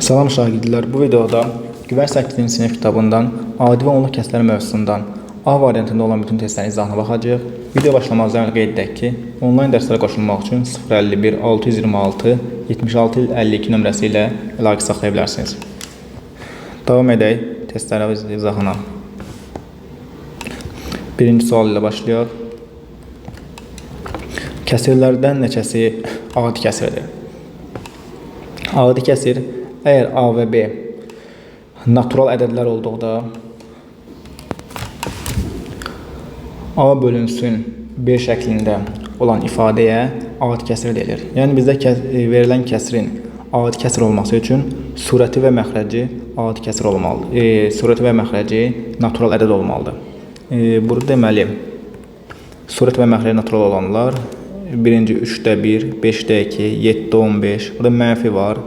Salam şagirdlər, bu videoda Güvən 8-ci sinif kitabından adi və onluq kəsrlər mövzusundan A variantında olan bütün testlərin izahına baxacağıq. Video başlamazdan öncə qeyd edək ki, onlayn dərslərə qoşulmaq üçün 051 626 76 52 nömrəsi ilə əlaqə saxlaya bilərsiniz. Davam edək testlərin izahına. Birinci sual ilə başlayaq. Kəsirlərdən neçəsi adi kəsirdir? Adi kəsir əgər A və B natural ədədlər olduqda A bölünsün B şəklində olan ifadəyə adi kəsir deyilir. Yəni bizdə verilən kəsirin adi kəsir olması üçün surəti və məxrəci adi kəsir olmalıdır. Surəti və məxrəci natural ədəd olmalıdır. Burada deməli surət və məxrəci natural olanlar birinci 3-də 1, 5-də 2, 7-də 15. Burada mənfi var.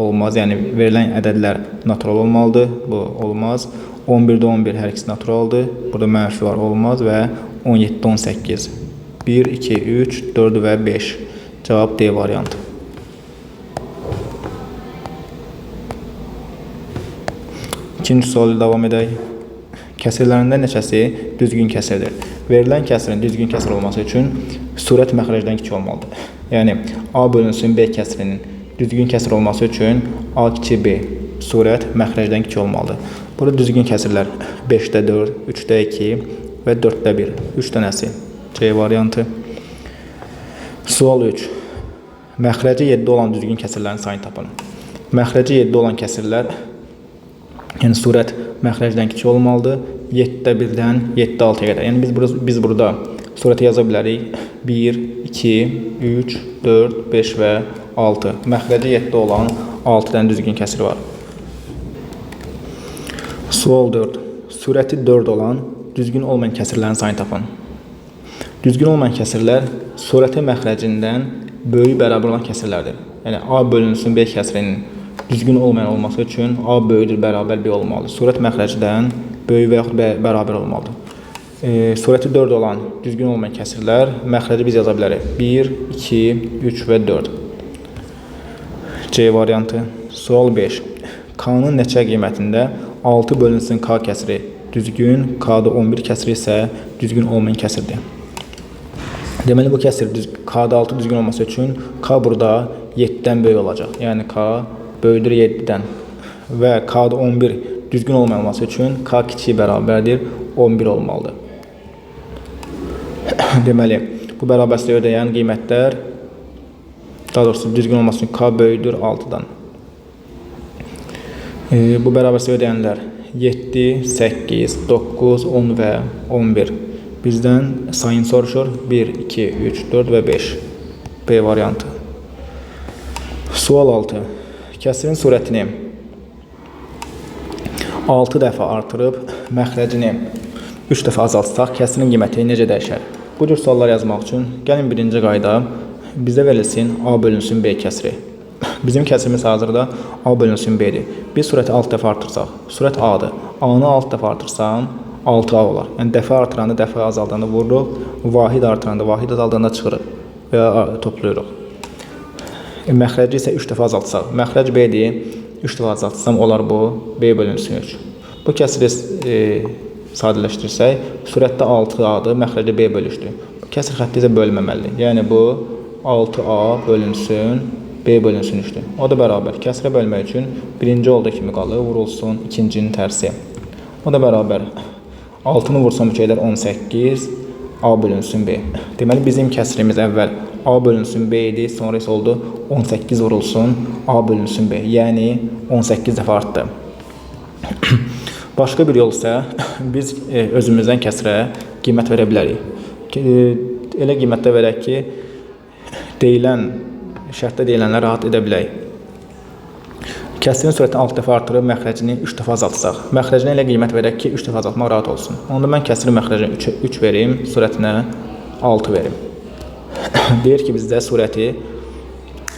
Olmaz. Yəni verilən ədədlər natural olmalıdır. Bu olmaz. 11-də 11 hər ikisi naturaldır. Burada mənfi var. Olmaz və 17-də 18. 1, 2, 3, 4 və 5. Cavab D variantı. İkinci sualı davam edək. Kəsirlərində neçəsi düzgün kəsirdir? Verilən kəsirin düzgün kəsir olması üçün surət məxrəcdən kiçik olmalıdır. Yəni A bölünsün B kəsirinin düzgün kəsir olması üçün A kiçik B surət məxrəcdən kiçik olmalıdır. Burada düzgün kəsirlər 5-də 4, 3-də 2 və 4-də 1. 3 dənəsi C variantı. Sual 3. Məxrəci 7 olan düzgün kəsirlərin sayını tapın. Məxrəci 7 olan kəsirlər, yəni surət məxrəcdən kiçik olmalıdır. 7-də 1-dən 7-də 6-ya qədər. Yəni biz burada surəti yaza bilərik. 1, 2, 3, 4, 5 və 6. Məxrəci 7 olan 6 dənə düzgün kəsir var. Sual 4. Surəti 4 olan düzgün olmayan kəsirlərin sayını tapın. Düzgün olmayan kəsirlər surəti məxrəcindən böyük bərabər olan kəsirlərdir. Yəni A bölünsün B kəsirinin düzgün olmayan olması üçün A böyükdür bərabər B olmalıdır. Surət məxrəcidən böyük və yaxud bərabər olmalıdır. Surəti 4 olan düzgün olmayan kəsirlər məxrəci biz yaza bilərik. 1, 2, 3 və 4. C variantı. Sual 5. K-nın neçə qiymətində 6 bölünsün K kəsiri düzgün, K-da 11 kəsiri isə düzgün olmayan kəsirdir. Deməli bu kəsir K-da 6 düzgün olması üçün K burada 7-dən böyük olacaq. Yəni K böyüdür 7-dən və K-da 11 düzgün olmayan olması üçün K kiçik bərabərdir 11 olmalıdır. Deməli bu bərabərsizliyi ödəyən qiymətlər, daha doğrusu düzgün olması üçün K böyüdür 6-dan. Bu bərabərsizliyi ödəyənlər 7, 8, 9, 10 və 11. Bizdən sayını soruşur. 1, 2, 3, 4 və 5. B variantı. Sual 6. Kəsirin surətini 6 dəfə artırıb məxrəcini 3 dəfə azaltsaq, kəsirin qiyməti necə dəyişər? Bu cür suallar yazmaq üçün gəlin birinci qayda bizə verilsin A bölünsün B kəsiri. Bizim kəsirimiz hazırda A bölünsün B-dir. Biz surəti 6 dəfə artırsaq, surət A-dır. A-nı 6 dəfə artırsam 6A olar. Yəni dəfə artıranda, dəfə azaldanda vururuq, vahid artıranda, vahid azaldanda çıxırıq və ya toplayırıq. Məxrəci isə 3 dəfə azaltsaq. Məxrəc B-dir, 3 dəfə azaltsam olar bu B bölünsün 3. Bu kəsiri sadələşdirsək, surətdə 6A-dır, məxrəci B bölüşdür. Kəsir xətti isə bölməməlidir. Yəni bu 6A bölünsün B bölünsün 3-dür. O da bərabər. Kəsirə bölmək üçün birinci olduğu kimi qalır, vurulsun ikincinin tərsi. O da bərabər. 6-nı vursam 3 edər 18, A bölünsün B. Deməli bizim kəsirimiz əvvəl A bölünsün B idi, sonra isə oldu 18 vurulsun A bölünsün B. Yəni 18 dəfə artdı. Başqa bir yol isə biz özümüzdən kəsirə qiymət verə bilərik. Elə qiymətdə verək ki, şərtdə deyilənlər rahat edə bilək. Kəsirin surətini 6 dəfə artırıb məxrəcini 3 dəfə azaltsaq. Məxrəcinə elə qiymət verək ki, 3 dəfə azaltmaq rahat olsun. Onda mən kəsirin məxrəcinə 3 verim, surətinə 6 verim. Deyir ki, bizdə surəti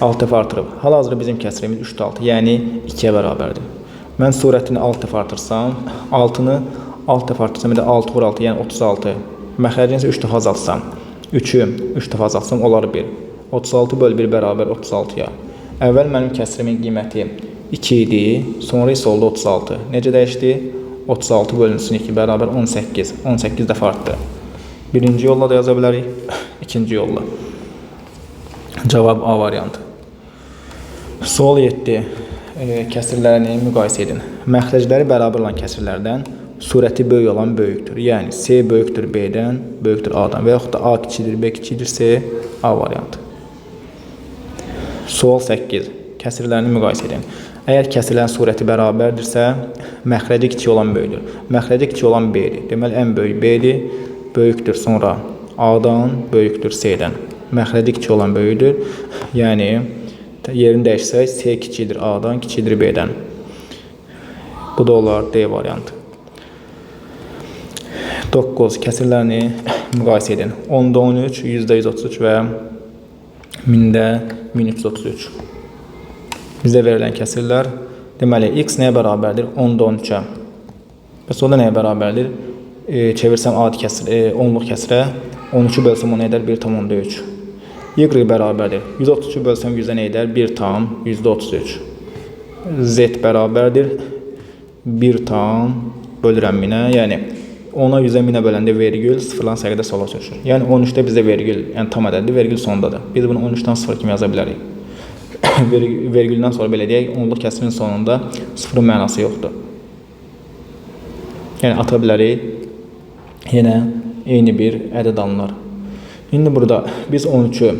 6 dəfə artırıb. Hal-hazırda bizim kəsirimiz 3-də 6, yəni 2-yə bərabərdir. Mən surətini 6 dəfə artırsam, 6-nı 6 dəfə artırsam, 6 vur 6, yəni 36. Məxrəcini isə 3 dəfə azaltsam, 3-ü 3 dəfə azaltsam, olar 1. 36 böl 1 bərabər 36-ya. Əvvəl mənim kəsirimin qiyməti 2 idi, sonra isə oldu 36. Necə dəyişdi? 36 bölünsün 2 bərabər 18. 18 dəfə artdı. Birinci yolla da yaza bilərik, ikinci yolla. Cavab A variantı. Sual 7. Kəsirlərini müqayisə edin. Məxrəcləri bərabər olan kəsirlərdən surəti böyük olan böyükdür. Yəni C böyükdür B-dən, böyükdür A-dan və yaxud da A kiçidir, B kiçidir, C A variantı. Sual 8. Kəsirlərini müqayisə edin. Əgər kəsirlərin surəti bərabərdirsə, məxrəci kiçik olan böyükdür. Məxrəci kiçik olan B-dir. Deməli, ən böyük B-dir, böyükdür sonra A-dan, böyükdür C-dən. Məxrəci kiçik olan böyükdür. Yəni, yerini dəyişsək, C kiçidir A-dan, kiçidir B-dən. Bu da olar D variantı. 9. Kəsirlərini müqayisə edin. 10'da 13, %133 və 1000'də 1333. Bizə verilən kəsirlər, deməli, x nəyə bərabərdir? 10'da 13'ə. Bəs o da nəyə bərabərdir? Çevirsəm adi kəsir, 10'luq kəsirə, 13'ü bölsəm o nə edər? 1,3. Y bərabərdir. 133'ü bölsəm 100'ə nə edər? 1,33. Z bərabərdir. 1 tam bölürəm 1000'ə. Yəni, 10'a 100'ə 1000'ə böləndə vergül sıfırlan səqidə sola sürüşür. Yəni, 13'də bizdə vergül, yəni tam ədəddir, vergül sondadır. Biz bunu 13'dan 0 kimi yaza bilərik. Vergüldən sonra belə deyək, 10'luq kəsirin sonunda sıfırın mənası yoxdur. Yəni, ata bilərik, yenə eyni bir ədəd alınır. İndi burada biz 13'ü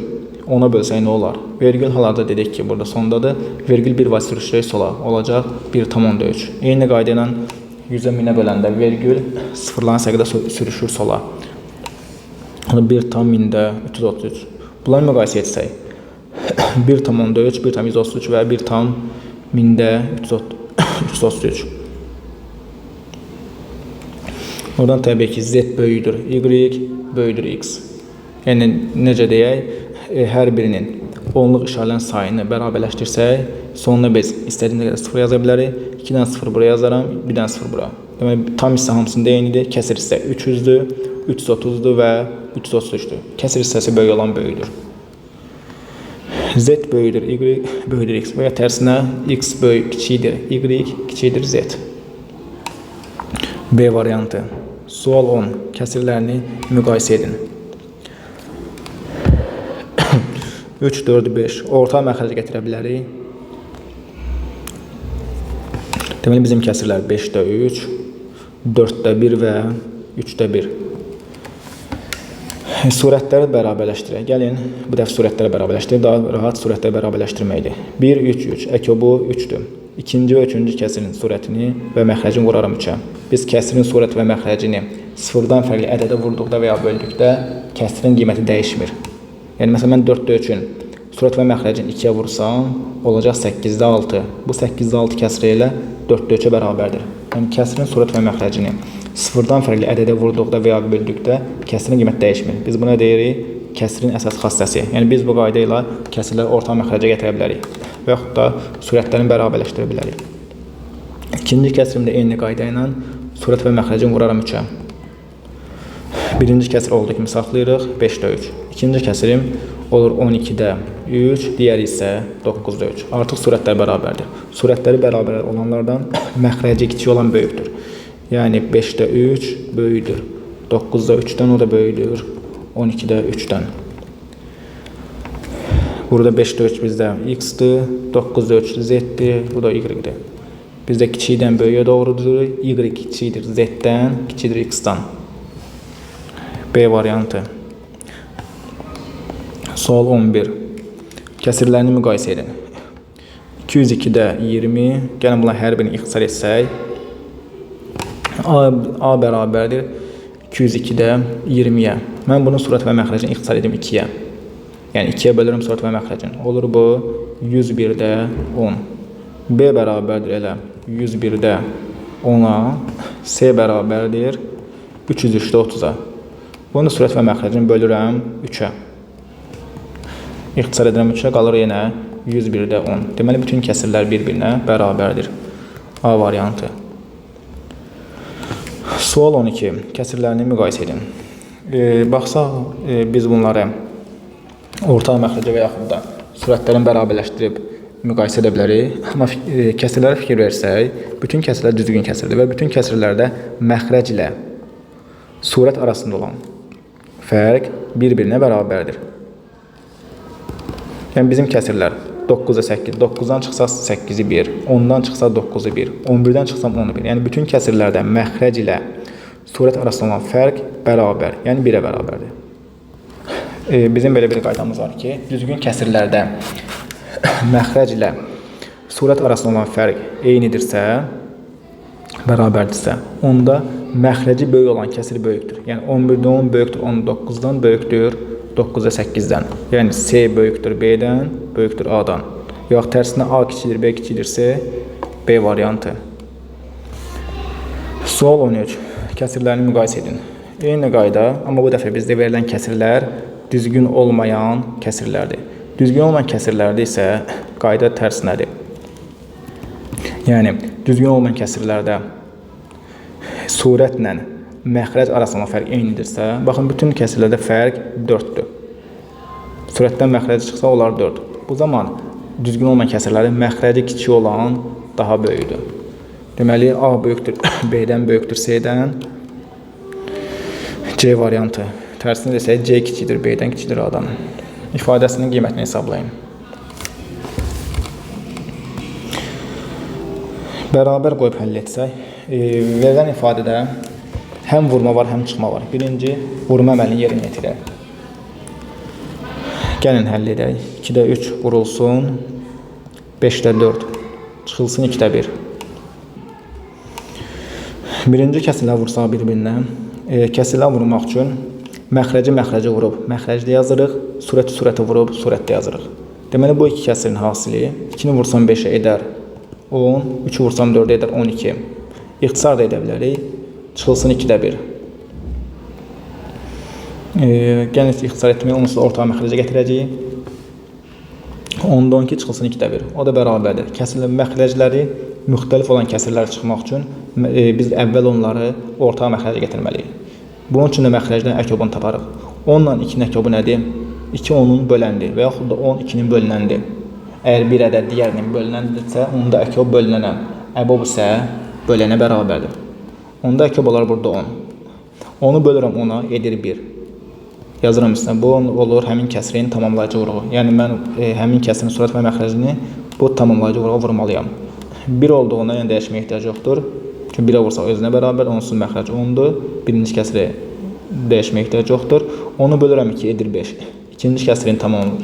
10'a bölsək nə olar? Vergül halarda dedik ki, burada sondadır. Vergül bir vaxt sürüşürək sola olacaq 1,3. Eyni qayda ilə 100'ə 1000'ə böləndə vergül sıfırlan səqidə sürüşür sola. 1,1000'də 333. Bunları müqayisə etsək. 1,3, 1,133 və 1,1000'də 333. Oradan təbii ki, Z böyüdür Y, böyüdür X. Yəni, necə deyək, hər birinin 10'luq işarələrin sayını bərabərləşdirsək, sonuna biz istədiyimiz qədər 0 yaza bilərik. 2'dən 0 buraya yazaram, 1'dən 0 bura. Deməli, tam hissə hamısında eynidir. Kəsir hissə 300'dür, 330'dur və 333'dür. Kəsir hissəsi böyük olan böyüdür. Z böyüdür, Y böyüdür X və ya tərsinə X böyük kiçikdir, Y kiçikdir Z. B variantı. Sual 10. Kəsirlərini müqayisə edin. 3, 4, 5. Orta məxrəc gətirə bilərik. Deməli, bizim kəsirlər 5'də 3, 4'də 1 və 3'də 1. Surətləri bərabərləşdirək. Gəlin, bu dəfə surətləri bərabərləşdirək. Daha rahat surətləri bərabərləşdirməkdir. 1, 3, 3. Əkə bu 3'dür. İkinci və üçüncü kəsirin surətini və məxrəcini vuraram 3'ə. Biz kəsirin surəti və məxrəcini sıfırdan fərqli ədədə vurduqda və ya böldükdə kəsirin qiyməti dəyişmir. Yəni, məsələn, mən 4'də 3'ün surət və məxrəcini 2'yə vursam, olacaq 8'də 6. Bu 8'də 6 kəsiri ilə 4'də 3'ə bərabərdir. Yəni, kəsirin surət və məxrəcini sıfırdan fərqli ədədə vurduqda və ya böldükdə kəsirin qiyməti dəyişmir. Biz buna deyirik kəsirin əsas xassəsi. Yəni, biz bu qayda ilə kəsirləri orta məxrəcə gətirə bilərik və yaxud da surətlərini bərabərləşdirə bilərik. İkinci kəsirimdə eyni qayda ilə surət və məxrəcini vuraram 3'ə. Birinci kəsir olduğu kimi saxlayırıq, 5'də 3. İkinci kəsirim olur 12'də 3, digəri isə 9'da 3. Artıq surətlər bərabərdir. Surətləri bərabər olanlardan məxrəci kiçik olan böyükdür. Yəni 5'də 3 böyüdür. 9'da 3'dən o da böyüdür. 12'də 3'dən. Burada 5'də 3 bizdə X-dir. 9'da 3 Z-dir. Bu da Y-dir. Bizdə kiçikdən böyüyə doğrudur. Y kiçikdir Z-dən, kiçikdir X-dan. B variantı. Sual 11. Kəsirlərini müqayisə edin. 202'də 20. Gəlin bunlar hər birini ixtisar etsək. A bərabərdir 202'də 20'yə. Mən bunun surət və məxrəcini ixtisar edim 2'yə. Yəni 2'yə bölürüm surət və məxrəcini. Olur bu 101'də 10. B bərabərdir elə 101'də 10'a. C bərabərdir 303'də 30'a. Bunu surət və məxrəcini bölürəm 3'ə. İxtisar edirəm 3'ə, qalır yenə 101'də 10. Deməli, bütün kəsirlər bir-birinə bərabərdir. A variantı. Sual 12. Kəsirlərini müqayisə edin. Baxsaq, biz bunları orta məxrəcə və yaxud da surətlərini bərabərləşdirib müqayisə edə bilərik. Amma kəsirlərə fikir versək, bütün kəsirlər düzgün kəsirdir və bütün kəsirlərdə məxrəc ilə surət arasında olan fərq bir-birinə bərabərdir. Yəni bizim kəsirlər 9-a 8, 9-dan çıxsa 8-i 1, 10-dan çıxsa 9-u 1, 11-dən çıxsa 10-u 1. Yəni bütün kəsirlərdə məxrəc ilə surət arasında olan fərq bərabər, yəni 1-ə bərabərdir. Bizim belə bir qaydamız var ki, düzgün kəsirlərdə məxrəc ilə surət arasında olan fərq eynidirsə, bərabərdirsə, onda məxrəci böyük olan kəsir böyükdür. Yəni 11-də 10 böyükdür, 19-dan böyükdür, 9-da 8-dən. Yəni C böyükdür B-dən, böyükdür A-dan. Yox, tərsinə A kiçidir, B kiçidirsə, B variantı. Sual 13. Kəsirlərini müqayisə edin. Eyni qayda, amma bu dəfə bizdə verilən kəsirlər düzgün olmayan kəsirlərdir. Düzgün olmayan kəsirlərdə isə qayda tərsinədir. Yəni, düzgün olmayan kəsirlərdə surətlə məxrəc arasında fərq eynidirsə, baxın, bütün kəsirlərdə fərq 4-dür. Surətdən məxrəci çıxsa, onlar 4. Bu zaman düzgün olmayan kəsirlərin məxrəci kiçik olan daha böyükdür. Deməli, A böyükdür, B-dən böyükdür, C-dən, C variantı. Tərsini desək, C kiçidir, B-dən kiçidir A-dan. İfadəsinin qiymətini hesablayın. Bərabər qoyub həll etsək, verilən ifadədə həm vurma var, həm çıxma var. Birinci, vurma əməlini yerinə yetirək. Gəlin həll edək. 2-də 3 vurulsun, 5-də 4 çıxılsın, 2-də 1. Birinci kəsirlər vursa bir-birinə, kəsirlər vurmaq üçün məxrəci vurub, məxrəcdə yazırıq, surəti vurub, surətdə yazırıq. Deməli, bu iki kəsirin hasili 2-ni vursam 5-ə edər 10, 3-ü vursam 4-ə edər 12. İxtisar da edə bilərik, çıxılsın 2-də 1. Gəlin ixtisar etməyə, onsuz ortaq məxrəcə gətirəcəyik. 10-da 12 çıxılsın 2-də 1. O da bərabərdir. Kəsirlərin məxrəcləri müxtəlif olan kəsirlər çıxmaq üçün biz əvvəl onları ortaq məxrəcə gətirməliyik. Bunun üçün də məxrəcdən əkobunu taparıq. 10-la 2-nin əkobu nədir? 2 10-un böləndir və yaxud da 10 2-nin bölünəndir. Əgər bir ədəd digərinin bölünəndirsə, onda əkob bölünənə, əbob isə bölənə bərabərdir. Onda əkob olar burada 10. Onu bölürəm 10-a, edir 1. Yazıram üstünə, bu olur həmin kəsirin tamamlayıcı vuruğu. Yəni, mən həmin kəsirin surət və məxrəcini bu tamamlayıcı vuruğa vurmalıyam. 1 olduğuna yəni dəyişməyə ehtiyac yoxdur. Çünki 1-ə vursaq özünə bərabər, onsuz məxrəc 10-dur. Birinci kəsiri dəyişməyə ehtiyac yoxdur. Onu bölürəm 2, edir 5. İkinci kəsirin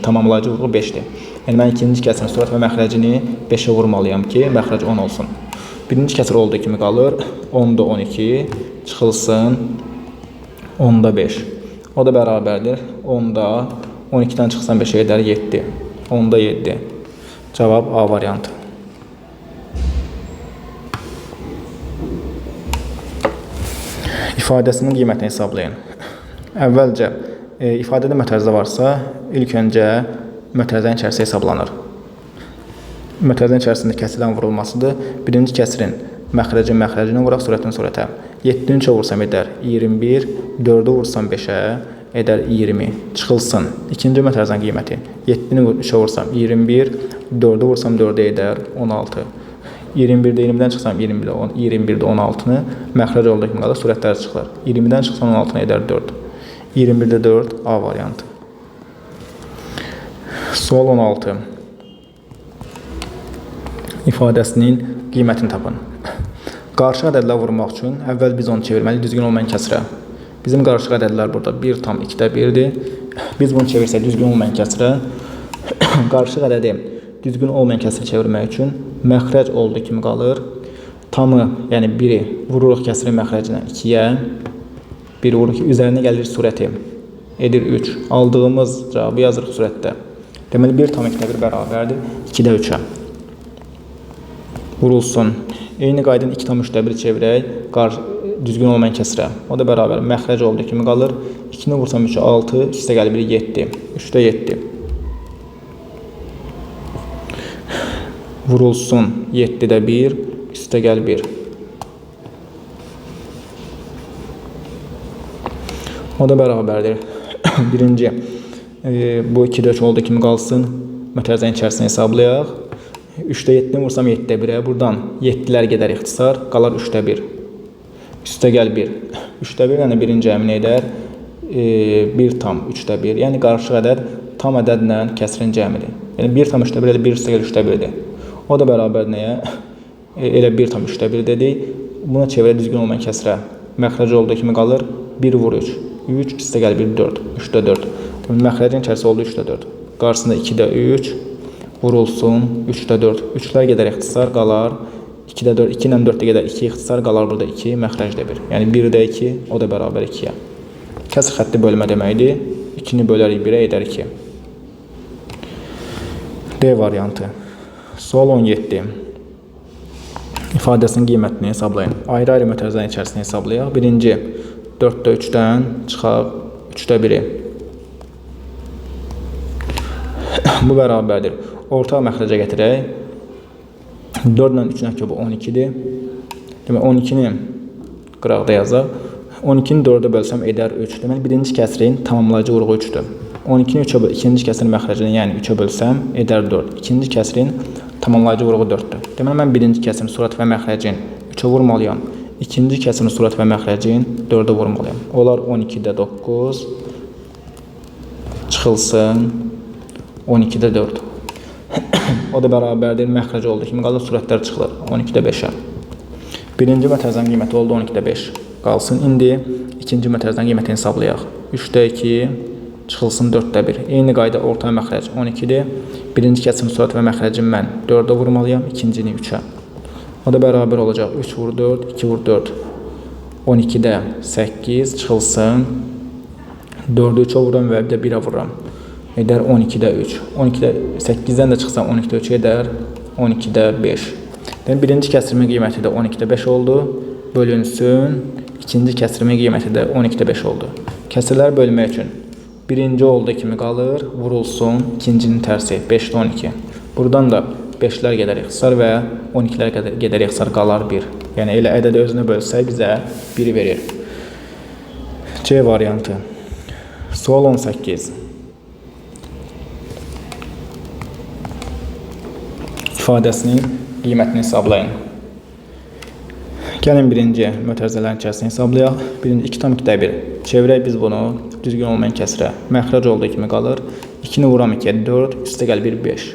tamamlayıcı vuruğu 5-dir. Yəni, mən ikinci kəsirin surət və məxrəcini 5-ə vurmalıyam ki, məxrəc 10 olsun. Birinci kəsir olduğu kimi qalır. 10-da 12 çıxılsın 10-da 5. O da bərabərdir. 10-da 12-dən çıxsan 5-ə edər 7. 10-da 7. Cavab A variantı. İfadəsinin qiymətini hesablayın. Əvvəlcə, ifadədə mötərizə varsa, ilk öncə mötərizənin içərisi hesablanır. Mötərizənin içərisində kəsirlərin vurulmasıdır. Birinci kəsirin məxrəcinə vuraq, surətin surətə. 7-ni 3-ə vursam edər 21, 4-ü vursam 5-ə edər 20. Çıxılsın. İkinci mötərizənin qiyməti. 7-ni 3-ə vursam 21, 4-ü vursam 4-ə edər 16. 21-də 20-dən çıxsam 21-də 16-nı məxrəc olduğu kimi qalır, surətləri çıxılır. 20-dən çıxsam 16-nı edər 4. 21-də 4 A variantı. Sual 16. İfadəsinin qiymətini tapın. Qarşı ədədlər vurmaq üçün əvvəl biz onu çevirməliyik düzgün olmayan kəsirə. Bizim qarşı ədədlər burada 1 tam 2-də 1-dir. Biz bunu çevirsək düzgün olmayan kəsirə, qarşı ədədi düzgün olmayan kəsirə çevirmək üçün məxrəc olduğu kimi qalır. Tamı, yəni 1-i vururuq kəsirin məxrəcinə 2-yə, 1 vururuq ki, üzərinə gəlir surəti, edir 3. Aldığımız cavabı yazırıq surətdə. Deməli, 1 tam 2-də 1 bərabərdir 2-də 3-ə. Vurulsun. Eyni qaydanı 2 tam 3-də 1 çevirək düzgün olmayan kəsirə. O da bərabər məxrəc olduğu kimi qalır. 2-ni vursam 3-ə 6, 2-də gəlir 1 7. 3-də 7. Vurulsun 7-də 1, üstə gəl 1. O da bərabərdir. Birinci, bu 2-də 3 olduğu kimi qalsın. Mötərizənin içərisini hesablayaq. 3-də 7-ni vursam 7-də 1-ə. Buradan 7-lər gedər ixtisar, qalar 3-də 1. Üstə gəl 1. 3-də 1 yəni birin cəmi nə edər? 1 tam 3-də 1. Yəni qarışıq ədəd tam ədədlə kəsrin cəmidir. Yəni 1 tam 3-də 1 elə 1 üstə gəl 3-də 1-dir. O da bərabər nəyə? Elə 1 tam 3-də 1 dedik. Buna çevirə düzgün olmayan kəsrə məxrəc olduğu kimi qalır. 1 vur 3. 3 üstə gəl 1 4. 3-də 4. Deməli məxrəcin içərisi oldu 3-də 4. Qarşısında 2-də 3 vurulsun 3-də 4. 3-lər gedər ixtisar qalar 2-də 4. 2 ilə 4-də gedər 2 ixtisar qalar burada 2 məxrəcdə 1. Yəni 1-də 2 o da bərabər 2-yə. Kəsr xətti bölmə deməkdir. 2-ni bölərik 1-ə edər 2. D variantı. Sual 17. İfadəsinin qiymətini hesablayın. Ayrı-ayrı mötərizələrin içərisini hesablayaq. Birinci 4-də 3-dən çıxaq 3-də 1-i. Bu bərabərdir. Ortaq məxrəcə gətirək. 4 ilə 3-ün əkəbi 12-dir. Demək 12-ni qıraqda yazaq. 12-ni 4-ə bölsəm edər 3. Deməli birinci kəsrin tamamlayıcı vurğu 3-dür. 12-ni 3-ə böl, ikinci kəsrin məxrəcini yəni 3-ə bölsəm edər 4. İkinci kəsrin tamamlayıcı vurğu 4-dür. Deməli mən birinci kəsrin surat və məxrəcin 3-ə vurmalıyam. İkinci kəsrin surat və məxrəcin 4-ə vurmalıyam. Onlar 12-də 9 çıxılsın 12-də 4. O da bərabərdir. Məxrəc olduğu kimi qalır, surətlər çıxılır 12-də 5-ə. Birinci mötərizənin qiyməti oldu 12-də 5. Qalsın. İndi ikinci mötərizənin qiymətini hesablayaq. 3-də 2 çıxılsın 4-də 1. Eyni qayda orta məxrəc 12-dir. Birinci kəsrin surat və məxrəcin mən 4-ə vurmalıyam, ikincini 3-ə. O da bərabər olacaq. 3 vur 4, 2 vur 4. 12-də 8 çıxılsın. 4-ü 3-ə vururam və bir də 1-ə vururam. Edər 12-də 3. 12-də 8-dən də çıxsam 12-də 3 edər 12-də 5. Demək, birinci kəsrimin qiyməti də 12-də 5 oldu. Bölünsün. İkinci kəsrimin qiyməti də 12-də 5 oldu. Kəsrləri bölmək üçün birinci olduğu kimi qalır, vurulsun. İkincinin tərsi 5-də 12. Buradan da 5-lər gedər ixtisar və 12-lər gedər ixtisar qalar 1. Yəni elə ədədi özünə bölsək bizə 1 verir. C variantı. Sual 18. İfadəsinin qiymətini hesablayın. Gəlin birinci mötərizələrin içərisini hesablayaq. Birinci 2 tam 2-də 1. Çevirək biz bunu düzgün olmayan kəsrə. Məxrəc olduğu kimi qalır. 2-ni vuram 2-yə 4. Üstə gəl 1 5.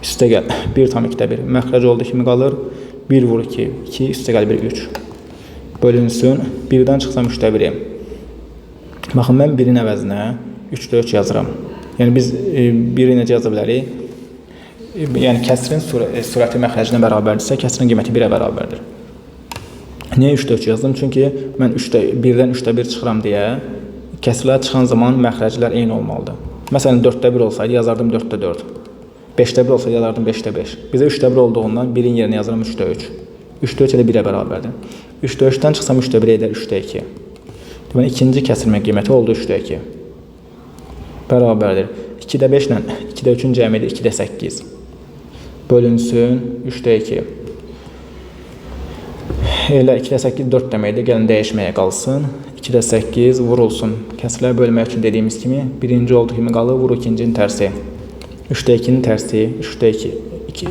Üstə gəl 1 tam 2-də 1. Məxrəc olduğu kimi qalır. 1 vur 2. 2 üstə gəl 1 3. Bölünsün. 1-dən çıxsam 3-də 1-im. Baxın mən 1-in əvəzinə 3-də 3 yazıram. Yəni biz 1-i necə yaza bilərik? Yəni kəsrin sürəti məxrəcinə bərabərdirsə, kəsrin qiyməti 1-ə bərabərdir. Niyə 3-də 3 yazdım? Çünki mən 1-dən 3-də 1 çıxıram deyə kəsrlər çıxan zaman məxrəclər eyni olmalıdır. Məsələn 4-də 1 olsaydı yazardım 4-də 4. 5-də 1 olsaydı yazardım 5-də 5. Bizə 3-də 1 olduğundan 1-in yerinə yazıram 3-də 3. 3-də 3 elə 1-ə bərabərdir. 3-də 3-dən çıxsam 3-də 1 edər 3-də 2. Deməli ikinci kəsrmə qiyməti oldu 3-də 2. Bərabərdir. 2-də 5 ilə 2-də 3-ün cəmi 2-də 8. Bölünsün 3-də 2. Elə 2-də 8 4 deməkdir. Gəlin dəyişməyə qalsın. 2-də 8 vurulsun. Kəsrləri bölmək üçün dediyimiz kimi birinci olduğu kimi qalır, vur ikincinin tərsi. 3-də 2-nin tərsi 3-də 2.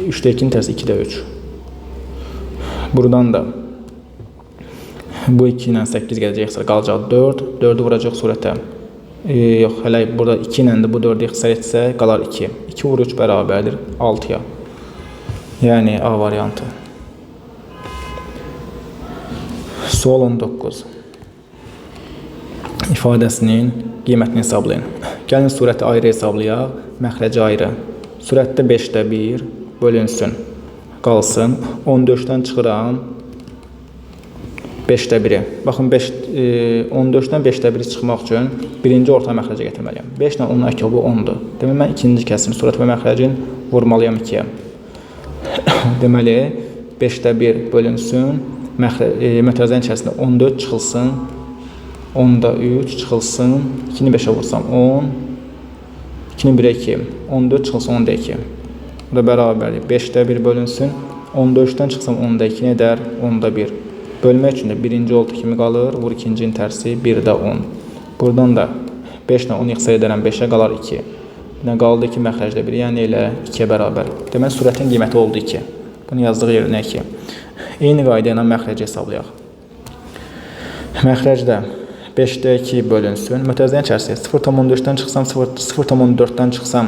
3-də 2-nin tərsi 2-də 3. Buradan da bu 2 ilə 8 gələcək, qalacaq 4. 4-ü vuracaq surətə. Yox, hələ burada 2 ilə də bu 4-ü ixtisar etsə, qalar 2. 2 vur 3 bərabərdir 6-ya. Yəni A variantı. Sual 19. İfadəsinin qiymətini hesablayın. Gəlin surəti ayrı hesablayaq, məxrəci ayrı. Surətdə 5-də 1 bölünsün. Qalsın. 14-dən çıxıram 5-də 1-i. Baxın 14-dən 5-də 1-i çıxmaq üçün birinci orta məxrəcə gətirməliyəm. 5 ilə 10-un əkəbi 10-dur. Deməli mən ikinci kəsrin surət və məxrəcin vurmalıyam 2-yə. Deməli 5-də 1 bölünsün. Mötərizənin içərisində 14 çıxılsın. 10-da 3 çıxılsın. 2-ni 5-ə vursam 10. 2-ni 1-ə 2. 14 çıxılsın 10-da 2. Bu da bərabərdir. 5-də 1 bölünsün. 14-dən çıxsam 10-da 2 nə edər? 10-da 1. Bölmək üçün də birinci olduğu kimi qalır. Vur ikincinin tərsi 1-də 10. Buradan da 5 ilə 10 ixtisar edərəm 5-ə qalar 2. Nə qaldı 2 məxrəcdə 1, yəni elə 2-yə bərabər. Deməli sürətin qiyməti oldu 2. Bunu yazdıq yerinə 2. Eyni qayda ilə məxrəci hesablayaq. Məxrəcdə 5-də 2 bölünsün. Mütəvəzzin içərisində 0,4-dən çıxsam 0,4-dən çıxsam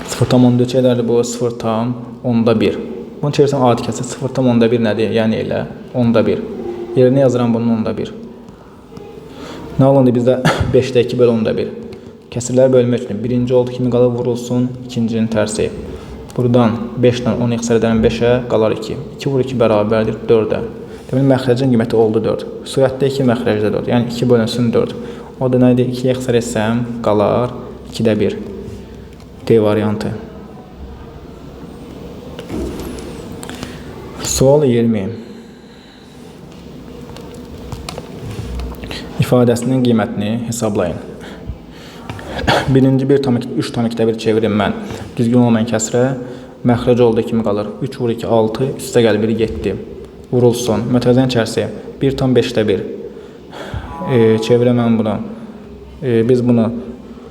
0,4 edərdi bu 0,1. Bunu çevirsəm adi kəsir 0,1 nədir? Yəni elə 10,1. Yerinə yazıram bunun 10,1. Nə olundu bizdə 5-də 2 bölü 10,1. Kəsirləri bölmək üçün birinci oldu kimi qalır vurulsun, ikincinin tərsi. Buradan 5-dən 10 ixtisar edərəm 5-ə, qalar 2. 2 vur 2 bərabərdir 4-ə. Deməli, məxrəcin qiyməti oldu 4. Sürətdə 2, məxrəcdə 4. Yəni 2 bölünsün 4. O da nədir? 2-yə ixtisar etsəm, qalar 2-də 1. D variantı. Sual 20. İfadəsinin qiymətini hesablayın. Birinci 3,2-də 1 çevirin mən. Düzgün olmayan kəsrə məxrəc oldu kimi qalır. 3 vur 2, 6, üstə gəl 1, 7. Vurulsun. Mütəvəzzin içərisi 1,5-də 1. Çevirəməm buna. Biz bunu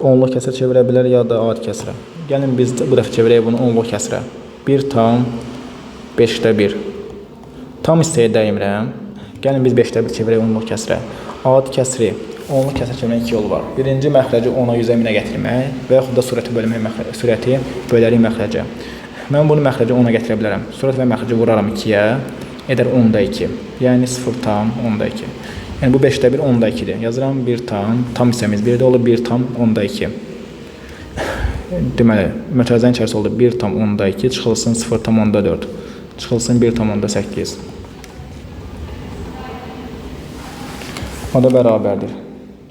onluq kəsrə çevirə bilər ya da adi kəsrə. Gəlin biz bu dəfə çevirək bunu onluq kəsrə. 1,5-də 1. Tam hissəyə dəymirəm. Gəlin biz 5-də 1 çevirək onluq kəsrə. Adi kəsri onluq kəsrə çevirmək 2 yolu var. Birinci məxrəci 10-a 100-ə 1000-ə gətirmək və yaxud da sürəti bölərik məxrəcə. Mən bunu məxrəcə 10-a gətirə bilərəm. Sürət və məxrəci vuraram 2-yə, edər 10-da 2. Yəni 0,10-da 2. Yəni bu 5-də 1 10-da 2-dir. Yazıram 1 tam hissəmiz 1-də olur 1,10-da 2. Deməli, mütəvəzzin içərisi oldu 1,10-da 2, çıxılsın 0,4. Çıxılsın 1,8. O da bərabərdir.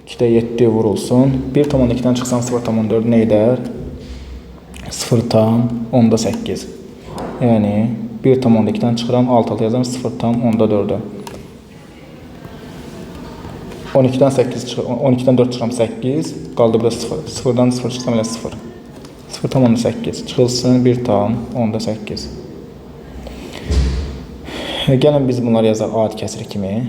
2-də 7 vurulsun. 1,2-dən çıxsam 0,4 nə edər? 0,8. Yəni 1,2-dən çıxıram 6 yazıram 0,4. 12-dən 4 çıxıram 8. Qaldı burada 0. 0-dan 0 çıxsam elə 0. 0,8. Çıxılsın 1,8. Gəlin biz bunları yazaq adi kəsir kimi.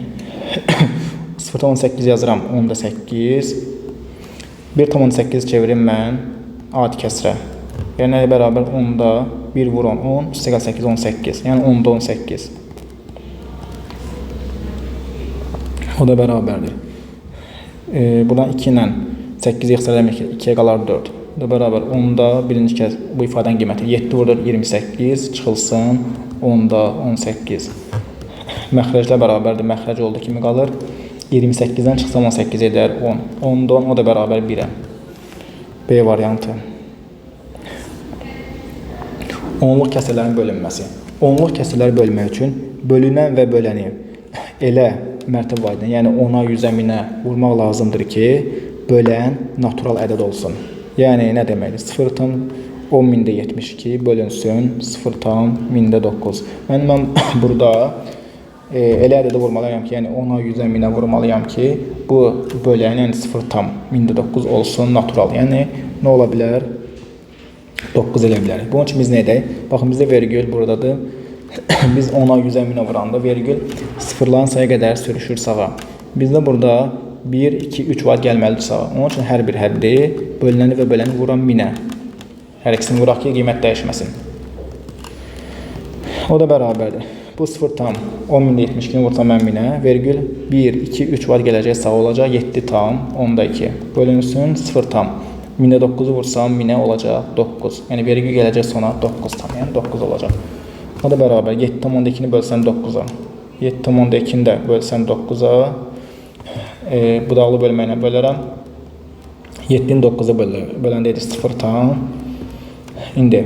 0,8 yazıram 10,8. 1,8 çevirim mən adi kəsrə. Yəni bərabər 10-da 1 vur 10, 10, üstə gəl 8, 18. Yəni 10-da 18. O da bərabərdir. Buradan 2 ilə 8-i ixtisar eləmək ki, 2-yə qalar 4. O da bərabər 10-da birinci kəs bu ifadənin qiyməti 7 vur 4, 28. Çıxılsın 10-da 18. Məxrəclə bərabərdir. Məxrəc oldu kimi qalır. 28-dən çıxsam 18 edər 10. 10-da 10 o da bərabər 1-ə. B variantı. Onluq kəsrlərin bölünməsi. Onluq kəsrləri bölmək üçün bölünən və böləni elə mərtəbə vahidinə, yəni 10-a, 100-ə, 1000-ə vurmaq lazımdır ki, bölən natural ədəd olsun. Yəni nə deməkdir? 0,10.000-də 72 bölünsün 0,1000-də 9. Mən burada elə ədədə vurmalıyam ki, yəni 10-a, 100-ə, 1000-ə vurmalıyam ki, bu bölən, yəni 0,1000-də 9 olsun natural. Yəni nə ola bilər? 9 elə bilərik. Bunun üçün biz nə edək? Baxın, bizdə vergül buradadır. Biz 10-a, 100-ə, 1000-ə vuranda vergül sıfırların sayı qədər sürüşür sağa. Bizdə burada 1, 2, 3 var gəlməlidir sağa. Onun üçün hər bir həddi bölünəni və böləni vuran 1000-ə. Hər ikisini vuraq ki, qiymət dəyişməsin. O da bərabərdir. Bu 0,10.000-də 72-ni vursam mən 1000-ə. Vergül 1, 2, 3 var gələcək sağa olacaq. 7,10-da 2. Bölünsün 0,1000-də 9-u vursam 1000-ə olacaq 9. Yəni vergül gələcək sona 9 tam. Yəni 9 olacaq. O da bərabər 7,2-ni bölsəm 9-a. 7,2-ni də bölsəm 9-a. Budaqlı bölməklə bölərəm. 7-ni 9-a böləndə edir 0 tam. İndi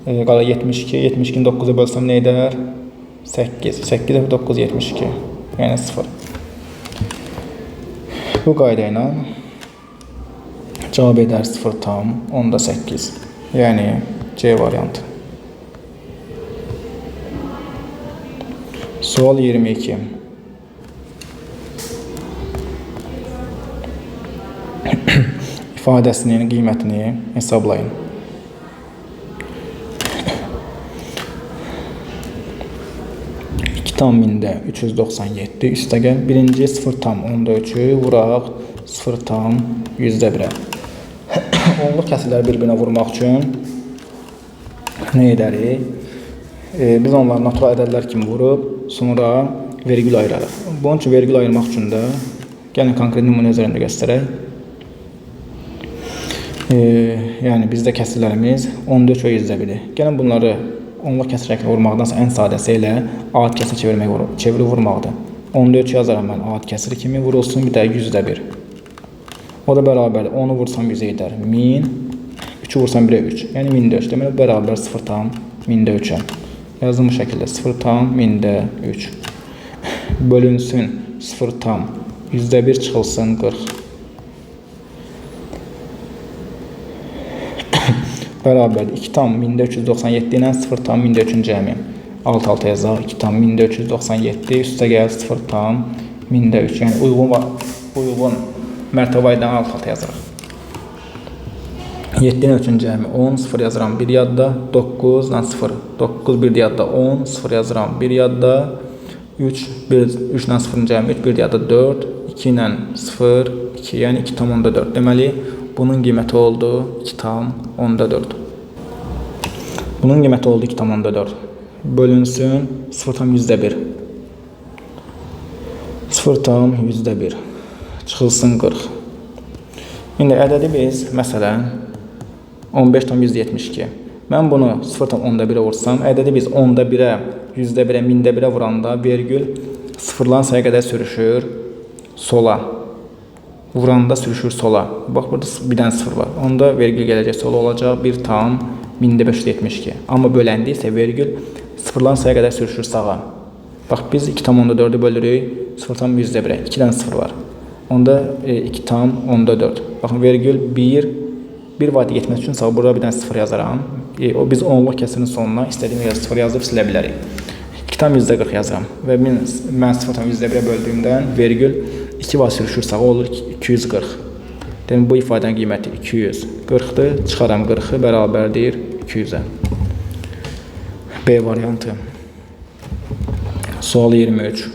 qala 72. 72-ni 9-a bölsəm nə edər? 8. 8 9, 72. Yəni 0. Bu qayda ilə cavab edər 0,8. Yəni C variantı. Sual 22. İfadəsinin qiymətini hesablayın. Tam 1000-də 397 üstə gəl. Birinci 0,10-da 3-ü vuraq 0,100-də 1-ə. onluq kəsirləri bir-birinə vurmaq üçün nə edərik? Biz onları natural ədədlər kimi vurub, sonra vergül ayırarıq. Bunun üçün vergül ayırmaq üçün də gəlin konkret nümunə üzərində göstərək. Yəni bizdə kəsirlərimiz 14 və 100-dir. Gəlin bunları onluq kəsir şəkli vurmaqdansa ən sadəsi ilə ad kəsir çevirib vurmaqdır. 14 yazaram mən ad kəsiri kimi, vurulsun bir də 100-1. O da bərabərdir. 10-u vursam 100-ə gedər. 1000, 3-ü vursam 1-ə 3. Yəni 1004. Deməli bərabər 0,1000-ə. Yazdım bu şəkildə 0,1000-3. Bölünsün 0,100-1 çıxılsın 40. Bərabərdir. 2,1497 ilə 0,1400-ün cəmi. Alt-alta yazaq. 2,1497 üstə gəl 0,1003. Yəni uyğun mərtəbə ilə alt-alta yazırıq. 7-nin 3-ün cəmi 10, 0 yazıram 1 yadda, 9 ilə 0. 9 1 yadda 10, 0 yazıram 1 yadda, 3 ilə 0-ın cəmi 3, 1 yadda 4, 2 ilə 0, 2, yəni 2,4. Deməli, bunun qiyməti oldu 2,4. Bunun qiyməti oldu 2,4. Bölünsün 0,100-1. 0,100-1. Çıxılsın 40. İndi ədədi biz, məsələn, 15,172. Mən bunu 0,10-1-ə vursam, ədədi biz 10-1-ə, 100-1-ə, 1000-1-ə vuranda vergül sıfırlan sayı qədər sürüşür sola. Vuranda sürüşür sola. Bax, burada bir dənə sıfır var. Onda vergül gələcək sola olacaq 1,1572. Amma böləndə isə vergül sıfırlan sayı qədər sürüşür sağa. Bax, biz 2,4-ü bölürük 0,100-1-ə. 2 dənə sıfır var. Onda 2,4. Baxın, vergül 1 vadi getmək üçün sağa burada bir dənə sıfır yazaram. Biz onluq kəsirin sonuna istədiyim yerə sıfır yazıb silə bilərik. 2,40 yazıram və mən 0,100-1-ə böldüyümdən vergül 2 vadi sürüşür sağa olur 240. Demək, bu ifadənin qiyməti 240-dır. Çıxaram 40-ı bərabərdir 200-ə. B variantı. Sual 23.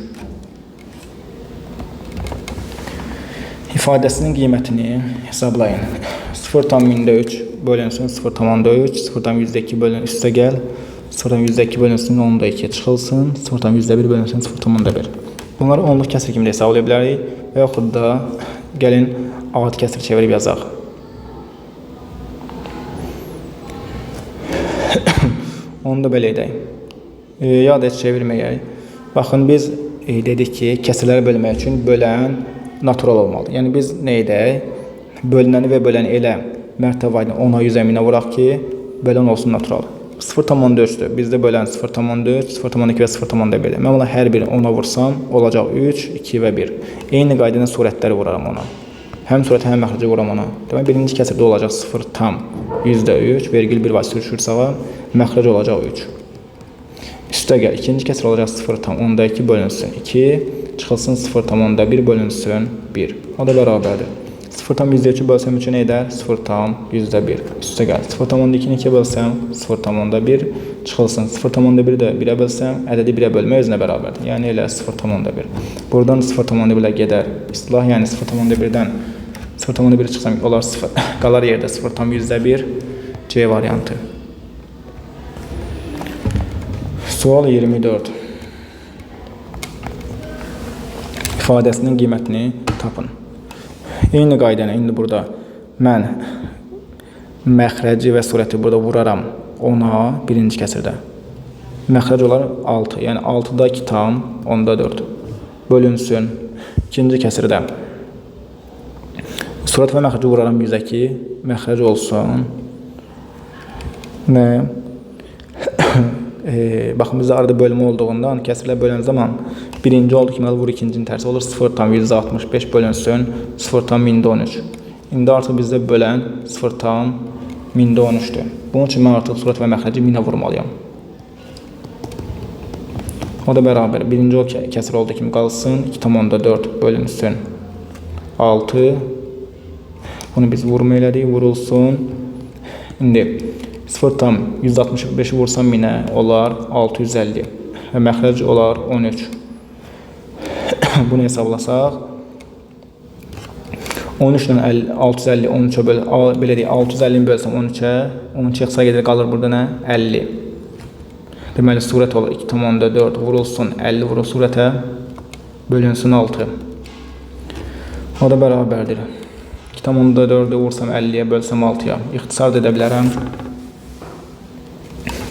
İfadəsinin qiymətini hesablayın. 0,3 bölünsün 0,3, 0,102 bölünsün üstə gəl, 0,102 bölünsün 10-2 çıxılsın, 0,101 bölünsün 0,1. Bunları onluq kəsir kimi də hesablaya bilərik və yaxud da gəlin ad kəsir çevirib yazaq. Onu da belə edək. Yad et çevirməyək. Baxın, biz dedik ki, kəsirləri bölmək üçün bölən natural olmalıdır. Yəni biz nə edək? Bölünəni və böləni elə mərtəbə ilə 10-a 100-ə 1000-ə vuraq ki, bölən olsun natural. 0,4-dür. Bizdə bölən 0,4, 0,2 və 0,1-dir. Mən ona hər birini 10-a vursam, olacaq 3, 2 və 1. Eyni qaydada surətləri vuraram ona. Həm surəti, həm məxrəci vuram ona. Demək, birinci kəsirdə olacaq 0,3, vergül 1 vadi sürüşür sağa, məxrəc olacaq 3. Üstə gəl, ikinci kəsir olacaq 0,2 bölünsün 2, çıxılsın 0,1 bölünsün 1. O da bərabərdir. 0,2 bölsəm 3 nə edər? 0,1. Üstə gəl. 0,2-ni 2 bölsəm 0,1 çıxılsın. 0,1-i də 1-ə bölsəm ədədi 1-ə bölmək özünə bərabərdir. Yəni elə 0,1. Buradan 0,1-lə gedər. İstilah, yəni 0,1-dən 0,1 çıxsam olar 0. Qalar yerdə 0,101. C variantı. Sual 24. İfadəsinin qiymətini tapın. Eyni qayda ilə indi burada mən məxrəci və surəti burada vuraram 10-a birinci kəsirdə. Məxrəc olar 6, yəni 6-da 2,4 bölünsün ikinci kəsirdə. Surət və məxrəci vuraram 100-ə ki, məxrəc olsun. Baxın, bizdə arada bölümü olduğundan kəsirlə bölən zaman birinci oldu ki, vur ikincinin tərsi olur 0,165 bölünsün 0,1013. İndi artıq bizdə bölən 0,1013-dür. Bunun üçün mən artıq surət və məxrəci 1000-ə vurmalıyam. O da bərabər. Birinci o kəsir olduğu kimi qalsın 2,4 bölünsün 6. Bunu biz vurma elədik, vurulsun. İndi 0,165-i vursam 1000-ə olar 650 və məxrəc olar 13. Bunu hesablasaq 13 ilə 650 13-ə böl, belə deyək, 650-ni bölsəm 13-ə, 12 çıxsa gedir, qalır burada nə? 50. Deməli, surət olur 2,4 vurulsun 50 vurul surətə, bölünsün 6. O da bərabərdir. 2,4-ü vursam 50-yə, bölsəm 6-ya. İxtisar da edə bilərəm.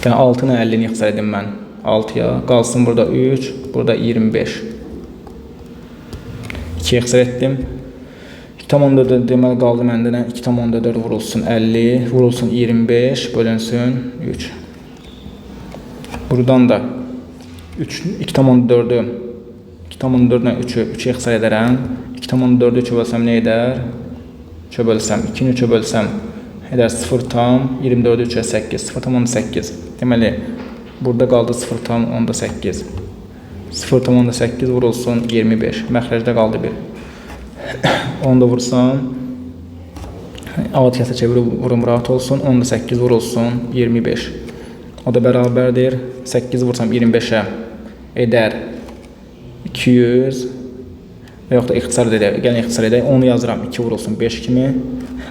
Yəni 6 ilə 50-ni ixtisar edim mən 6-ya. Qalsın burada 3, burada 25. 2-yə ixtisar etdim. 2,4 deməli qaldı məndə nə? 2,4 vurulsun 50, vurulsun 25, bölünsün 3. Buradan da 2,4-ü 2,4-dən 3-ü 3-ə ixtisar edərəm. 2,4-ü 3-ə bölsəm nə edər? 3-ə bölsəm 2-ni 3-ə bölsəm edər 0,24-ü 3-ə 8, 0,8. Deməli, burada qaldı 0,8. 0,8 vurulsun 25. Məxrəcdə qaldı 1. Onu da vursam, alt kəsə çevirib vurum rahat olsun. 18 vurulsun 25. O da bərabərdir. 8 vursam 25-ə edər 200. Və yaxud da ixtisar edək. Gəlin ixtisar edək. Onu yazıram 2 vurulsun 5 kimi.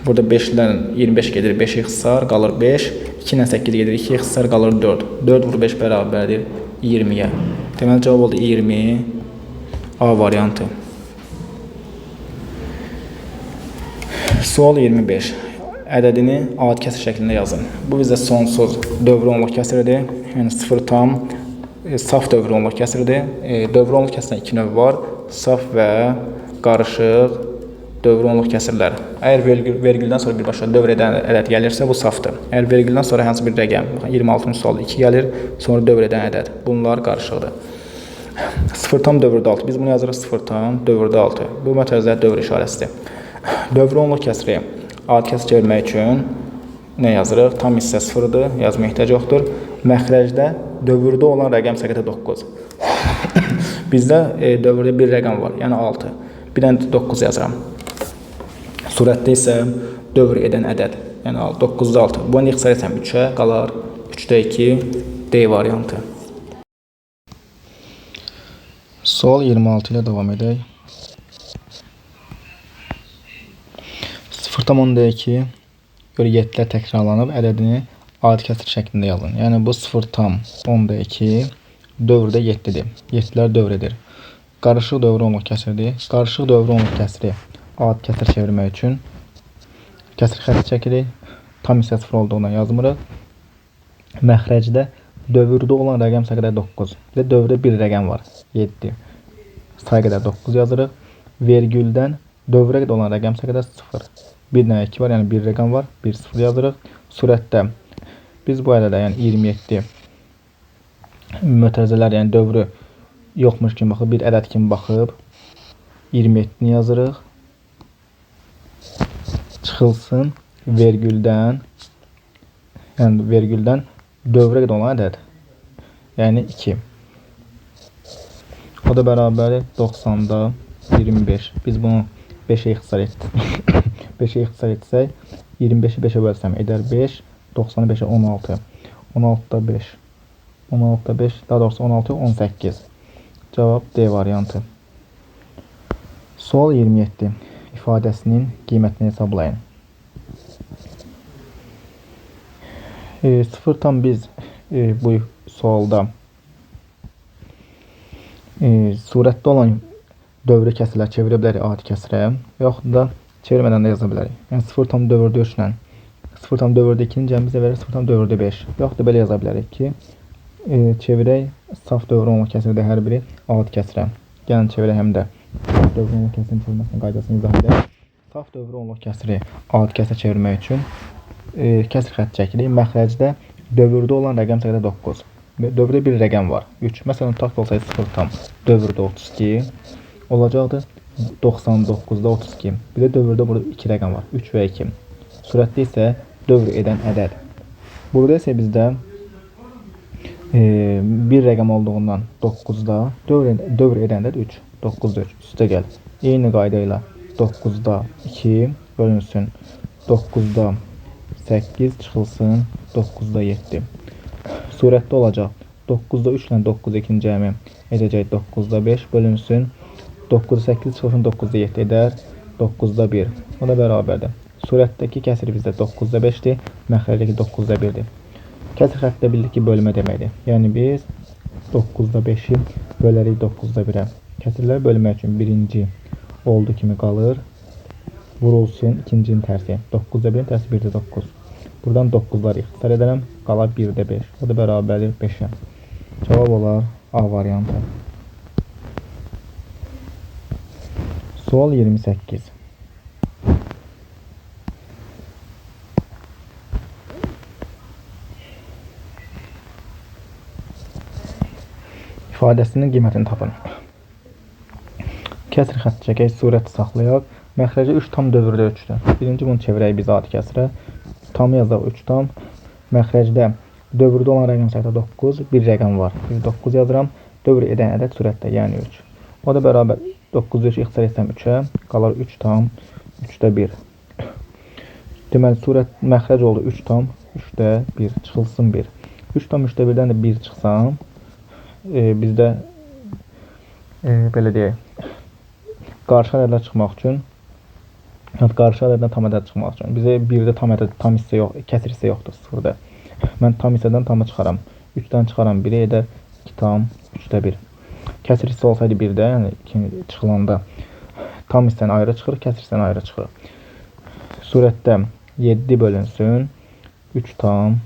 Burada 5-dən 25 gedir 5 ixtisar, qalır 5. 2 ilə 8 gedir 2 ixtisar, qalır 4. 4 vur 5 bərabərdir 20-yə. Deməli cavab oldu 20. A variantı. Sual 25. Ədədini adi kəsir şəklində yazın. Bu bizdə sonsuz dövrü onluq kəsirdir. Yəni 0 tam saf dövrü onluq kəsirdir. Dövrü onluq kəsirdən 2 növ var. Saf və qarışıq dövrü onluq kəsirlər. Əgər vergüldən sonra birbaşa dövr edən ədəd gəlirsə, bu safdır. Əgər vergüldən sonra hansı bir rəqəm, 26-cı sualda 2 gəlir, sonra dövr edən ədəd. Bunlar qarışıqdır. 0 tam dövrdə 6. Biz bunu yazırıq 0 tam dövrdə 6. Bu mətəzdə dövr işarəsidir. Dövrü onluq kəsiri adi kəsir çevirmək üçün nə yazırıq? Tam hissə 0-dır, yazmaya ehtiyac yoxdur. Məxrəcdə dövrdə olan rəqəm səqətə 9. Bizdə dövrdə bir rəqəm var, yəni 6. Bir dənə 9 yazıram. Surətdə isə dövr edən ədəd, yəni 9-da 6. Bunu ixtisar etsəm 3-ə, qalar 3-də 2, D variantı. Sual 26 ilə davam edək. 0,2 görə 7-lər təkrarlanıb, ədədini adi kəsir şəklində yazın. Yəni bu 0,2 dövrdə 7-dir. 7-lər dövr edir. Qarışıq dövrü onluq kəsirdir. Qarışıq dövrü onluq kəsiri adi kəsir çevirmək üçün kəsir xətti çəkirik. Tam hissə 0 olduğundan yazmırıq. Məxrəcdə dövrdə olan rəqəm sayı 9. Və dövrdə bir rəqəm var, 7. Sayı qədər 9 yazırıq. Vergüldən dövrə olan rəqəm sayı 0. 1 dənə 2 var, yəni bir rəqəm var, 1 0 yazırıq. Surətdə biz bu ədədə, yəni 27 mötərizələr, yəni dövrü yoxmuş kimi baxıb, bir ədəd kimi baxıb 27-ni yazırıq. Çıxılsın vergüldən, yəni vergüldən dövrə olan ədəd, yəni 2. O da bərabərdir 90-da 25. Biz bunu 5-ə ixtisar etdik. 5-ə ixtisar etsək, 25-i 5-ə bölsəm edər 5, 90-ı 5-ə 16. 16-da 5. 16-da 5, daha doğrusu 16, 18. Cavab D variantı. Sual 27. İfadəsinin qiymətini hesablayın. 0 tam biz bu sualda surətdə olan dövrü kəsirlər çevirə bilərik adi kəsirə, yaxud da çevirmədən də yaza bilərik. Yəni 0 tam dövrdə 3 ilə 0 tam dövrdə 2-nin cəmi verir 0 tam dövrdə 5. Yaxud da belə yaza bilərik ki, çevirək saf dövrü onluq kəsirdə hər biri adi kəsirə. Gəlin çevirək həm də dövrü onluq kəsirin çevirməsinin qaydasını izah edək. Saf dövrü onluq kəsiri adi kəsirə çevirmək üçün kəsir xətti çəkirik. Məxrəcdə dövrdə olan rəqəm sayı 9. Dövrdə bir rəqəm var, 3. Məsələn, tutaq olsaydı 0 tam dövrdə 32 olacaqdır. 99-da 32. Bir də dövrdə burada 2 rəqəm var, 3 və 2. Surətdə isə dövr edən ədəd. Burada isə bizdə bir rəqəm olduğundan 9-da dövr edən ədəd 3. 9-da 3. Üstə gəl. Eyni qayda ilə 9-da 2 bölünsün. 9-da 8 çıxılsın. 9-da 7. Surətdə olacaq. 9-da 3 ilə 9-da 2-nin cəmi edəcək 9-da 5 bölünsün. 9-da 8 çıxılsın 9-da 7 edər. 9'da 1. O da bərabərdir. Surətdəki kəsir bizdə 9'da 5'dir. Məxrəcdəki 9'da 1'dir. Kəsir xəttdə bildik ki, bölmə deməkdir. Yəni biz 9'da 5'i bölərik 9'da 1'ə. Kəsirlər bölmək üçün birinci olduğu kimi qalır. Vurulsun ikincinin tərsi. 9'da 1'in tərsi 1'də 9. Buradan 9'ları ixtisar edərəm. Qalar 1'də 5. O da bərabərdir 5'ə. Cavab olar A variantı. Sual 28. İfadəsinin qiymətini tapın. Kəsr xətt çəkək, surəti saxlayaq. Məxrəci 3 tam dövrdə ölçüdür. Birinci bunu çevirək biz adi kəsrə. Tamı yazaq 3 tam. Məxrəcdə dövrdə olan rəqəm sayda 9, bir rəqəm var. 9 yazıram. Dövr edən ədəd surətdə, yəni 3. O da bərabər 9'u 3 ixtisar etsəm 3'ə, qalar 3 tam 3'də 1. Deməli, surət məxrəc oldu 3 tam 3'də 1, çıxılsın 1. 3 tam 3'də 1'dən də 1 çıxsam, bizdə belə deyək, qarşı ədədlər çıxmaq üçün, qarşı ədəddən tam ədəd çıxmaq üçün, bizə 1'də tam ədəd, tam hissə yox, kəsir hissə yoxdur 0'da. Mən tam hissədən tamı çıxaram. 3'dən çıxaram 1'i edər 2 tam 3'də 1. Kəsir hissə olsaydı 1'də, yəni çıxılanda tam hissəni ayrı çıxır, kəsir hissəni ayrı çıxır. Surətdə 7 bölünsün 3 tam,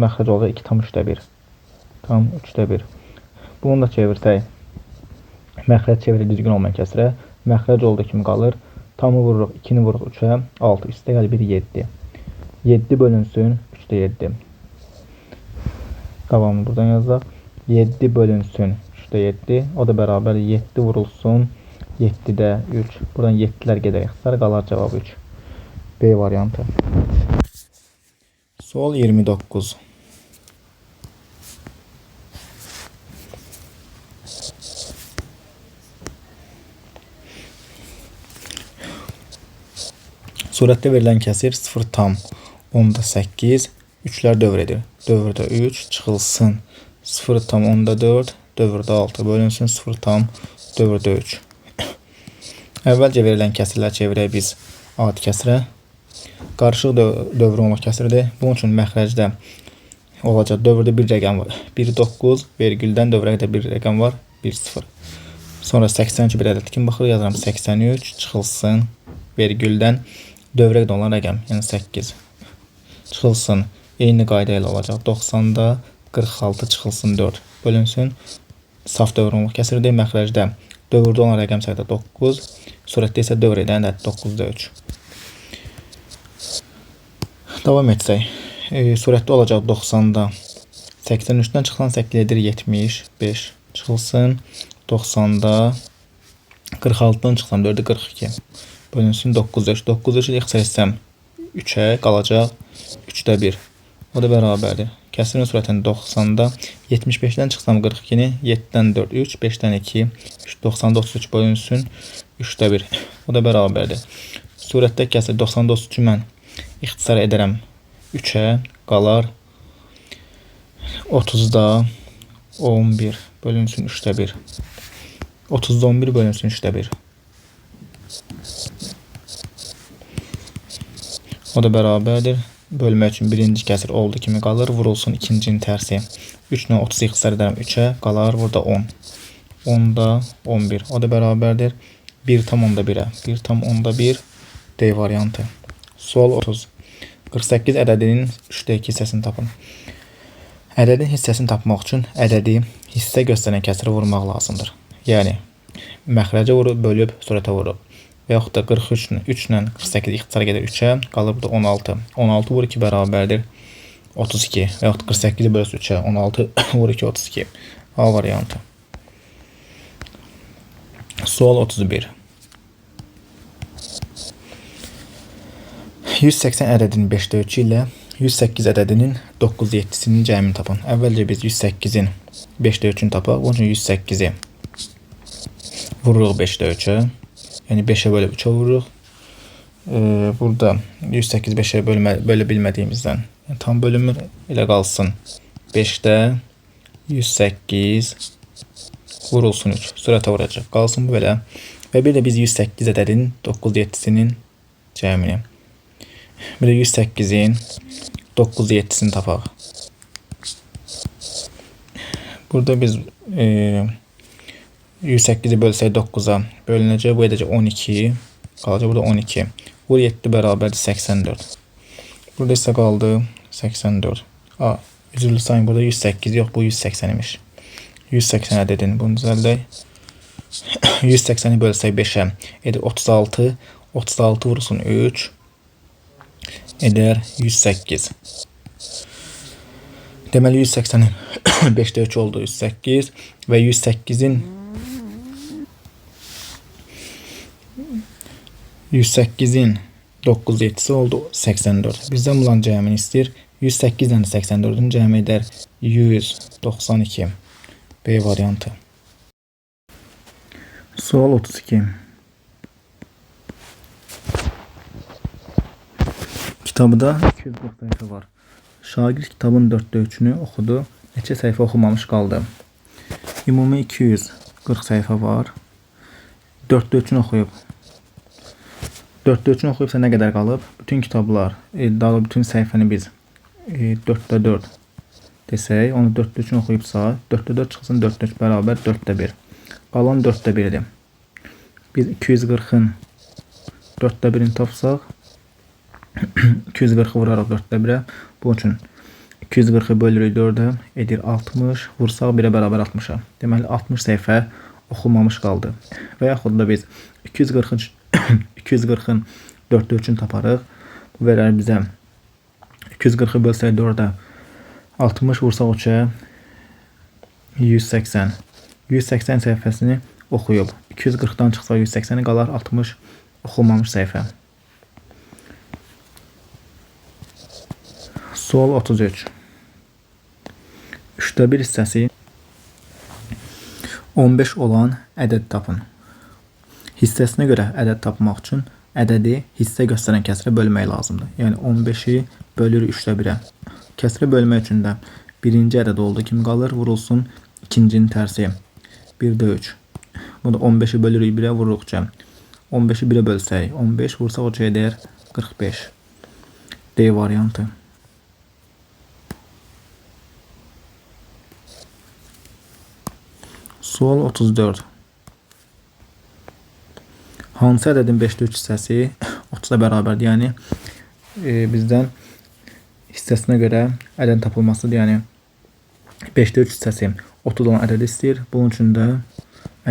məxrəc olacaq 2 tam 3'də 1. Tam 3'də 1. Bunu da çevirsək, məxrəc çevirir düzgün olmayan kəsirə, məxrəc olduğu kimi qalır. Tamı vururuq, 2'ni vururuq 3'ə, 6, üstə gəlir 1, 7. 7 bölünsün 3'də 7. Davamını buradan yazaq. 7 bölünsün 3'də 7. O da bərabər 7 vurulsun 7'də 3. Buradan 7'lər gedər ixtisar, qalar cavab 3. B variantı. Sual 29. Surətdə verilən kəsir 0 tam 10'da 8, 3'lər dövr edir. Dövrdə 3, çıxılsın 0 tam 10'da 4, dövrdə 6, bölünsün 0 tam dövrdə 3. Əvvəlcə verilən kəsirlər çevirək biz adi kəsrə. Qarışıq dövrü olmaq kəsirdir. Bunun üçün məxrəcdə olacaq dövrdə bir rəqəm var. 1, 9, vergüldən dövrə qədər bir rəqəm var. 1, 0. Sonra 82 bir ədəd kimi baxır, yazıram 83, çıxılsın vergüldən dövrə qədər olan rəqəm, yəni 8. Çıxılsın, eyni qayda ilə olacaq. 90'da 46 çıxılsın 4. Bölünsün, saf dövr olmaq kəsirdir. Məxrəcdə dövrdə olan rəqəm sayda 9, surətdə isə dövr edən ədəd 9'da 3. Davam etsək. Surətdə olacaq 90'da 83'dən çıxılan 8 edir 75. Çıxılsın 90'da 46'dan çıxsam 4'də 42. Bölünsün 9'da 3. 9'da 3'ü ixtisar etsəm 3'ə qalacaq 3'də 1. O da bərabərdir. Kəsirin surətini 90'da 75'dən çıxsam 42'ni 7'dən 4, 3, 5'dən 2, 90'da 33 bölünsün 3'də 1. O da bərabərdir. Surətdə kəsir 90'da 33'ü mən ixtisar edərəm 3'ə, qalar 30'da 11 bölünsün 3'də 1. 30'da 11 bölünsün 3'də 1. O da bərabərdir. Bölmək üçün birinci kəsir olduğu kimi qalır. Vurulsun ikincinin tərsi. 3 ilə 30'u ixtisar edərəm 3'ə. Qalar burada 10. 10'da 11. O da bərabərdir. 1 tam 10'da 1'ə. 1 tam 10'da 1. D variantı. Sual 30. 48 ədədinin 3'də 2 hissəsini tapın. Ədədin hissəsini tapmaq üçün ədədi hissə göstərən kəsiri vurmaq lazımdır. Yəni, məxrəcə vurub, bölüb, surətə vurub. Və yaxud da 43 ilə 48 ixtisar gedir 3'ə, qalır burada 16. 16 vur 2 bərabərdir 32. Və yaxud da 48 bölüs 3'ə, 16 vur 2 32. A variantı. Sual 31. 180 ədədinin 5'də 3 ilə 108 ədədinin 9/7'sinin cəmini tapın. Əvvəlcə biz 108'in 5'də 3'ünü tapaq. Bunun üçün 108'i vururuq 5'də 3'ə. Yəni 5'ə bölüb 3'ə vururuq. Burada 108 5'ə bölə bilmədiyimizdən tam bölünmür. Elə qalsın 5'də 108 vurulsun 3. Surətə vuracaq. Qalsın bu belə Və bir də biz 108 ədədin 9/7-sinin cəmini. Bir də 108-in 9/7-sini tapaq. Burada biz 108-i bölsək 9-a bölünəcək. Bu edəcək 12. Qalacaq burada 12. Vur 7 bərabərdir 84. Burada isə qaldı 84. Üzrlü sayın burada 108 yox, bu 180 imiş. 180 ədədin bunu düzəldək. 180-i bölsək 5-ə edir 36. 36 vurulsun 3 edər 108. Deməli 180-in 5-də 3 oldu 108 və 108-in 9/7-si oldu 84. Bizdən bulan cəmini istəyir. 108-dən 84-ün cəmi edər 192. B variantı. Sual 32. Kitabda 240 səhifə var. Şagird kitabın 4də 3-ünü oxudu. Neçə səhifə oxumamış qaldı? Ümumi 240 səhifə var. 4də 3-ünü oxuyub. 4də 3-ünü oxuyubsa nə qədər qalıb? Bütün kitablar, daha bütün səhifəni biz 4də 4 desək, onu 4də 3-ünü oxuyubsa, 4də 4 çıxsın 4də 3 bərabər 4də 1. Qalan 4də 1-dir. Biz 240-ın 4də 1-ini tapsaq, 240-ı vuraraq 4də 1-ə. Bunun üçün 240-ı bölürük 4-ə edir 60. Vursaq 1-ə bərabər 60-a. Deməli 60 səhifə oxunmamış qaldı. Və yaxud da biz 240-ın 4də 3-ünü taparıq. Bu verər bizə 240-ı bölsək 4-ə 60 vursaq 3-ə 180. 180 səhifəsini oxuyub. 240-dan çıxsa 180-i qalar 60 oxunmamış səhifə. Sual 33. 3də 1 hissəsi 15 olan ədəd tapın. Hissəsinə görə ədəd tapmaq üçün ədədi hissə göstərən kəsrə bölmək lazımdır. Yəni 15-i bölür 3də 1-ə. Kəsrə bölmək üçün də birinci ədəd olduğu kimi qalır, vurulsun ikincinin tərsi 1də 3. Bunu 15-i bölürük 1-ə vururuq cəm. 15-i 1-ə bölsək 15 vursaq o edər 45. D variantı. Sual 34. Hansı ədədin 5də 3 hissəsi 30-a bərabərdir? Yəni bizdən hissəsinə görə ədədin tapılmasıdır. Yəni 5də 3 hissəsi 30 olan ədədi istəyir. Bunun üçün də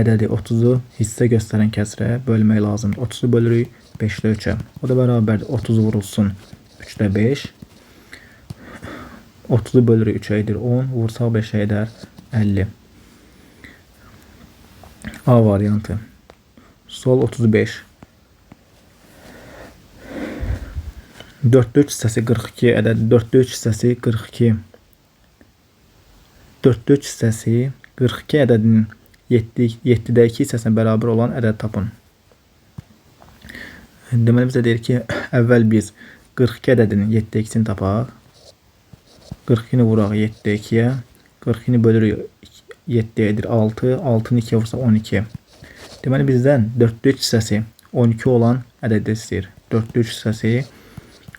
ədədi 30-u hissə göstərən kəsrə bölmək lazımdır. 30-u bölürük 5də 3-ə. O da bərabərdir 30 vurulsun 3də 5. 30-u bölürük 3-ə edir 10. Vursaq 5-ə edər 50. A variantı. Sual 35. 4də 3 hissəsi 42 ədədi. 4də 3 hissəsi 42. 4də 3 hissəsi 42 ədədinin 7də 2 hissəsinə bərabər olan ədəd tapın. Deməli bizə deyir ki, əvvəl biz 42 ədədinin 7də 2-sini tapaq. 42-ni vuraq 7də 2-yə. 42-ni bölürük 7-də edir 6. 6-nı 2-yə vursa 12. Deməli bizdən 4də 3 hissəsi 12 olan ədədi istəyir. 4də 3 hissəsi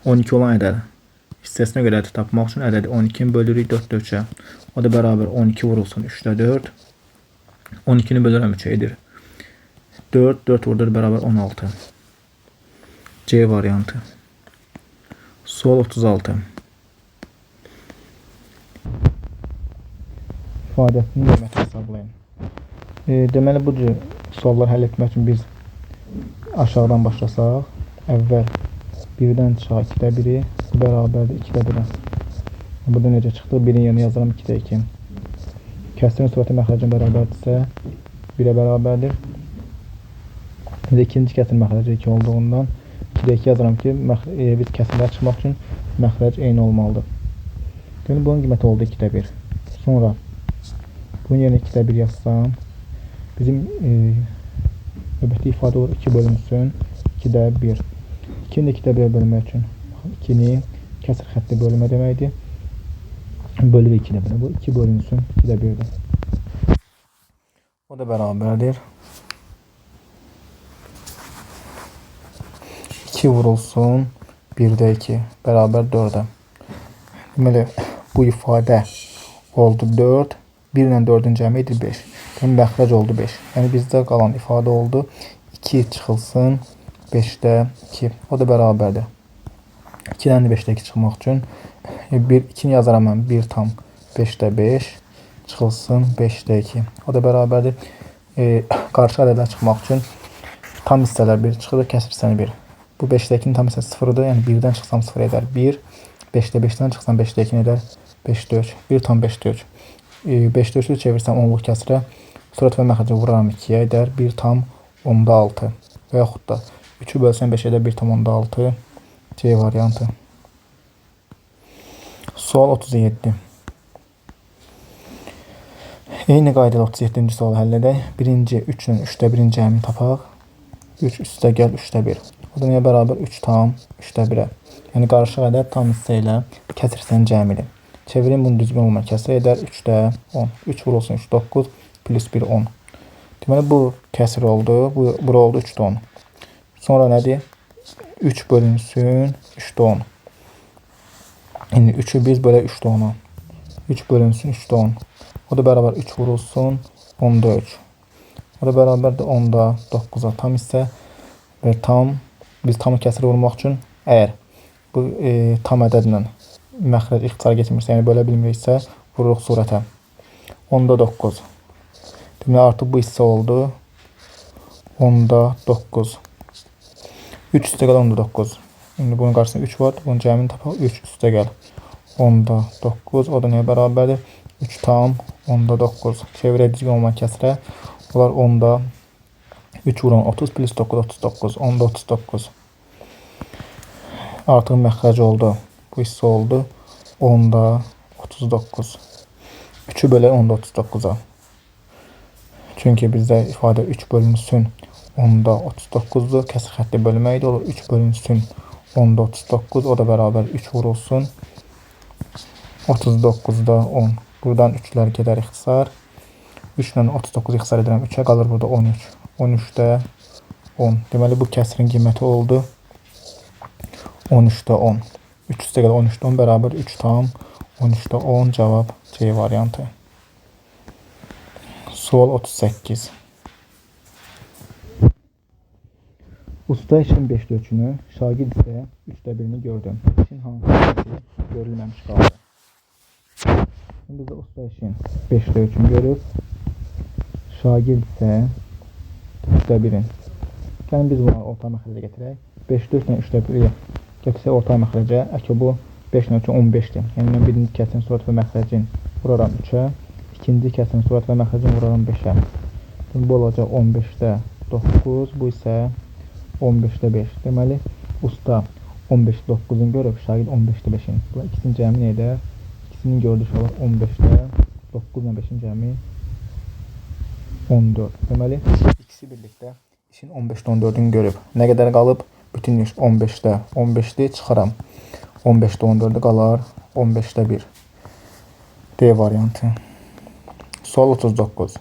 12 olan ədəd. Hissəsinə görə ədəd tapmaq üçün ədədi 12-ni bölürük 4də 3-ə. O da bərabər 12 vurulsun 3də 4. 12-ni bölürəm 3-ə edir 4. 4 vurdur bərabər 16. C variantı. Sual 36. İfadəsinin qiymətini hesablayın. Deməli bu cür suallar həll etmək üçün biz aşağıdan başlasaq, əvvəl 1-dən çıxaq 2də 1-i, bu bərabərdir 2də 1-ə. Burada necə çıxdı? 1-in yerinə yazıram 2də 2. Kəsrin sürəti məxrəcin bərabərdirsə 1-ə bərabərdir. Bizə ikinci kəsrin məxrəci 2 olduğundan 2də 2 yazıram ki, biz kəsrlər çıxmaq üçün məxrəc eyni olmalıdır. Deməli bunun qiyməti oldu 2də 1. Sonra bunun yerinə 2də 1 yazsam, bizim növbəti ifadə olur 2 bölünsün 2də 1. 2-ni 2də 1 bölmək üçün 2-ni kəsr xətti bölmə deməkdir. Bölü 2də 1. Bu 2 bölünsün 2də 1-dir. O da bərabərdir 2 vurulsun 1-də 2 bərabər 4-ə. Deməli, bu ifadə oldu 4. 1 ilə 4-ün cəmi edir 5. Deməli, məxrəc oldu 5. Yəni, bizdə qalan ifadə oldu 2 çıxılsın 5-də 2. O da bərabərdir. 2-dən də 5-də 2 çıxmaq üçün 2-ni yazaram mən. 1 tam 5-də 5 çıxılsın 5-də 2. O da bərabərdir. Qarşı ədədlər çıxmaq üçün tam hissələr 1 çıxır, kəsir hissəni 1. Bu 5-də 2-nin tam hissəsi 0-dır. Yəni 1-dən çıxsam 0 edər 1. 5-də 5-dən çıxsam 5-də 2 edər 5-də 3. 1 tam 5-də 3. 5-də 3-ü çevirsəm 10-luq kəsirə. Sürət və məxrəci vuraram 2-yə edər 1 tam 10-da 6. Və yaxud da 3-ü bölsəm 5 edər 1 tam 10-da 6. C variantı. Sual 37. Eyni qaydada 37-ci sualı həll edək. Birinci 3 ilə 3-də 1-in cəmini tapaq. 3 üstə gəl 3-də 1. O da nəyə bərabər? 3 tam 3-də 1-ə. Yəni, qarşı ədəd tam hissə ilə kəsir hissənin cəmidir. Çevirin bunu düzgün olmayan kəsir edər 3-də 10. 3 vurulsun 3, 9 plus 1, 10. Deməli, bu kəsir oldu. Bura oldu 3-də 10. Sonra nədir? 3 bölünsün 3-də 10. İndi 3-ü biz bölək 3-də 10-a. 3 bölünsün 3-də 10. O da bərabər 3 vurulsun 10-da 3. O da bərabərdir 10-da 9-a tam hissə və tam, biz tamı kəsir vurmaq üçün əgər bu tam ədədlə məxrəc ixtisara getmirsə, yəni bölə bilmiriksə, vururuq surətə. 10-da 9. Deməli, artıq bu hissə oldu 10-da 9. 3 üstə gəl 10-da 9. İndi bunun qarşısında 3 var, bunun cəmini tapaq. 3 üstə gəl 10-da 9. O da nəyə bərabərdir? 3 tam 10-da 9. Çevirək düzgün olmayan kəsirə. Onlar 10-da 3 vuran 30 plus 9, 39. 10-da 39. Artıq məxrəc oldu. Bu hissə oldu 10-da 39. 3-ü bölək 10-da 39-a. Çünki bizdə ifadə 3 bölünsün 10-da 39-dur. Kəsir xətti bölməkdə olur. 3 bölünsün 10-da 39. O da bərabər 3 vurulsun 39-da 10. Buradan 3-lər gedər ixtisar. 3 ilə 39 ixtisar edirəm 3-ə, qalır burada 13. 13-də 10. Deməli, bu kəsirin qiyməti oldu 13-də 10. 3 üstə gəl 13-də 10 bərabər 3 tam 13-də 10. Cavab C variantı. Sual 38. Usta işin 5-də 3-ünü, şagird isə 3-də 1-ini gördü. İşin hansı görülməmiş qaldı. Biz də usta işin 5-də 3-ünü görüb, şagird isə 3-də 1-in. Yəni, biz bunu orta məxrəcə getirək. 5-də 3 ilə 3-də 1-i gətirsək orta məxrəcə. Əki bu 5 ilə 3 15-dir. Yəni, mən birinci kəsirin surət və məxrəcin vuraram 3-ə. İkinci kəsirin surət və məxrəcin vuraram 5-ə. Bu olacaq 15-də 9. Bu isə 15-də 5. Deməli, usta 15-də 9-un görüb, şagird 15-də 5-in. Bu ikisinin cəmi nə edər? İkisinin gördüyü olar 15-də 9 ilə 5-in cəmi 14. Deməli, ikisi birlikdə işin 15-də 14-ünü görüb. Nə qədər qalıb? Bütün iş 15-də 15-dir, çıxaram. 15-də 14-də qalar 15-də 1. D variantı. Sual 39.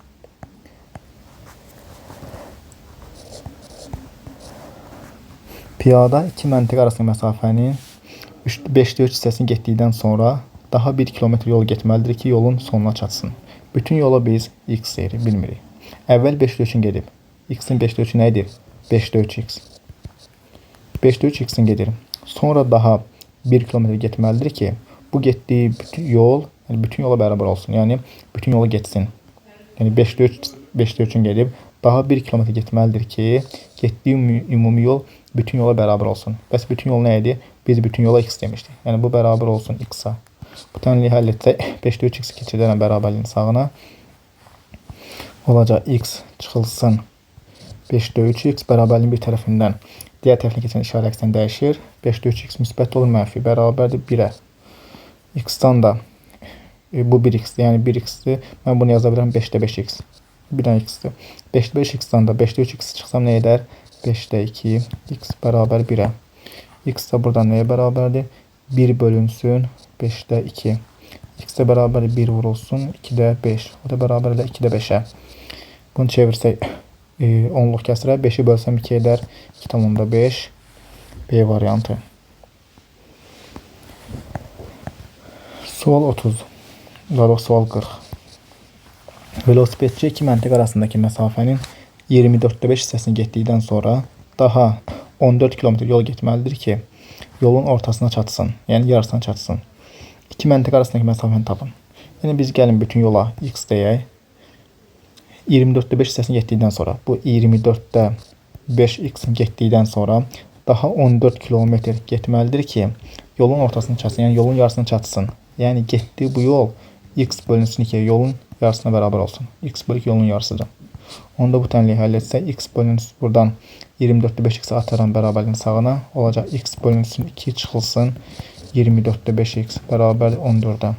Piyada 2 məntəqə arasında məsafənin 5-də 3 hissəsini getdikdən sonra daha 1 kilometr yol getməlidir ki, yolun sonuna çatsın. Bütün yola biz x yeri bilmirik. Əvvəl 5-də 3-ün gedib. X-in 5-də 3-ü nə edir? 5-də 3x. 5-də 3 x-in gedir. Sonra daha 1 kilometr getməlidir ki, bu getdiyi bütün yol, yəni bütün yola bərabər olsun. Yəni, bütün yolu getsin. Yəni, 5-də 3-ün gedib, daha 1 kilometr getməlidir ki, getdiyi ümumi yol bütün yola bərabər olsun. Bəs bütün yol nə idi? Biz bütün yola x demişdik. Yəni, bu bərabər olsun x-a. Bu tənliyi həll etsək, 5-də 3 x keçirdən bərabərliyin sağına olacaq x çıxılsın 5-də 3x bərabərliyin bir tərəfindən digər tərəfinə keçən işarə əksdən dəyişir. 5-də 3x müsbət olur, mənfi bərabərdir 1-ə. X-dan da bu 1x-dir, yəni 1x-dir. Mən bunu yaza bilirəm 5-də 5x. 1-dən x-dir. 5-də 5x-dan da 5-də 3x çıxsam nə edər? 5-də 2x bərabər 1-ə. X da buradan nəyə bərabərdir? 1 bölünsün 5-də 2. X də bərabər 1 vurulsun 2-də 5. O da bərabər ilə 2-də 5-ə. Bunu çevirsək 10-luq kəsirə 5-i bölsəm 2 edər 2 tam 10-da 5. B variantı. Sual 30. Sual 40. Velosipedçi iki məntəq arasındakı məsafənin 24/5 hissəsini getdikdən sonra daha 14 km yol getməlidir ki, yolun ortasına çatsın, yəni yarısına çatsın. İki məntəq arasındakı məsafəni tapın. Yəni biz gəlin bütün yola x deyək. 24/5 hissəsini getdikdən sonra, bu 24-də 5x getdikdən sonra daha 14 km getməlidir ki, yolun ortasını çatsın, yəni yolun yarısını çatsın. Yəni getdiyi bu yol x bölünsün 2, yolun yarısına bərabər olsun. X bölü 2 yolun yarısıdır. Onda bu tənliyi həll etsək, x bölünsün, buradan 24/5x atıram bərabərliyin sağına, olacaq x bölünsün 2 çıxılsın, 24/5x bərabər 14-ə.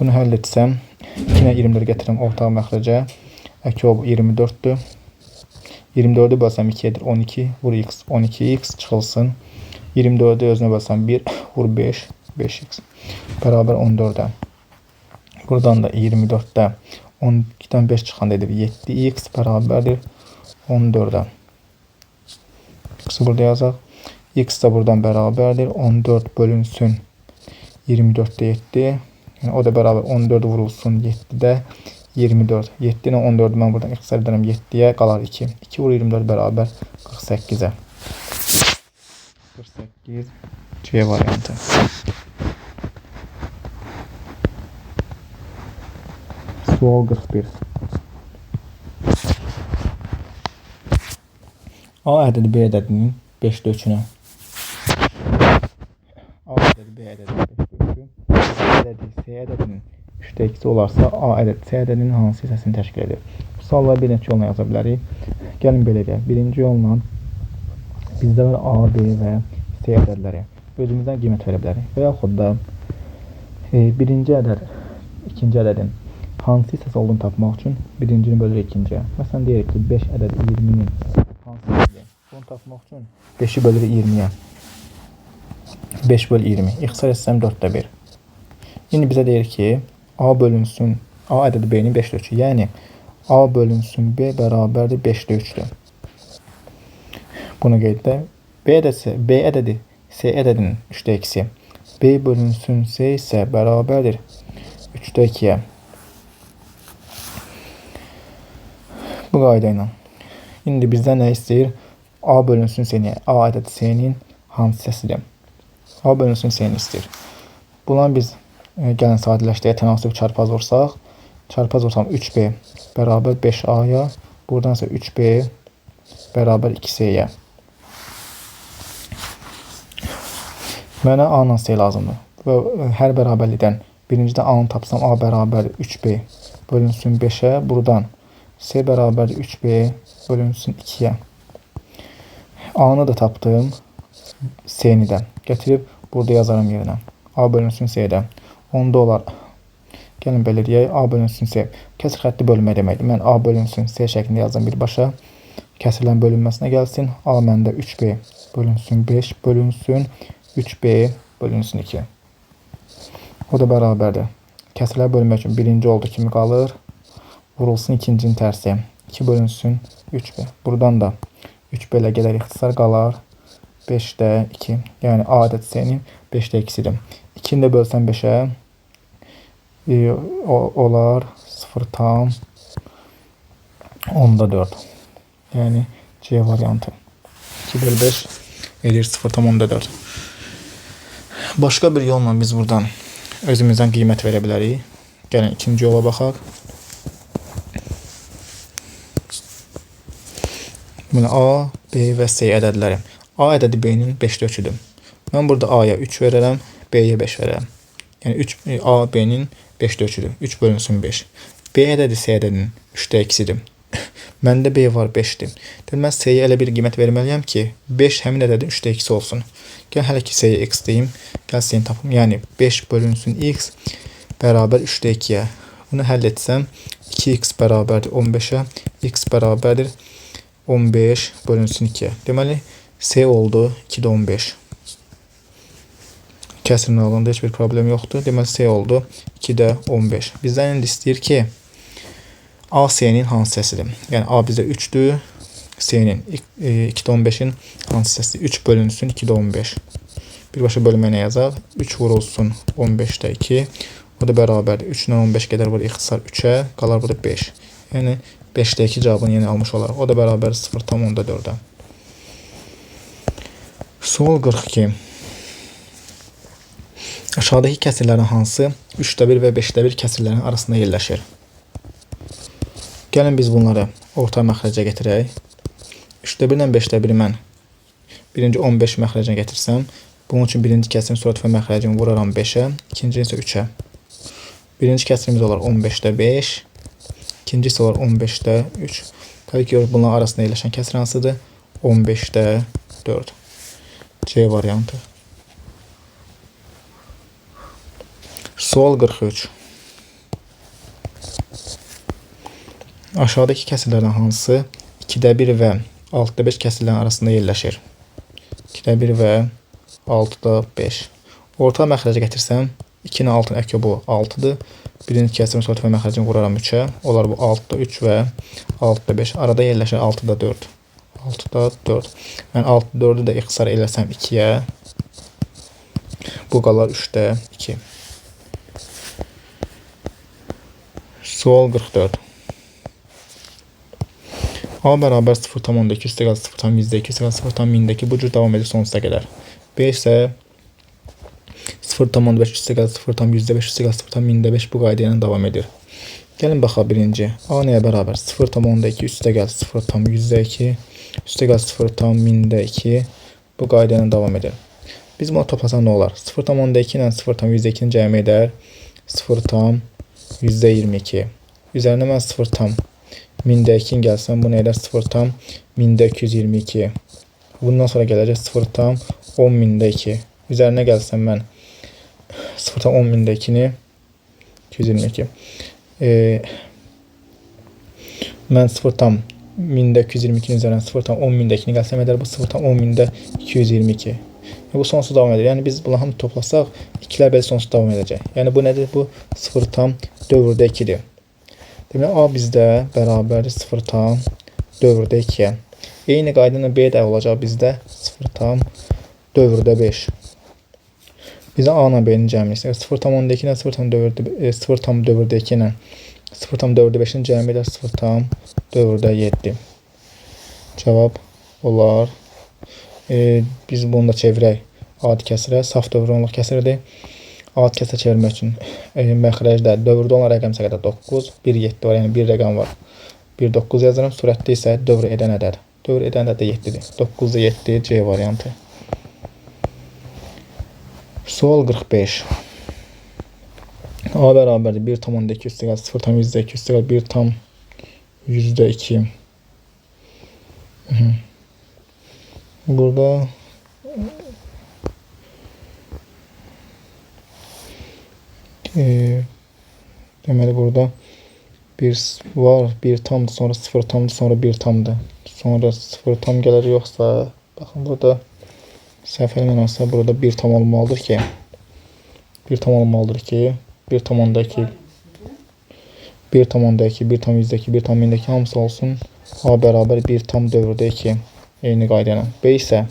Bunu həll etsəm, 2 ilə 24 gətirim ortaq məxrəcə, əki o 24-dür. 24-ü bölsəm 2 edir 12, vur x, 12x çıxılsın. 24-ü özünə bölsəm 1, vur 5, 5x bərabər 14-ə. Buradan da 24-də 12-dən 5 çıxanda edir 7x bərabərdir 14-ə. X-i burada yazaq. X da buradan bərabərdir 14 bölünsün 24-də 7. Yəni o da bərabər 14 vurulsun 7-də 24. 7 ilə 14-ü mən buradan ixtisar edərəm 7-yə, qalar 2. 2 vur 24 bərabər 48-ə. 48 C variantı. Sual 41. A ədədi B ədədinin 5-də 3-ünə. A ədədi B ədədinin 5-də 3-ü. C ədədi C ədədinin 3-də 2-si olarsa, A ədədi C ədədinin hansı hissəsini təşkil edir? Bu sualları bir neçə yolla yaza bilərik. Gəlin belə deyək. Birinci yolla bizdə var A, B və C ədədləri. Özümüzdən qiymət verə bilərik. Və yaxud da birinci ədəd, ikinci ədədin hansı hissəsi olduğunu tapmaq üçün birincini bölürük ikinciyə. Məsələn, deyirik ki, 5 ədədi 20-nin hansı hissəsidir? Bunu tapmaq üçün 5-i bölürük 20-yə. 5 bölü 20. İxtisar etsəm 4-də 1. İndi bizə deyir ki, A bölünsün, A ədədi B-nin 5-də 3-ü. Yəni, A bölünsün B bərabərdir 5-də 3-dür. Bunu qeyddə. B ədədi C ədədinin 3-də 2-si. B bölünsün C isə bərabərdir 3-də 2-yə. Bu qayda ilə. İndi bizdən nə istəyir? A bölünsün C-yə. A ədədi C-nin hansı hissəsidir? A bölünsün C-ni istəyir. Bundan biz gəlin sadələşdirək, tənasüb çarpaz vursaq. Çarpaz vursam 3B bərabər 5A-ya. Buradan isə 3B bərabər 2C-yə. Mənə A ilə C lazımdır. Və hər bərabərlikdən birincidə A-nı tapsam A bərabərdir 3B bölünsün 5-ə. Buradan C bərabərdir 3B bölünsün 2-yə. A-nı da tapdım. C-ni də gətirib burada yazarım yerinə. A bölünsün C-də. Onda olar. Gəlin belə deyək. A bölünsün C. Kəsir xətti bölünmə deməkdir. Mən A bölünsün C şəklində yazdım birbaşa. Kəsirlərin bölünməsinə gəlsin. A məndə 3B bölünsün 5 bölünsün 3B bölünsün 2. O da bərabərdir. Kəsirlər bölünmək üçün birinci oldu kimi qalır. Vurulsun ikincinin tərsi. 2 bölünsün 3B. Buradan da 3B ilə qədər ixtisar qalar 5-də 2. Yəni A ədədi C-nin 5-də 2-sidir. 2-ni də bölsəm 5-ə olar 0,4. Yəni C variantı. 2 bölü 5 edir 0,4. Başqa bir yolla biz buradan özümüzdən qiymət verə bilərik. Gəlin ikinci yola baxaq. A, B və C ədədləri. A ədədi B-nin 5-də 3-üdür. Mən burada A-ya 3 verərəm, B-yə 5 verərəm. Yəni A, B-nin 5-də 3-üdür. 3 bölünsün 5. B ədədi C ədədinin 3-də 2-sidir. Məndə B var 5-dir. Mən C-yə elə bir qiymət verməliyəm ki, 5 həmin ədədin 3-də 2-si olsun. Gəl hələ ki C-yə x deyim. Gəl C-ni tapım. Yəni 5 bölünsün x bərabər 3-də 2-yə. Bunu həll etsəm 2x bərabərdir 15-ə. X bərabərdir 15 bölünsün 2-yə. Deməli, C oldu 2-də 15. Kəsirin alında heç bir problem yoxdur. Deməli, C oldu 2-də 15. Bizdən indi istəyir ki, A, C-nin hansı hissəsidir? Yəni, A bizdə 3-dür. C-nin 2'də 15'in hansı hissəsi 3 bölünsün 2'də 15. Birbaşa bölməni yazaq. 3 vurulsun 15'də 2. O da bərabərdir. 3 ilə 15 qədər burada ixtisar 3'ə. Qalar burada 5. Yəni 5'də 2 cavabını yenə almış olaraq. O da bərabər 0,4'ə. Sual 42. Aşağıdakı kəsirlərin hansı 3'də 1 və 5'də 1 kəsirlərin arasında yerləşir? Gəlin biz bunları orta məxrəcə gətirək. 3'də 1 ilə 5'də 1 mən birinci 15 məxrəcə gətirsəm, bunun üçün birinci kəsirin surət və məxrəcini vuraram 5'ə, ikinci isə 3'ə. Birinci kəsirimiz olar 15'də 5, ikincisi olar 15'də 3. Təbii ki, bunların arasında yerləşən kəsir hansıdır? 15'də 4. C variantı. Sual 43. Aşağıdakı kəsirlərdən hansı 2'də 1 və 6'da 5 kəsirlərin arasında yerləşir? 2'də 1 və 6'da 5. Orta məxrəcə gətirsəm, 2-nin 6'nın əkyabı 6'dır. Birinci kəsirin surət və məxrəcini vuraram 3'ə. Olar bu 6'da 3 və 6'da 5. Arada yerləşir 6'da 4. 6'da 4. Mən 6'da 4'ü də ixtisar eləsəm 2'yə. Bu qalar 3'də 2. Sual 44. A bərabər 0,2 üstəgəl 0,2 üstəgəl 0,1000-dəki bu cür davam edir sonsuza qədər. B isə 0,5 üstəgəl 0,5 üstəgəl 0,1000-5 bu qayda ilə davam edir. Gəlin baxaq birinci. A nəyə bərabər? 0,2 üstəgəl 0,2 üstəgəl 0,1000-2 bu qayda ilə davam edir. Biz bunu toplasaq nə olar? 0,2 ilə 0,102-ni cəmi edər 0,22. Üzərinə mən 0,1000-2-ni gəlsəm, bu nə edər? 0,1222. Bundan sonra gələcək 0,1000-2. Üzərinə gəlsəm mən 0,1000-2-ni 222. Mən 0,1000-222-nin üzərinə 0,1000-2-ni gəlsəm edər, bu 0,1000-222. Bu sonsuz davam edir. Yəni biz bunları hamı toplasaq, ikilər belə sonsuz davam edəcək. Yəni bu nədir? Bu 0,4-2-dir. Deməli, A bizdə bərabərdir 0,4-2-yə. Eyni qayda ilə B də olacaq bizdə 0,4-5. Bizə A ilə B-nin cəmlisi 0,2 ilə 0,4-2 ilə 0,4-5-in cəmi edir 0,4-7. Cavab olar. Biz bunu da çevirək adi kəsirə. Saf dövrdə olan kəsirdir. Adi kəsirə çevirmək üçün məxrəcdə dövrdə olan rəqəm səqədə 9, 1, 7 var. Yəni bir rəqəm var. 1, 9 yazırım. Surətdə isə dövr edən ədəd. Dövr edən ədəd 7-dir. 9'da 7 C variantı. Sual 45. A bərabərdir 1,2 üstəgəl 0,2 üstəgəl 1,2. Burada deməli burada 1 var, 1 tamdır, sonra 0 tamdır, sonra 1 tamdır. Sonra 0 tam gəlir yoxsa, baxın burada səhv eləmirəmsə burada 1 tam olmalıdır ki 1,2 1,102 1,102 hamısı olsun. A bərabər 1 tam dövrdə 2. Eyni qayda ilə. B isə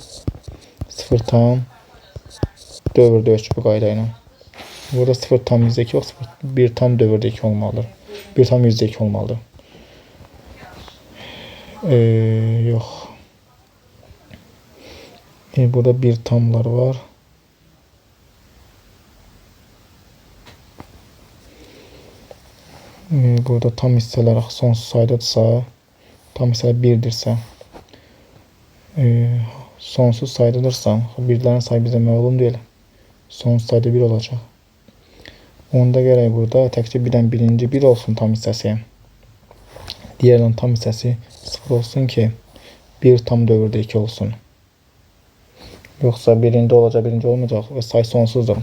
0 tam dövrdə 3 bu qayda ilə. Burada 0,2 yox, 1 tam dövrdə 2 olmalıdır. 1 tam %2 olmalıdır. Yox. Burada 1 tamlar var. Burada tam hissələr sonsuz saydadirsa, tam hissələr 1'dirsə, sonsuz saydadirsa, birlərin sayı bizə məlum deyil. Sonsuz sayda 1 olacaq. Onda gərək burada təkcə birdən birinci 1 olsun tam hissəsi. Digərdən tam hissəsi 0 olsun ki, 1 tam dövrdə 2 olsun. Yoxsa birində olacaq, birinci olmayacaq və sayı sonsuzdur.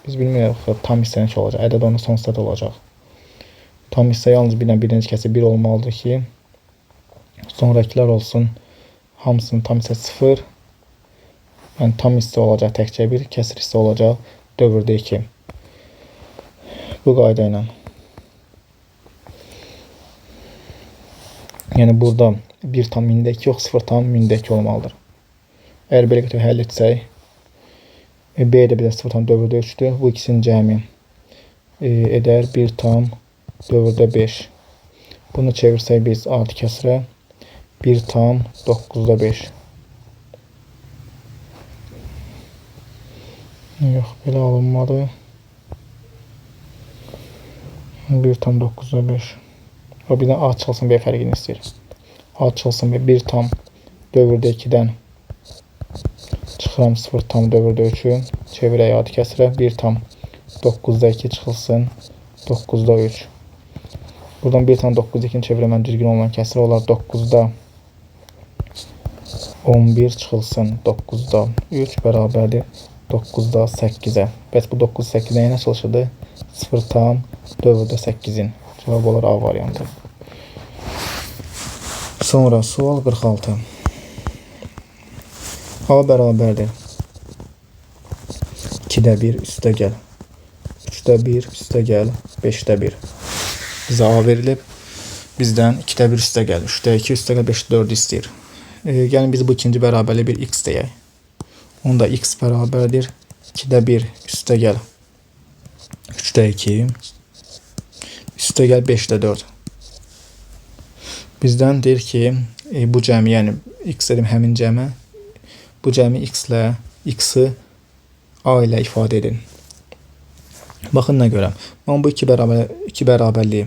Biz bilmirik tam hissənin ki olacaq. Ədəd onun sonsuzda da olacaq. Tam hissə yalnız birdən birinci kəsi 1 olmalıdır ki, sonrakilər olsun. Hamısının tam hissə 0. Yəni tam hissə olacaq təkcə 1, kəsir hissə olacaq dövrdə 2. Bu qayda ilə. Yəni burada 1 tam mində 2 yox 0 tam mində 2 olmalıdır. Əgər belə götürüb həll etsək, B də bir də 0 tam dövrdə 3'dür. Bu ikisinin cəmi edər 1 tam dövrdə 5. Bunu çevirsək biz 6 kəsrə 1 tam 9'da 5. Yox, belə alınmadı. 1 tam 9'da 5. O birdən A çıxılsın B fərqini istəyir. A çıxılsın B 1 tam dövrdə 2'dən çıxıram 0 tam dövrdə 3'ü. Çevirək 6 kəsrə 1 tam 9'da 2 çıxılsın 9'da 3. Buradan 1 tam 9'da 2'ni çevirəmən düzgün olmayan kəsrə olar 9'da 11 çıxılsın 9'da 3 bərabərdir 9'da 8'ə. Bəs bu 9 8'ə yenə çalışırdı? 0 tam dövrdə 8'in. Cevab olar A variantı. Sonra sual 46. A bərabərdir 2'də 1 üstə gəl 3'də 1 üstə gəl 5'də 1. Bizə A verilib. Bizdən 2'də 1 üstə gəl 3'də 2 üstə gəl 5'də 4 istəyir. Yəni biz bu ikinci bərabərliyə bir x deyək. Onda x bərabərdir 2'də 1 üstə gəl 3'də 2 üstə gəl 5'də 4. Bizdən deyir ki, bu cəmi, yəni x dedim həmin cəmə, bu cəmi x ilə x-i A ilə ifadə edin. Baxın nə görəm. Mən bu iki bərabərliyi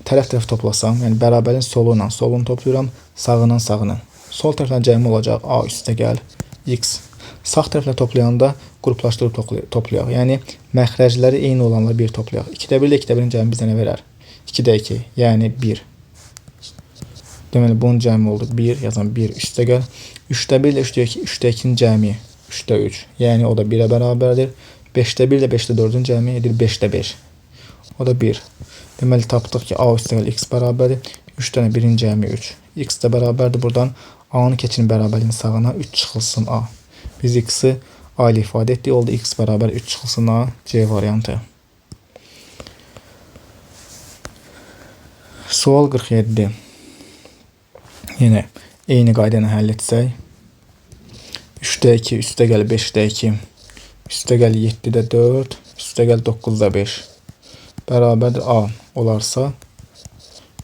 tərəf-tərəf toplasam, yəni bərabərin solu ilə solunu toplayıram, sağından sağını. Sol tərəflə cəmi olacaq A üstə gəl x. Sağ tərəflə toplayanda qruplaşdırıb toplayaq. Yəni məxrəcləri eyni olanlar bir toplayaq. 2'də 1 ilə 2'də 1'in cəmi bizə nə verər? 2'də 2, yəni 1. Deməli bunun cəmi oldu 1, yazan 1 üstə gəl. 3'də 1 ilə 3'də 2, 3'də 2'nin cəmi 3'də 3. Yəni o da 1'ə bərabərdir. 5'də 1 ilə 5'də 4'ün cəmi edir 5'də 5. O da 1. Deməli tapdıq ki, A üstə gəl x bərabərdir. 3 dənə 1'in cəmi 3. X də bərabərdir. Buradan A'nın keçinin bərabərliyinin sağına 3 çıxılsın A. Biz x'i A ilə ifadə etdik. Oldu x bərabər 3 çıxılsın A. C variantı. Sual 47. Yenə eyni qayda ilə həll etsək. 3'də 2 üstə gəl 5'də 2 üstə gəl 7'də 4 üstə gəl 9'da 5 bərabərdir A olarsa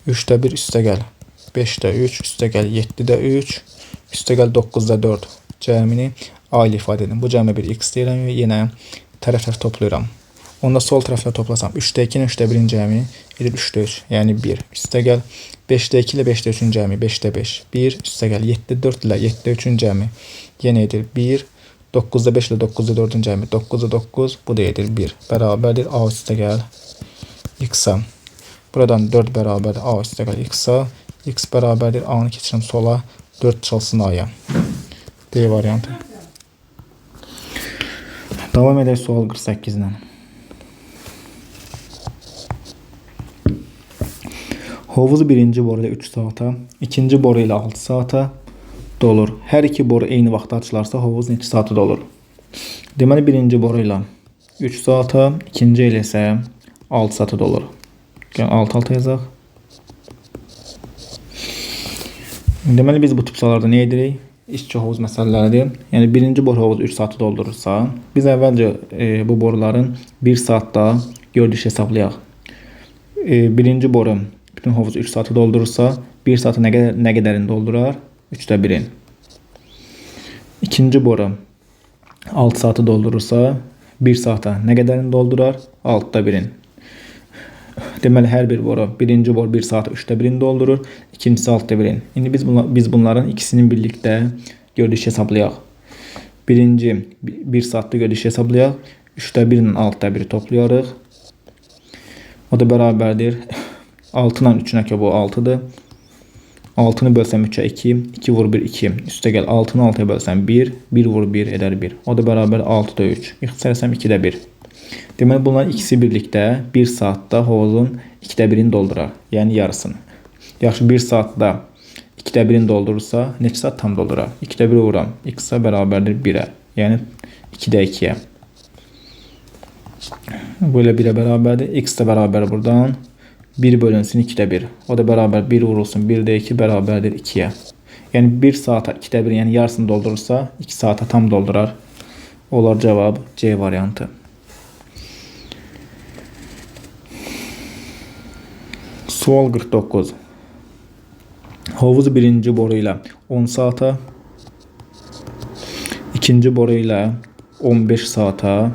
3'də 1 üstə gəl 5'də 3 üstə gəl 7'də 3 üstə gəl 9'da 4 cəmini A ilə ifadə edin. Bu cəmi bir x deyirəm və yenə tərəf-tərəf toplayıram. Onda sol tərəflə toplasam 3'də 2 ilə 3'də 1'in cəmi edir 3'də 3, yəni 1 üstə gəl 5'də 2 ilə 5'də 3'ün cəmi 5'də 5 1 üstə gəl 7'də 4 ilə 7'də 3'ün cəmi yenə edir 1 9'da 5 ilə 9'da 4'ün cəmi 9'da 9 bu da edir 1 bərabərdir A üstə gəl x-a. Buradan 4 bərabərdir A üstə gəl x-a. X bərabərdir A-nı keçirəm sola 4 çıxılsın A-ya. D variantı. Davam edək sual 48-lə. Hovuz birinci boru ilə 3 saata, ikinci boru ilə 6 saata dolur. Hər iki boru eyni vaxtda açılarsa hovuz neçə saata dolur? Deməli birinci boru ilə 3 saata, ikinci ilə isə 6 saata dolur. Yəni 6 yazaq. Deməli biz bu tip suallarda nə edirik? İşçi hovuz məsələləridir. Yəni birinci boru hovuz 3 saatı doldurursa, biz əvvəlcə bu boruların 1 saatda görünüş hesablayaq. Birinci boru bütün hovuz 3 saatı doldurursa, 1 saatı nə qədərini doldurar? 3'də 1'in. İkinci boru 6 saatı doldurursa, 1 saata nə qədərini doldurar? 6'da 1'in. Deməli hər bir boru, birinci boru 1 saata 3'də 1'in doldurur, ikincisi 6'da 1'in. İndi biz bunların ikisinin birlikdə görünüş hesablayaq. Birinci 1 saatda görünüş hesablayaq, 3'də 1'in 6'da 1'i toplayarıq. O da bərabərdir 6 ilə 3'ün ki bu 6'dır. 6'nı bölsəm 3'ə 2, 2 vur 1 2. Üstə gəl 6'nı 6'ya bölsəm 1, 1 vur 1 edər 1. O da bərabər 6'da 3. İxtisarlasam 2'də 1. Deməli bunların ikisi birlikdə 1 saatda hovuzun 2'də 1'ini doldurar. Yəni yarısını. Yaxşı 1 saatda 2'də 1'ini doldurursa neçə saat tam doldurar? 2'də 1 vuram. X bərabərdir 1'ə. Yəni 2'də 2'yə. Böyle 1'ə bərabərdir. X də bərabər buradan 1 bölünsün 2'də 1. O da bərabər 1 vurulsun 1'də 2 bərabərdir 2'yə. Yəni 1 saata 2'də 1, yəni yarısını doldurursa 2 saata tam doldurar. Olar cavab C variantı. Sual 49. Hovuz birinci boru ilə 10 saata, ikinci boru ilə 15 saata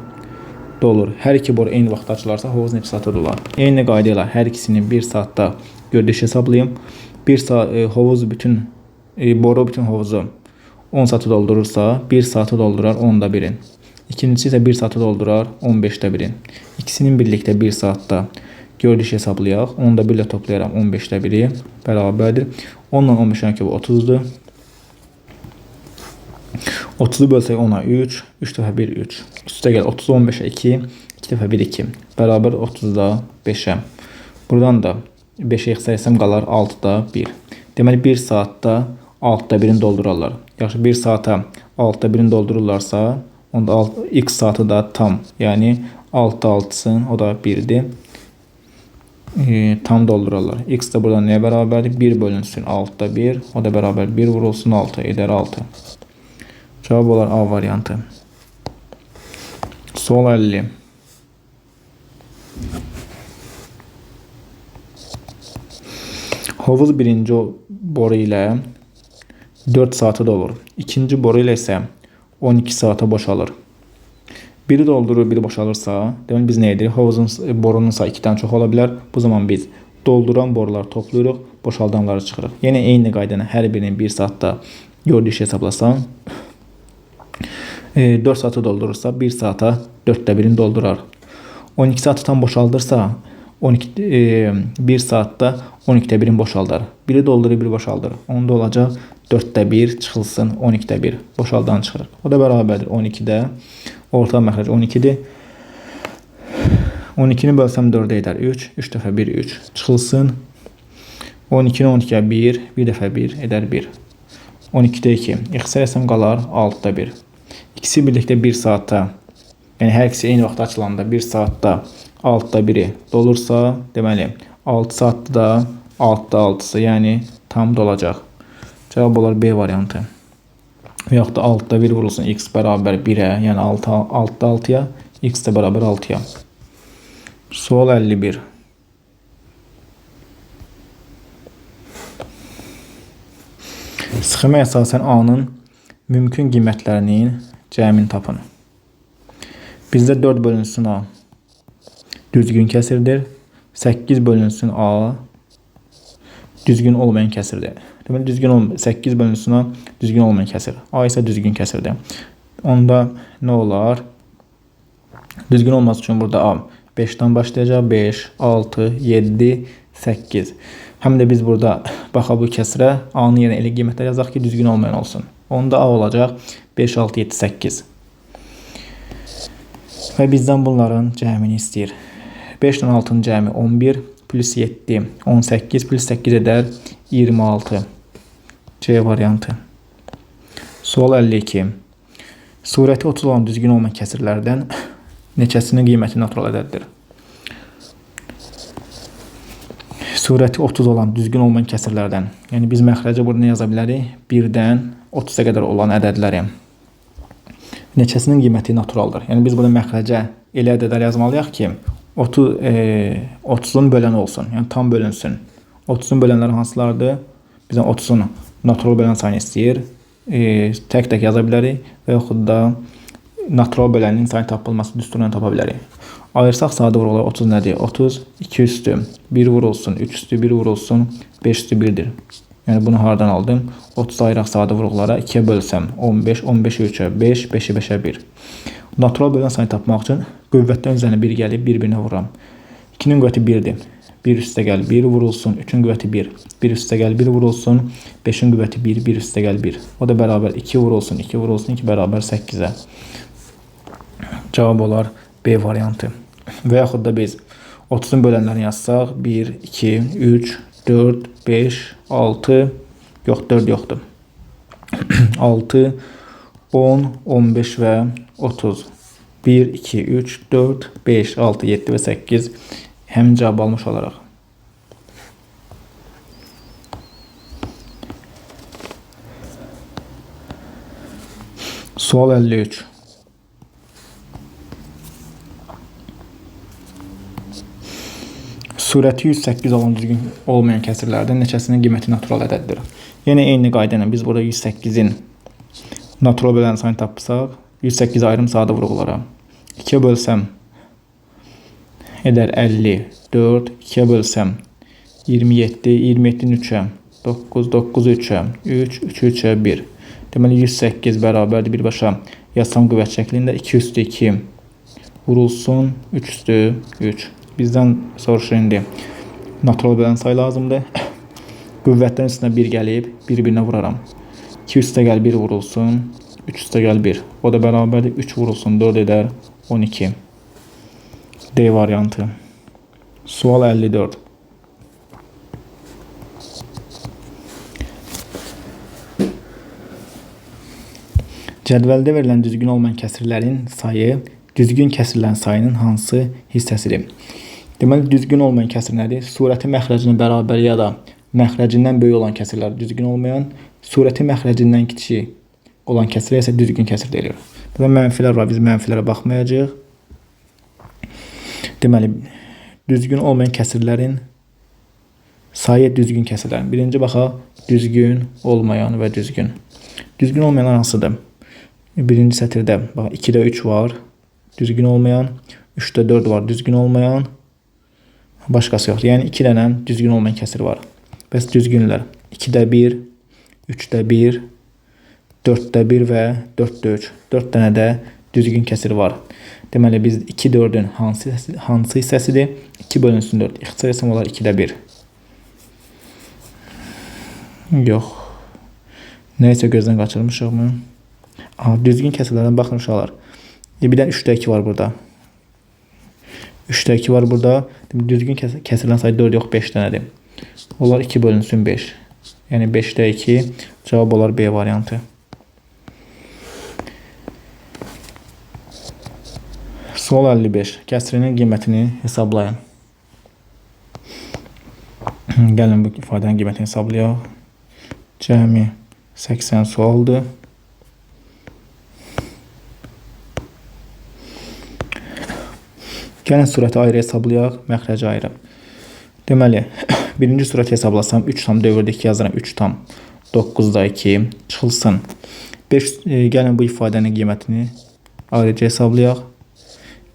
dolur. Hər iki boru eyni vaxtda açılarsa hovuz neçə saata dolar? Eyni qayda ilə hər ikisini 1 saatda görünüş hesablayım. 1 saat hovuz boru bütün hovuzu 10 saatı doldurursa 1 saatı doldurar 10'da 1'in. İkincisi ise 1 saatı doldurar 15'te 1'in. İkisinin birlikte 1 saatte görünüş hesablayaq. 10'da 1 ile toplayaram 15'te 1'i bərabərdir. 10 ile 15 bu 30'dur. 30'u bölsək 10'a 3. 3 dəfə 1 3. Üstə gəl 30 15'e 2. 2 dəfə 1 2. Bərabər 30'da 5'e. Buradan da 5'e ixtisərsəm qalar 6'da 1. Deməli 1 saatdə 6'da 1'in doldurarlar. Yaxşı 1 saata 6'da 1'in doldururlarsa onda x saatı da tam. Yəni 6'da 6'sın o da 1'dir. Tam doldurarlar. X de buradan neye bərabərdir? 1 bölünsün 6'da 1. O da bərabər 1 vurulsun 6 eder 6. Cevap olar A variantı. Sual 50. Hovuz birinci boru ilə 4 saate dolur. İkinci boru ilə isə 12 saate boşalır. Biri doldurur, biri boşalırsa, demek biz neydir? Hovuzun borunun sayı 2'den çox ola bilər. Bu zaman biz dolduran boruları toplayırıq, boşaldanları çıxırıq. Yine eyni qaydana hər birinin 1 saatda görünüş hesaplasan 4 saate doldurursa 1 saata 4'də 1'in doldurar. 12 saati tam boşaldırsa 1 saatte 12'də 1'in boşaldar. Biri doldurur, biri boşaldır. Onda olacaq 4'də 1 çıxılsın 12'də 1 boşaldan çıxırıq. O da bərabərdir 12'də. Orta məxrəc 12'dir. 12'ni bölsəm 4'ə edər 3. 3 dəfə 1 3 çıxılsın. 12'ni 12'yə 1. 1 dəfə 1 edər 1. 12'də 2. İxtisar qalar 6'da 1. İkisi birlikdə 1 saatda, yəni hər ikisi eyni vaxtda açılanda 1 saatda 6'da 1'i dolursa, deməli 6 saatda da 6'da 6'sı, yəni tam dolacaq. Cevap olar B variantı. Veyahut da 6'da 1 vurulsun x bərabər 1'ə, yəni 6'da 6'ya, x də bərabər 6'ya. Sual 51. Sxemaya əsasən A-nın mümkün qiymətlərinin cəmini tapın. Bizdə 4 bölünsün A düzgün kəsirdir. 8 bölünsün A düzgün olmayan kəsirdir. Deməli düzgün 8 bölünsün A düzgün olmayan kəsir. A isə düzgün kəsirdir. Onda nə olar? Düzgün olması üçün burada A 5'ten başlayacaq. 5, 6, 7, 8. Həm də biz burada baxa bu kəsirə A-nın yerinə elə qiymətlər yazaq ki, düzgün olmayan olsun. Onda A olacaq 5, 6, 7, 8. Və bizdən bunların cəmini istəyir. 5 ilə 6'nın cəmi 11 plus 7 18 plus 8 eder 26. C variantı. Sual 52. Surəti 30 olan düzgün olmayan kəsirlərdən neçəsinin qiyməti natural ədəddir? Surəti 30 olan düzgün olmayan kəsirlərdən, yəni biz məxrəcə burada nə yaza bilərik? 1-dən 30'a qədər olan ədədləri neçəsinin qiyməti naturaldır. Yəni biz burada məxrəcə elə ədədlər yazmalıyıq ki 30'un böləni olsun, yəni tam bölünsün. 30'un bölənləri hansılardır? Bizdən 30'un natural bölən sayını istəyir. Tək-tək yaza bilərik və yaxud da natural böləninin sayını tapılması düsturundan tapa bilərik. Ayırsaq sadə vurğular 30 nədir? 30 2 üstü 1 vurulsun, 3 üstü 1 vurulsun, 5 üstü 1'dir. Yəni bunu hardan aldım? 30 ayıraq sadə vurğulara 2'yə bölsəm 15, 15'i 3'ə 5, 5'i 5'ə 1. Natural bölən sayını tapmaq üçün qüvvətdən üzərinə 1 gəlib bir-birinə vururam. 2'nin qüvvəti 1'dir. 1 üstə gəl 1 vurulsun, 3'ün qüvvəti 1. 1 üstə gəl 1 vurulsun, 5'in qüvvəti 1, 1 üstə gəl 1. O da bərabər 2 vurulsun, 2 vurulsun, 2 bərabər 8'ə. Cavab olar B variantı. Və yaxud da biz 30'un bölənlərini yazsaq 1, 2, 3, 4, 5, 6, yox 4 yoxdur. 6, 10, 15 və 30. 1, 2, 3, 4, 5, 6, 7 və 8 həmin cavab almış olaraq. Sual 53. Surəti 108 olan düzgün olmayan kəsirlərdən neçəsinin qiyməti natural ədəddir? Yəni eyni qayda ilə biz burada 108-in natural bölən sayını tapsaq, 108 ayrım sadə vurğulara 2-yə bölsəm edər 54, 2-yə bölsəm 27, 27-nin 3-ə 9, 9 3-ə 3, 3 3-ə 1. Deməli 108 bərabərdir birbaşa yazsam qüvvət şəklində 2 üstü 2 vurulsun 3 üstü 3. Bizdən soruşur indi natural bölən sayı lazımdır. Qüvvətdən üstünə 1 gəlib, bir-birinə vuraram. 2 üstə gəl 1 vurulsun, 3 üstə gəl 1. O da bərabərdir 3 vurulsun 4 edər 12. D variantı. Sual 54. Cədvəldə verilən düzgün olmayan kəsirlərin sayı düzgün kəsirlərin sayının hansı hissəsidir? Deməli, düzgün olmayan kəsir nədir? Surəti məxrəcinə bərabər ya da məxrəcindən böyük olan kəsirlər düzgün olmayan, surəti məxrəcindən kiçik olan kəsirə isə düzgün kəsir deyilir. Burada mənfilər var, biz mənfilərə baxmayacağıq. Deməli, düzgün olmayan kəsirlərin sayı düzgün kəsirlərin. Birinci baxaq, düzgün olmayan və düzgün. Düzgün olmayan hansıdır? Birinci sətirdə, bax, 2-də 3 var, düzgün olmayan, 3-də 4 var, düzgün olmayan, başqası yoxdur. Yəni 2 dənə düzgün olmayan kəsir var. Bəs düzgünlər 2-də 1, 3-də 1, 4-də 1 və 4-də 3. 4 dənə də düzgün kəsir var. Deməli, biz 2-4-ün hansı hissəsidir? 2 bölünsün 4. İxtisar etsəm olar 2-də 1. Yox. Nəysə gözdən qaçırmışıqmı? Düzgün kəsirlərdən baxın uşaqlar. Bir də 3-də 2 var burada. 3-də 2 var burada. Düzgün kəsirlərin sayı 4 yox 5 dənədir. Onlar 2 bölünsün 5. Yəni 5-də 2 cavab olar B variantı. Sual 55. Kəsirinin qiymətini hesablayın. Gəlin bu ifadənin qiymətini hesablayaq. Cəmi 80 sualdır. Gəlin surəti ayrı hesablayaq, məxrəci ayrı. Deməli, birinci surəti hesablasam 3 tam dövrdə 2 yazıram. 3 tam 9-da 2 çıxılsın. Gəlin bu ifadənin qiymətini ayrıca hesablayaq.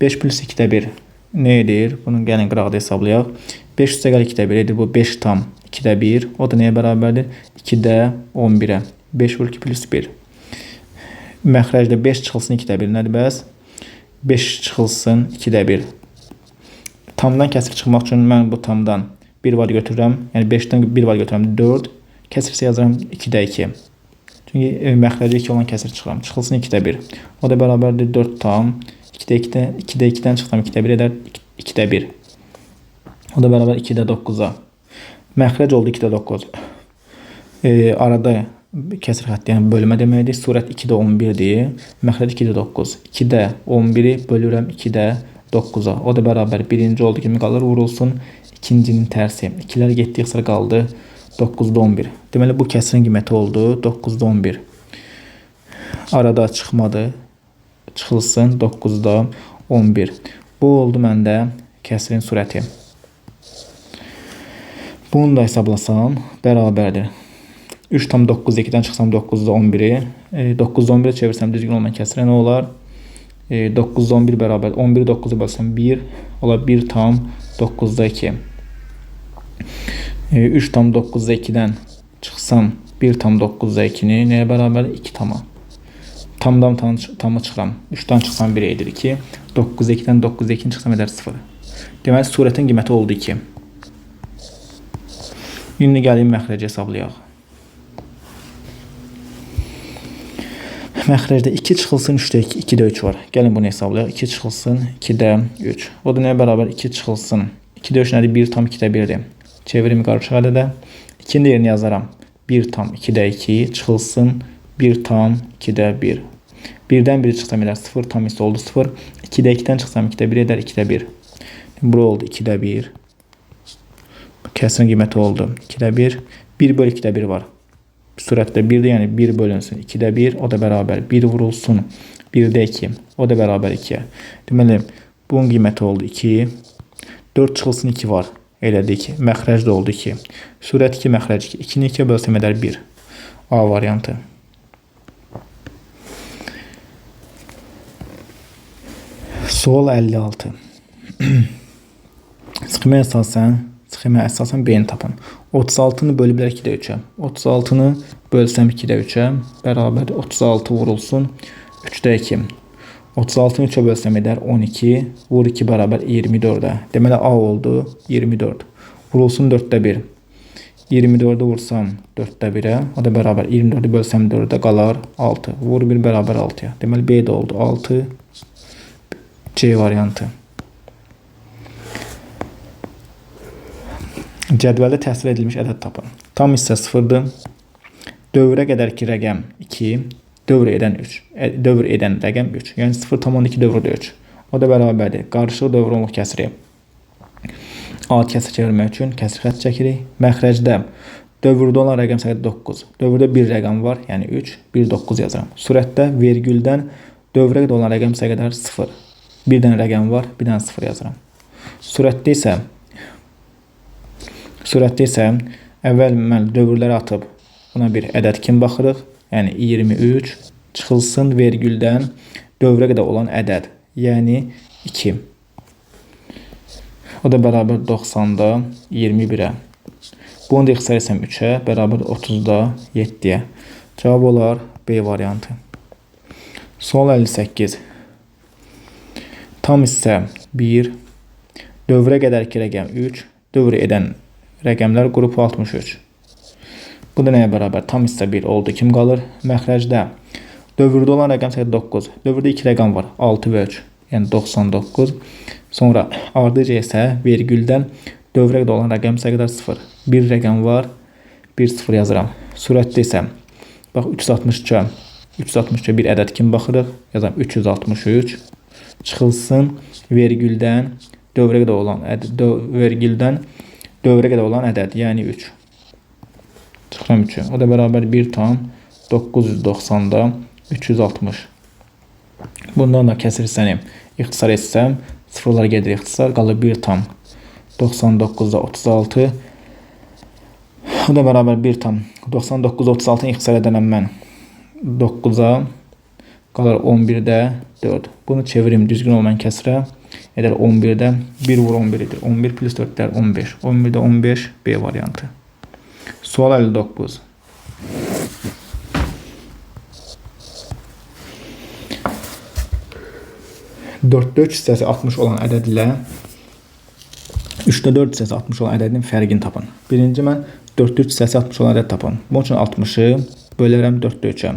5 plus 2-də 1 nə edir? Bunu gəlin qıraqda hesablayaq. 5 üstə gəl 2-də 1 edir. Bu 5 tam 2-də 1. O da nəyə bərabərdir? 2-də 11-ə. 5 vur 2 plus 1. Məxrəcdə 5 çıxılsın 2-də 1 nədir bəs? 5 çıxılsın 2-də 1. Tamdan kəsir çıxmaq üçün mən bu tamdan 1 var götürürəm. Yəni 5-dən 1 var götürürəm 4. Kəsirsə yazıram 2-də 2. Çünki məxrəcə 2 olan kəsir çıxıram. Çıxılsın 2-də 1. O da bərabərdir 4 tam. 2-də 2-dən çıxsam 2-də 1 edər 2-də 1. O da bərabər 2-də 9-a. Məxrəc oldu 2-də 9. Arada kəsir xətti, yəni bölmə deməkdir. Surət 2-də 11-dir. Məxrəc 2-də 9. 2-də 11-i bölürəm 2-də 9-a. O da bərabər birinci oldu kimi qalır, vurulsun. İkincinin tərsi. 2-lər getdi, sıra qaldı 9-da 11. Deməli, bu kəsirin qiyməti oldu 9-da 11. Arada çıxmadı. Çıxılsın 9-da 11. Bu oldu məndə kəsirin surəti. Bunu da hesablasam bərabərdir. 3 tam 9-2-dən çıxsam 9-da 11-i. 9-da 11-i çevirsəm düzgün olmayan kəsirə nə olar? 9-da 11 bərabər. 11-i 9-a bölsəm 1. Olar 1 tam 9-da 2. 3 tam 9-da 2-dən çıxsam 1 tam 9-da 2-ni nəyə bərabər? 2 tama. Tamdan tamı çıxıram. 3-dən çıxsam 1 edir 2. 9-da 2-dən 9-da 2-ni çıxsam edər 0. Deməli, surətin qiyməti oldu 2. İndi gəlin məxrəci hesablayaq. Məxrəcdə 2 çıxılsın 3-də 2, 2-də 3 var. Gəlin bunu hesablayaq. 2 çıxılsın 2-də 3. O da nəyə bərabər? 2 çıxılsın. 2-də 3 nədir? 1 tam 2-də 1-dir. Çevirim qarışıq ədədə. 2-nin yerini yazaram. 1 tam 2-də 2 çıxılsın 1 tam 2-də 1. 1-dən 1 çıxsam edər 0 tam isə oldu 0. 2-də 2-dən çıxsam 2-də 1 edər 2-də 1. Bura oldu 2-də 1. Kəsirin qiyməti oldu 2-də 1. 1 bölü 2-də 1 var. Sürətdə 1-də, yəni 1 bölünsün 2-də 1, o da bərabər 1 vurulsun 1-də 2, o da bərabər 2-yə. Deməli, bunun qiyməti oldu 2. 4 çıxılsın 2 var. Elədik. Məxrəc də oldu 2. Sürət 2, məxrəc 2. 2-ni 2-yə bölsəm edər 1. A variantı. Sual 56. Sxemə əsasən B-ni tapın. 36-nı bölüblər 2-də 3-ə. 36-nı bölsəm 2-də 3-ə bərabər 36 vurulsun 3-də 2. 36-nı 3-ə bölsəm edər 12. Vur 2 bərabər 24-ə. Deməli A oldu 24. Vurulsun 4-də 1. 24-ü vursam 4-də 1-ə. O da bərabər 24-ü bölsəm 4-də qalar 6. Vur 1 bərabər 6-ya. Deməli B də oldu 6. C variantı. Cədvəldə təsvir edilmiş ədəd tapın. Tam hissə 0-dır. Dövrə qədərki rəqəm 2, dövr edən 3. Dövr edən rəqəm 3. Yəni 0,2 dövrdə 3. O da bərabərdir. Qarışıq dövrünlük kəsiri. Ad kəsir çevirmək üçün kəsir xətt çəkirik. Məxrəcdə dövrdə olan rəqəm sayı 9. Dövrdə bir rəqəm var, yəni 3, 1, 9 yazıram. Sürətdə vergüldən dövrə qədər olan rəqəm sayı qədər 0. Bir dənə rəqəm var, bir dənə 0 yazıram. Sürətdə isə əvvəl dövrləri atıb buna bir ədəd kimi baxırıq. Yəni 23 çıxılsın vergüldən dövrə qədər olan ədəd. Yəni 2. O da bərabər 90-da 21-ə. Bunu da ixtisar 3-ə bərabər 30-da 7-yə. Cavab olar B variantı. Sual 58. Tam hissə 1, dövrə qədərki rəqəm 3, dövr edən rəqəmlər qrupu 63. Bu da nəyə bərabər? Tam hissə 1 oldu. Kim qalır? Məxrəcdə dövrdə olan rəqəm sayı 9. Dövrdə 2 rəqəm var. 6 və 3. Yəni 99. Sonra ardıcı isə vergüldən dövrə qədər olan rəqəm sayı qədər 0. Bir rəqəm var. 1 0 yazıram. Sürətdə isə bax 363-ə. 363-ə bir ədəd kimi baxırıq. Yazıram 363. Çıxılsın vergüldən dövrə qədər olan ədəd, yəni 3. Çıxıram 3-ü. O da bərabər 1 tam 990-da 360. Bundan da kəsir hissəni ixtisar etsəm, sıfırlar gedir ixtisar, qalır 1 tam 99-da 36. O da bərabər 1 tam 99-da 36-nı ixtisar edənəm mən 9-a, qalır 11-də 4. Bunu çevirim düzgün olmayan kəsirə. Edər 11-də 1 vur 11 edir. 11 plus 4-lər 15. 11-də 15 B variantı. Sual 59. Dörddə 3 hissəsi 60 olan ədəd ilə 3də 4 hissəsi 60 olan ədədin fərqini tapın. Birinci mən 4də 3 hissəsi 60 olan ədəd tapın. Bunun üçün 60-ı bölərəm 4də 3-ə.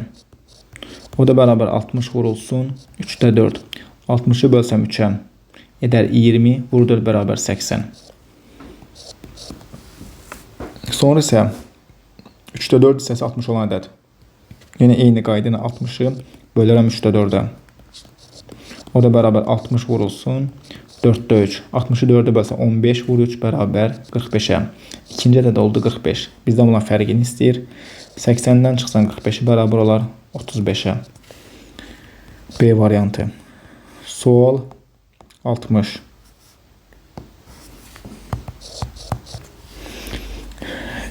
O da bərabər 60 vurulsun 3də 4. 60-ı bölsəm 3-ə. Edər 20, vur 4 bərabər 80. Sonra isə 3də 4 hissəsi 60 olan ədəd. Yəni eyni qayda 60-ı bölərəm 3də 4-ə. O da bərabər 60 vurulsun 4də 3. 60-ı 4-ə bölsəm 15, vur 3 bərabər 45-ə. İkinci ədəd oldu 45. Bizdən bunun fərqini istəyir. 80-dən çıxsan 45-i bərabər olar 35-ə. B variantı. Sual 60.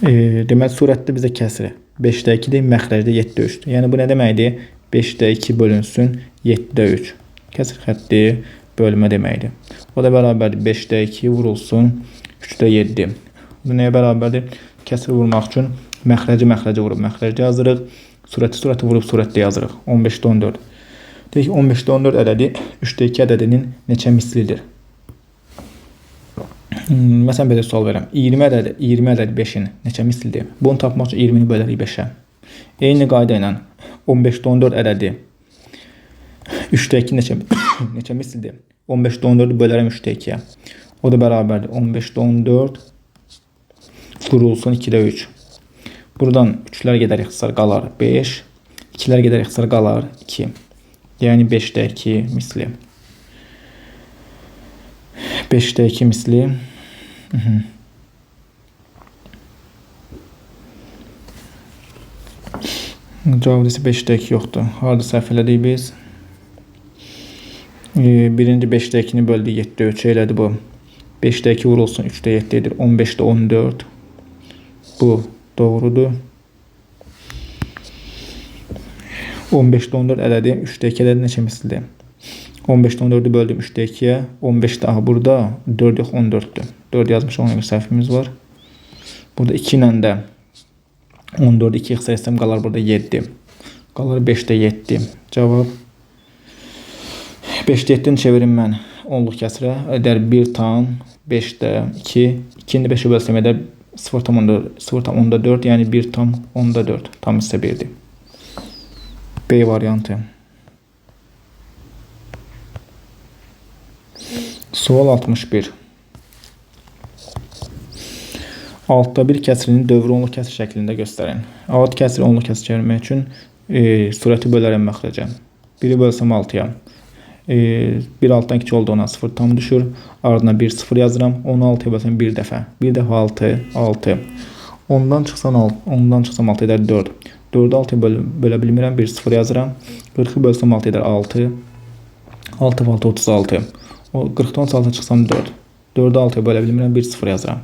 Deməli, surətdə bizə kəsir 5də 2-dir, məxrəcdə 7də 3-dür. Yəni, bu nə deməkdir? 5də 2 bölünsün 7də 3. Kəsir xətti bölmə deməkdir. O da bərabərdir 5də 2 vurulsun 3də 7. Bu nəyə bərabərdir? Kəsir vurmaq üçün məxrəcə vurub məxrəcə yazırıq. Surəti vurub surətdə yazırıq. 15də 14. Deyək ki, 15də 14 ədədi 3də 2 ədədinin neçə mislidir? Məsələn, belə sual verəm. 20 ədədi 5-in neçə mislidir? Bunu tapmaq üçün 20-ni bölərik 5-ə. Eyni qayda ilə 15də 14 ədədi 3də 2 neçə mislidir? 15də 14-ü bölərəm 3də 2-yə. O da bərabərdir. 15də 14 vurulsun 2də 3. Buradan 3-lər gedər ixtisar qalar 5. 2-lər gedər ixtisar qalar 2. Yəni 5də 2 misli. 5də 2 misli. Cavabı isə 5-də 2 yoxdur. Harada səhv elədik biz? Birinci 5-də 2-ni böldü 7-də 3 elədi bu. 5-də 2 vurulsun 3-də 7 edir. 15-də 14. Bu doğrudur. 15-də 14 elədi. 3-də 2 elədi. Neçə misildir? 15-də 14'ü böldüm 3'də 2'ye. 15 daha burada. 4 yox 14'dür. 4 yazmışam. Ona bir səhvimiz var. Burada 2 ilə də 14'ü 2 xəsər etsəm qalar burada 7. Qalar 5'də 7. Cavab 5'də 7'ni çevirim mən. Onluq kəsirə. Edər 1 tam 5'də 2. 2'ni 5'e bölsəm edər 0,4. Yəni 1 tam 10'da 4. Tam isə 1'dir. B variantı. Sual 61. Altta bir kəsirini dövrü onluq kəsir şəklində göstərin. Alt kəsiri onluq kəsir çevirmək üçün surəti bölərəm məxrəcə. 1'i bölsəm 6'ya. 1 altdan 2 olduğuna 0 tam düşür. Ardına 1 0 yazıram. 16'ya bölsəm 1 dəfə. 1 dəfə 6 6. Ondan çıxsam 6 edər 4. 4'ü 6'ya bölə bilmirəm. 1 0 yazıram. 40'ı bölsəm 6 edər 6. 6 6 36. O 40'dan 36 çıxsam 4. 4'ü 6'ya bölə bilmirəm. 1 0 yazıram.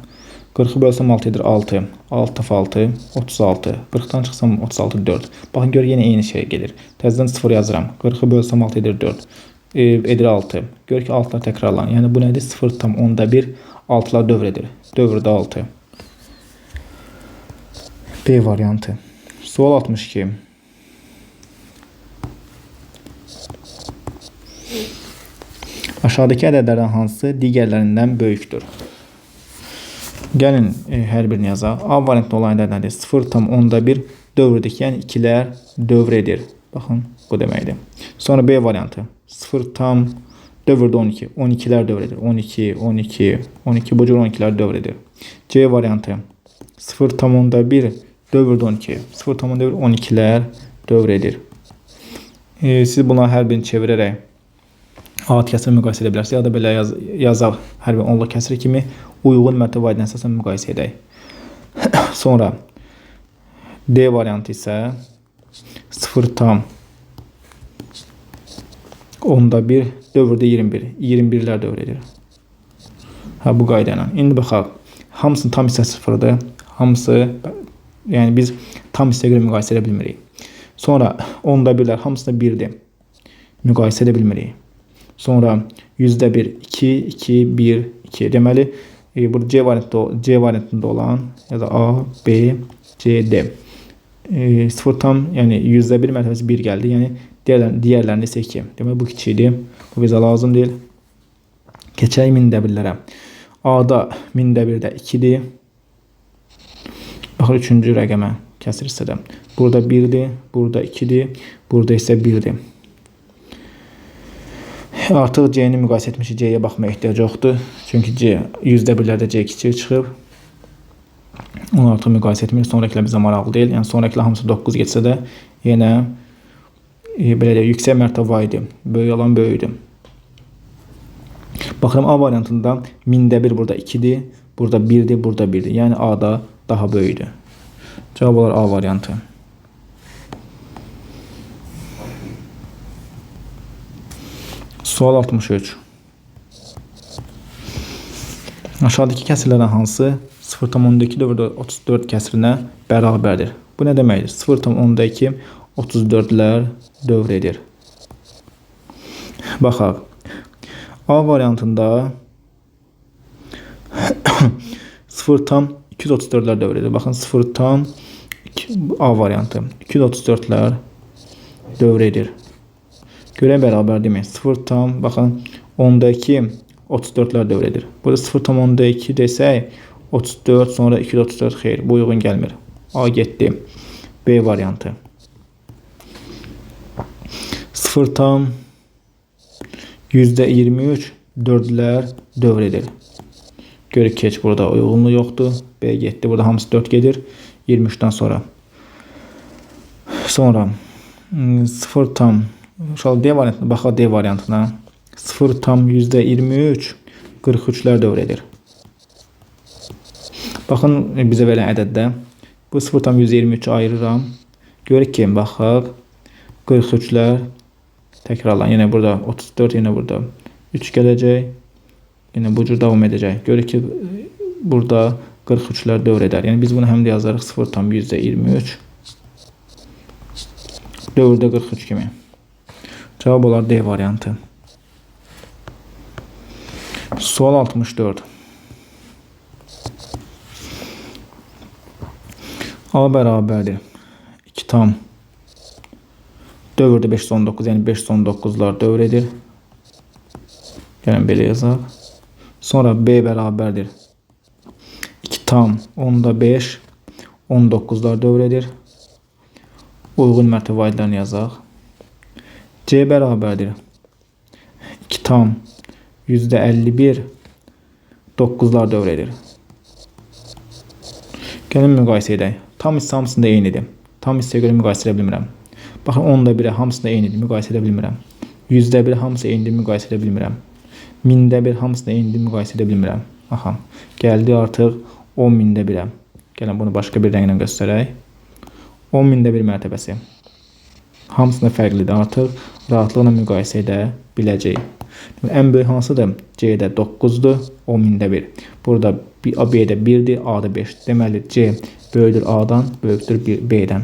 40'ı bölsəm 6 edir 6. 6 dəfə 6 36. 40'dan çıxsam 36 4. Baxın gör yenə eyni şey gedir. Təzədən 0 yazıram. 40'ı bölsəm 6 edir 4. Edir 6. Gör ki 6'lar təkrarlanır. Yəni bu nədir? 0 tam 10'da 1. 6'lar dövr edir. Dövrdə 6. B variantı. Sual 62. Aşağıdakı ədədlərdən hansı digərlərindən böyükdür? Gəlin hər birini yazaq. A variantında olan ədəd nədir? 0,1 dövrdür. Yəni 2'lər dövr edir. Baxın, bu deməkdir. Sonra B variantı. 0 tam dövrdə 12. 12'lər dövr edir. 12, 12, 12 bu cür 12'lər dövr edir. C variantı. 0,1 dövrdə 12. 0,1 12'lər dövr edir. Siz bunları hər birini çevirərək alt kəsiri müqayisə edə bilərsiniz. Ya da belə yazaq hər bir onluq kəsiri kimi uyğun mərtəbə vahidinə əsasən müqayisə edək. Sonra D variantı isə 0,1 dövrdə 21. 21'lər dövr edir. Bu qayda ilə. İndi baxaq. Hamısının tam hissəsi 0'dır. Hamısı, yəni biz tam hissəyə görə müqayisə edə bilmirik. Sonra 11'lər hamısı da 1'dir. Müqayisə edə bilmirik. Sonra %1, 2, 2, 1, 2. Deməli, burada C variantında olan ya da A, B, C, D. 0 tam, yəni %1 mərtəbəsi 1 gəldi. Yəni digərlərində isə 2. Deməli, bu kiçikdir. Bu bizə lazım deyil. Keçək 1000'də A'da 1000'də 2'dir. Baxın, 3-cü rəqəmə kəsir hissədə. Burada 1'dir, burada 2'dir, burada isə 1'dir. Artıq C'ni müqayisə etmişik. C'yə baxmaya ehtiyac yoxdur. Çünki C %1'lərdə C kiçik çıxıb. Onu artıq müqayisə etmirik. Sonrakilər bizə maraqlı deyil. Yəni sonrakilər hamısı 9 getsə də yenə belə deyək, yüksək mərtəbə vahidi. Böyük olan böyükdür. Baxıram A variantında 1000'də 1 burada 2'dir. Burada 1'dir, burada 1'dir. Yəni A'da daha böyükdür. Cavab olar A variantı. Sual 63. Aşağıdakı kəsirlərdən hansı 0,2 dövrdə 34 kəsirinə bərabərdir? Bu nə deməkdir? 0,2 34'lər dövr edir. Baxaq. A variantında 0,234'lər dövr edir. Baxın 0,2 A variantı 234'lər dövr edir. Görə bərabər demək. 0 tam, baxın, 10'da 34'lər dövr edir. Burada 0,2 desək, 34, sonra 234, xeyr, bu uyğun gəlmir. A getdi. B variantı. 0 tam, %23, 4'lər dövr edir. Görək keç, burada uyğunluq yoxdur. B getdi. Burada hamısı 4 gedir. 23'dən sonra. Sonra 0 tam, D variantına, baxaq D variantına. 0 tam %23 43'lər dövr edir. Baxın bizə verən ədəddə. Bu 0 tam %23 ayırıram. Görək ki, baxaq. 43'lər təkrarlan. Yenə burada 34, yenə burada 3 gələcək. Yenə bu cür davam edəcək. Görək ki, burada 43'lər dövr edər. Yəni biz bunu həm də yazarıq 0,23. Dövrdə 43 kimi. Cavab olar D variantı. Sual 64. A bərabərdir 2 tam dövrdə 519, yəni 519'lar dövr edir. Gəlin belə yazaq. Sonra B bərabərdir 2 tam 10/5 19'lar dövr edir. Uyğun mərtəbə vahidlərini yazaq. C bərabərdir 2 tam %51 9'lar dövr edir. Gəlin müqayisə edək. Tam hissə hamısında eynidir. Tam hissəyə görə müqayisə edə bilmirəm. Baxın 10/1 hamısında eynidir, müqayisə edə bilmirəm. 100/1 hamısı eynidir, müqayisə edə bilmirəm. 1000/1 hamısında eynidir, müqayisə edə bilmirəm. Aha, gəldi artıq 10.000/1-ə. Gəlin bunu başqa bir rənglə göstərək. 10.000/1 mərtəbəsi. Hamısında fərqlidir. Artıq rahatlıqla müqayisə edə biləcəyik. Ən böyük hansıdır? C'də 9'dur, 10.000/1. Burada B'də 1'dir, A'da 5'dir. Deməli C böyükdür A'dan, böyükdür B'dən.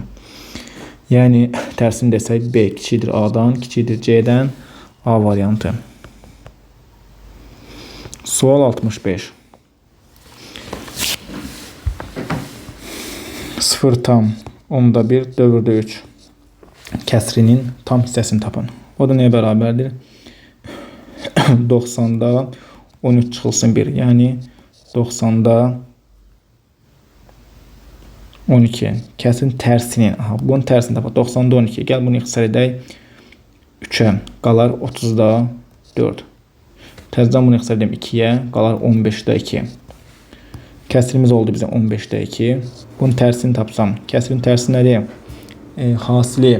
Yəni tərsini desək B kiçikdir A'dan, kiçikdir C'dən. A variantı. Sual 65. 0,1 dövrdə 3 kəsrinin tam hissəsini tapın. O da nəyə bərabərdir? 90'da 13 çıxılsın 1. Yəni 90'da 12. Kəsrin tərsinin. Aha, bunun tərsini tapaq. 90'da 12. Gəl bunu ixtisar edək. 3'ə qalar 30'da 4. Təzədən bunu ixtisar edəm 2'yə qalar 15'də 2. Kəsrimiz oldu bizə 15'də 2. Bunun tərsini tapsam. Kəsrin tərsi nədir? Hasili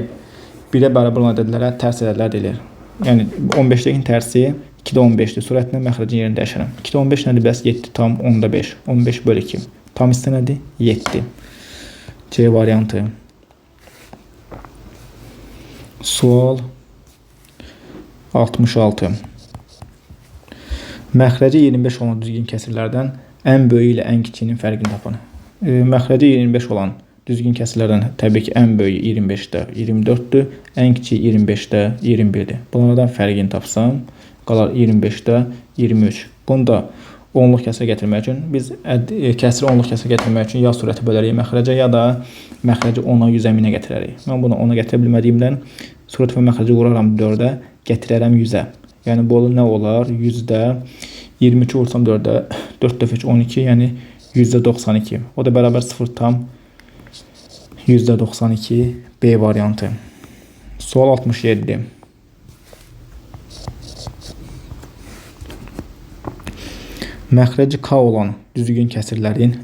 1'ə bərabər olan ədədlərə tərs ədədlər deyilir. Yəni 15'dəkin tərsi 2'də 15'dir. Sürətlə məxrəcin yerini dəyişərəm. 2'də 15 nədir? Bəs 7 tam 10/5. 15/2. Tam hissə nədir? 7. C variantı. Sual 66. Məxrəci 25 olan düzgün kəsirlərdən ən böyüyü ilə ən kiçiyinin fərqini tapın. Məxrəci 25 olan düzgün kəsirlərdən təbii ki ən böyüyü 25'də 24'dür, ən kiçiyi 25'də 21'dir. Bunlardan fərqini tapsam qalar 25'də 23. Bunu da onluq kəsrə gətirmək üçün biz kəsri onluq kəsrə gətirmək üçün ya surəti bölərik məxrəcə ya da məxrəci 10'a 100-ə 1000'ə gətirərik. Mən bunu 10'a gətirə bilmədiyimdən surət və məxrəci vuraram 4'ə, gətirərəm 100'ə. Yəni bu nə olar? 100'də 22 vursam 4'ə, 4 dəfə 12, yəni 92. O da bərabər 0,92 B variantı. Sual 67. Məxrəci K olan düzgün kəsirlərin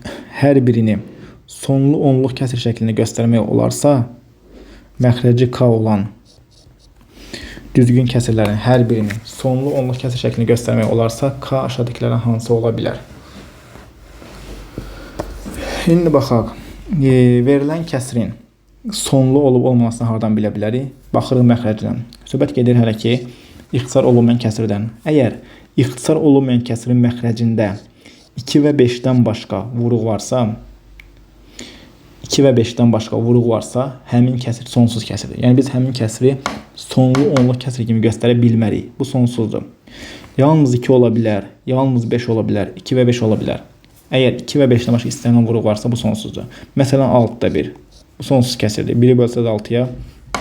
hər birini sonlu onluq kəsir şəklində göstərmək olarsa, məxrəci K olan düzgün kəsirlərin hər birini sonlu onluq kəsir şəklində göstərmək olarsa, K aşağıdakilərdən hansı ola bilər? İndi baxaq. Verilən kəsrin sonlu olub olmamasını hardan bilə bilərik? Baxırıq məxrəcdən. Söhbət gedir hələ ki, ixtisar olunmayan kəsirdən. Əgər ixtisar olunmayan kəsirin məxrəcində 2 və 5'dən başqa vuruq varsa, həmin kəsir sonsuz kəsirdir. Yəni biz həmin kəsiri sonlu onluq kəsir kimi göstərə bilmərik. Bu sonsuzdur. Yalnız 2 ola bilər, yalnız 5 ola bilər, 2 və 5 ola bilər. Əgər 2 və 5'dən başqa istənilən vuruq varsa bu sonsuzdur. Məsələn 6/1. Bu sonsuz kəsirdir. 1'i bölsəz 6'ya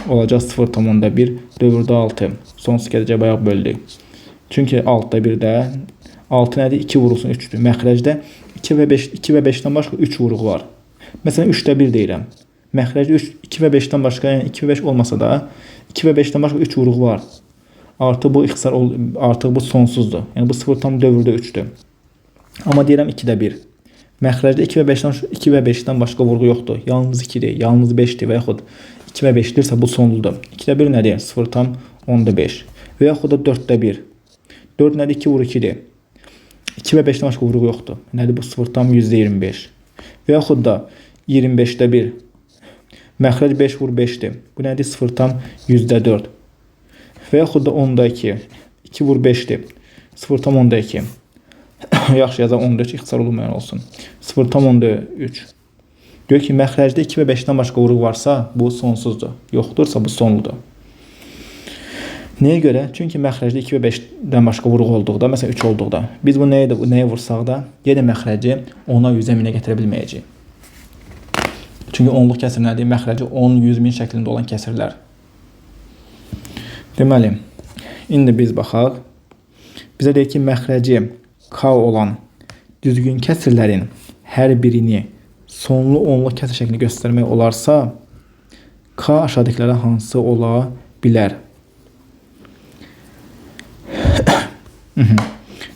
olacaq 0,1 dövrdə 6. Sonsuz kəsircə bayaq böldük. Çünki 6/1'də 6 nədir? 2 vurulsun 3'dür. Məxrəcdə 2 və 5'dən başqa 3 vuruq var. Məsələn 3/1 deyirəm. Məxrəcdə 2 və 5'dən başqa, yəni 2 və 5 olmasa da 2 və 5'dən başqa 3 vuruq var. Artıq bu ixtisar artıq bu sonsuzdur. Yəni bu 0 dövrdə 3'dür. Amma deyirəm 2/1. Məxrəcdə 2 və 5'dən başqa vurğu yoxdur. Yalnız 2'dir, yalnız 5'dir və yaxud 2 və 5'dirsə bu sonludur. 2/1 nədir? 0,5 və yaxud da 4/1. 4 nədir? 2 vur 2'dir. 2 və 5'dən başqa vurğu yoxdur. Nədir bu? 0,25. Və yaxud da 25/1 Məxrəc 5 vur 5-dir. Bu nədir? 0,4. Və yaxud da 10-2. 2 vur 5-dir. 0,2. Yaxşı yazaq 14 ixtisar olunmayan olsun. 0,3. Diyor ki, məxrəcdə 2 və 5-dən başqa vuruq varsa, bu sonsuzdur. Yoxdursa, bu sonludur. Nəyə görə? Çünki məxrəcdə 2 və 5-dən başqa vuruq olduqda, məsələn 3 olduqda, biz bu nəyə vursaq da, yenə məxrəci 10-a 100-ə 1000-ə gətirə bilməyəcəyik. Çünki onluq kəsir nədir? Məxrəci 10, 100, 1000 şəklində olan kəsirlər. Deməli, indi biz baxaq. Bizə deyək ki, məxrəci K olan düzgün kəsirlərin hər birini sonlu onluq kəsir şəklində göstərmək olarsa, K aşağıdakilərə hansı ola bilər?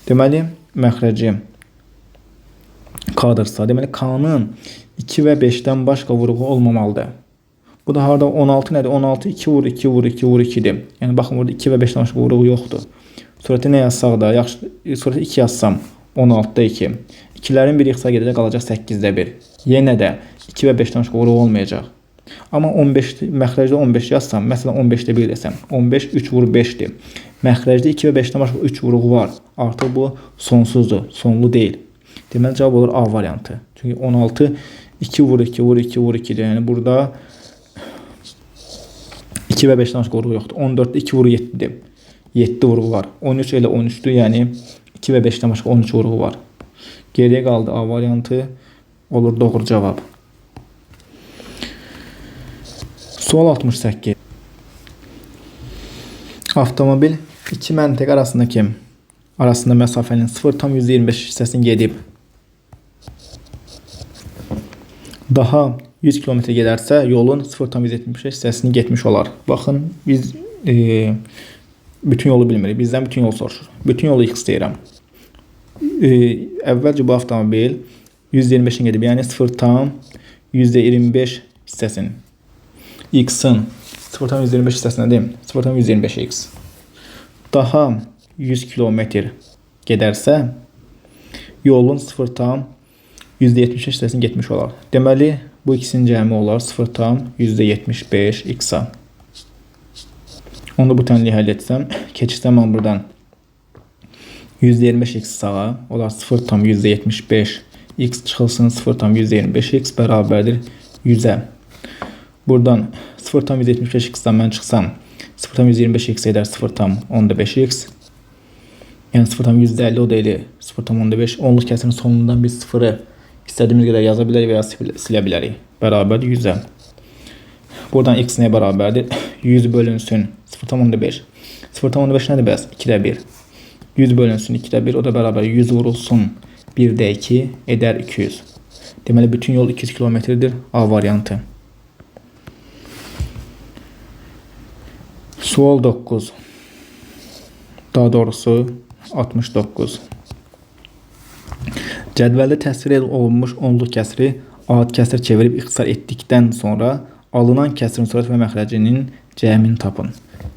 Deməli, məxrəci K-dırsa, deməli K-nın 2 və 5-dən başqa vuruğu olmamalıdır. Bu da harada 16 nədir? 16 2 vur 2 vur 2 vur 2-dir. Yəni baxın, burada 2 və 5-dən başqa vuruğu yoxdur. Surəti nə yazsaq da, yaxşı, surəti 2 yazsam 16-da 2. 2-lərin biri ixtisar gedəcək, qalacaq 8-də 1. Yenə də 2 və 5-dən başqa vuruğu olmayacaq. Amma 15 məxrəcdə 15 yazsam, məsələn 15-də 1 desəm, 15 3 vur 5-dir. Məxrəcdə 2 və 5-dən başqa 3 vuruğu var. Artıq bu sonsuzdur, sonlu deyil. Deməli cavab olur A variantı. Çünki 16 2 vur 2 vur 2 vur 2-dir. Yəni burada 2 və 5-dən başqa vuruğu yoxdur. 14-də 2 vur 7-dir. 7 vuruğu var. 13 elə 13-dür. Yəni 2 və 5-dən başqa 13 vuruğu var. Geriyə qaldı A variantı. Olur doğru cavab. Sual 68. Avtomobil iki məntəqə arasında məsafənin 0,125 hissəsini gedib. Daha 100 km gedərsə, yolun 0,175 hissəsini getmiş olar. Baxın, biz bütün yolu bilmirik. Bizdən bütün yol soruşur. Bütün yolu x deyirəm. Əvvəlcə bu avtomobil 125-in gedib, yəni 0,125 hissəsini. X-in 0,125 hissəsi nədir? 0,125x. Daha 100 km gedərsə, yolun 0,175 hissəsini getmiş olar. Deməli, bu ikisinin cəmi olar 0,175x-a. Onu da bu tənliyi həll etsəm, keçirsəm mən buradan 125x sağa, olar 0,175x çıxılsın 0,125x bərabərdir 100-ə. Buradan 0,175x-dan mən çıxsam 0,125x edər 0,15x. Yəni 0,150 o deyil 0,15. Onluq kəsirin sonundan biz 0-ı istədiyimiz qədər yaza bilərik və ya silə bilərik. Bərabərdir 100-ə. Buradan x nəyə bərabərdir? 100 bölünsün 0,15. 0,15 nədir bəs? 2-də 1. 100 bölünsün 2-də 1. O da bərabər 100 vurulsun 1-də 2 edər 200. Deməli, bütün yol 200 kilometrdir. A variantı. Sual 9. Daha doğrusu 69. Cədvəldə təsvir olunmuş onluq kəsiri ad kəsir çevirib ixtisar etdikdən sonra alınan kəsirin sürət və məxrəcinin cəmini tapın.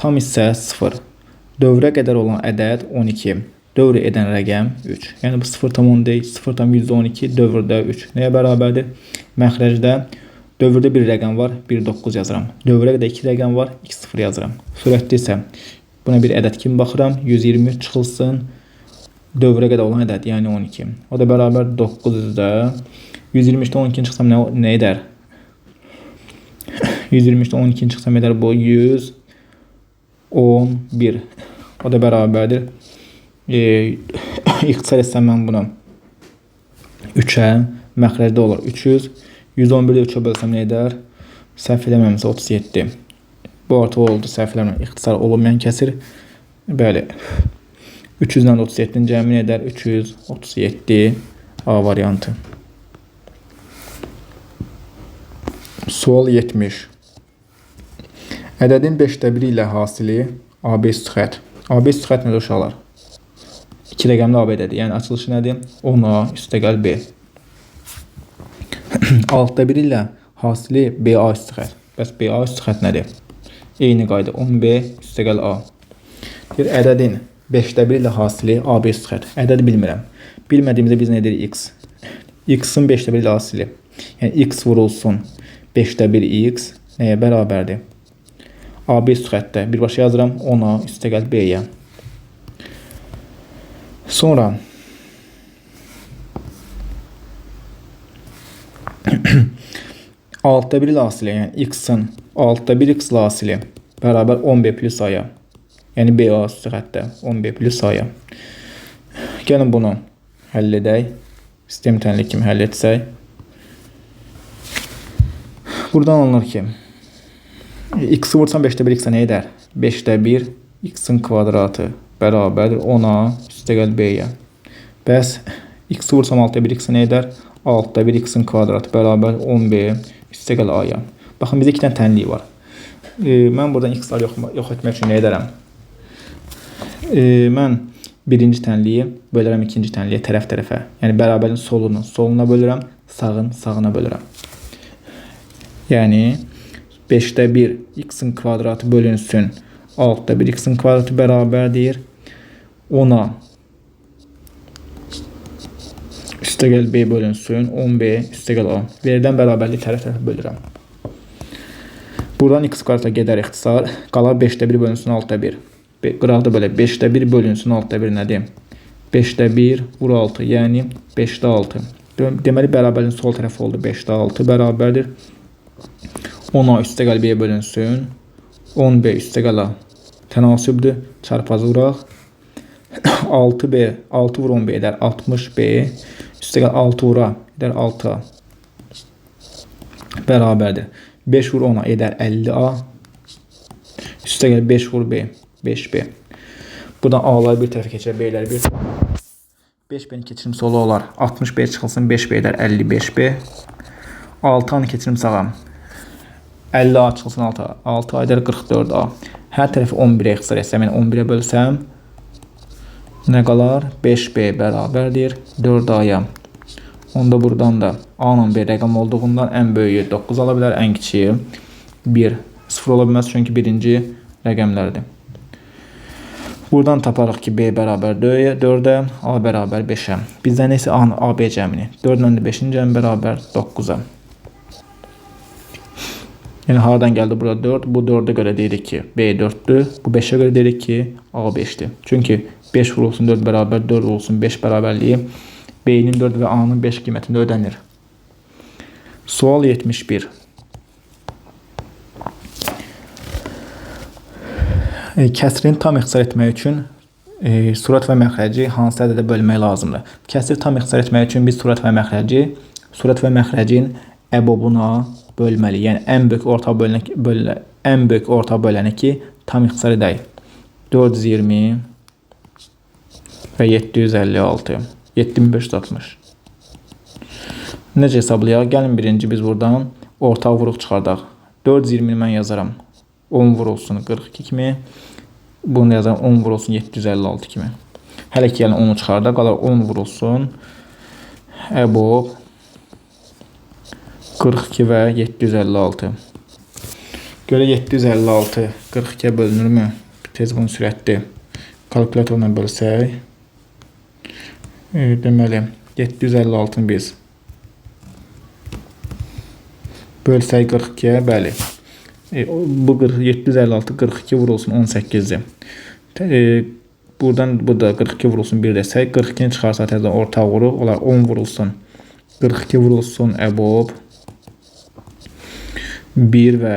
Tam hissə 0. Dövrə qədər olan ədəd 12. Dövr edən rəqəm 3. Yəni bu 0,10 deyil, 0,112 dövrdə 3. Nəyə bərabərdir? Məxrəcdə dövrdə bir rəqəm var, 1,9 yazıram. Dövrə qədər 2 rəqəm var, 2,0 yazıram. Sürətdə isə buna bir ədəd kimi baxıram. 123 çıxılsın. Dövrə qədər olan ədəd, yəni 12. O da bərabər 900-də. 123-də 12-ni çıxsam nə edər? 123-də 12-ni çıxsam edər bu 111. O da bərabərdir. İxtisar etsəm mən bunu 3-ə, məxrəcdə olur 300. 111-də 3-ə bölsəm nə edər? Səhv eləməmsə 37. Bu artıq oldu, səhv eləməm. İxtisar olunmayan kəsir. Bəli. 300-dən 37-nin cəmini edər 337. A variantı. Sual 70. Ədədin 5-də 1 ilə hasili AB üstü xət. AB üstü xət nədir uşaqlar? 2 rəqəmli ABD-dir. Yəni açılışı nədir? 10A üstəgəl B. 6-da 1 ilə hasili BA üstü xət. Bəs BA üstü xət nədir? Eyni qayda 10B üstəgəl A. Bir ədədin 5-də 1 ilə hasili AB üstü xət. Ədədi bilmirəm. Bilmədiyimizdə biz nə edirik? X. X-in 5-də 1 ilə hasili. Yəni X vurulsun 5'də 1 x nəyə bərabərdir? AB üst xəttdə birbaşa yazıram 10A üstəgəl B-yə. Sonra 6'da 1 lasili, yəni x-in 6'da 1 x lasili bərabər 10B plus A-ya. Yəni BA üst xəttdə 10B plus A-ya. Gəlin bunu həll edək. Sistem tənlik kimi həll etsək. Buradan alınır ki, x-i vursam 5'də 1 x-ə nə edər? 5'də 1 x-in kvadratı bərabərdir 10A üstəgəl B-yə. Bəs x-i vursam 6'da 1 x-ə nə edər? 6'da 1 x-in kvadratı bərabər 10B üstəgəl A-ya. Baxın, bizdə 2 dənə tənliyi var. Mən buradan x-ları yox etmək üçün nə edərəm? Mən birinci tənliyi bölərəm ikinci tənliyə tərəf-tərəfə. Yəni bərabərin solunu soluna bölürəm, sağın sağına bölürəm. Yəni 5'də 1 x-in kvadratı bölünsün 6'da 1 x-in kvadratı bərabərdir 10A üstəgəl B bölünsün 10B üstəgəl A. Verilən bərabərliyi tərəf-tərəfə bölürəm. Buradan x kvadratə gedər ixtisar. Qalar 5'də 1 bölünsün 6'da 1. Qıraqda belə 5'də 1 bölünsün 6'da 1 nədir? 5'də 1 vur 6, yəni 5'də 6. Deməli bərabərin sol tərəfi oldu 5'də 6 bərabərdir 10A üstəgəl B bölünsün 10B üstəgəl A. Tənasübdür. Çarpazı vuraq. 6B 6 vur 10B edər 60B üstəgəl 6 vura edər 6A bərabərdir. 5 vur 10A edər 50A üstəgəl 5 vur B 5B. Buradan A'ları bir tərəfə keçir, B'ləri bir tərəfə. 5B'nin keçirim solu olar. 60B çıxılsın 5B edər 55B. 6A'nı keçirim sağa. 50A çıxılsın 6A. 6A edər 44A. Hər tərəfi 11'ə ixtisar etsəm, yəni 11'ə bölsəm nə qalar? 5B bərabərdir 4A'ya. Onda buradan da A ilə B rəqəm olduğundan ən böyüyü 9 ala bilər, ən kiçiyi 1. 0 ola bilməz çünki birinci rəqəmlərdir. Buradan taparıq ki, B bərabər 4'ə, A bərabər 5'ə. Bizdən isə A, AB cəmini. 4 ilə 5'in cəmi bərabər 9'a. Yəni, haradan gəldi burada 4? Bu 4'ə görə deyirik ki, B 4'dür. Bu 5'ə görə deyirik ki, A 5'dir. Çünki 5 vurulsun 4 bərabər, 4 vurulsun 5 bərabərliyi B'nin 4 və A'nın 5 qiymətində ödənir. Sual 71. Kəsrini tam ixtisar etmək üçün surat və məxrəci hansı ədədə bölmək lazımdır? Kəsri tam ixtisar etmək üçün biz surat və məxrəcin əbobuna bölməli. Yəni ən böyük orta böləni ki, tam ixtisar edək. 420 və 756. 7560. Necə hesablayaq? Gəlin birinci biz buradan ortaq vuruq çıxardaq. 420-ni mən yazaram 10 vurulsun 42 kimi. Bunu yazaram 10 vurulsun 756 kimi. Hələ ki, gəlin 10'u çıxardaq. Qalar 10 vurulsun əbob 42 və 756. Görə 756 42'ye bölünürmü? Tez bunu sürətli kalkulatorla bölsək. Deməli 756'ını biz bölsək 42'ye, bəli. Bu 756 42 vurulsun 18'dir. Buradan bu da 42 vurulsun 1 desək, 42'ni çıxarsa təzədən ortaq vuruq. Olar 10 vurulsun 42 vurulsun əbob 1 və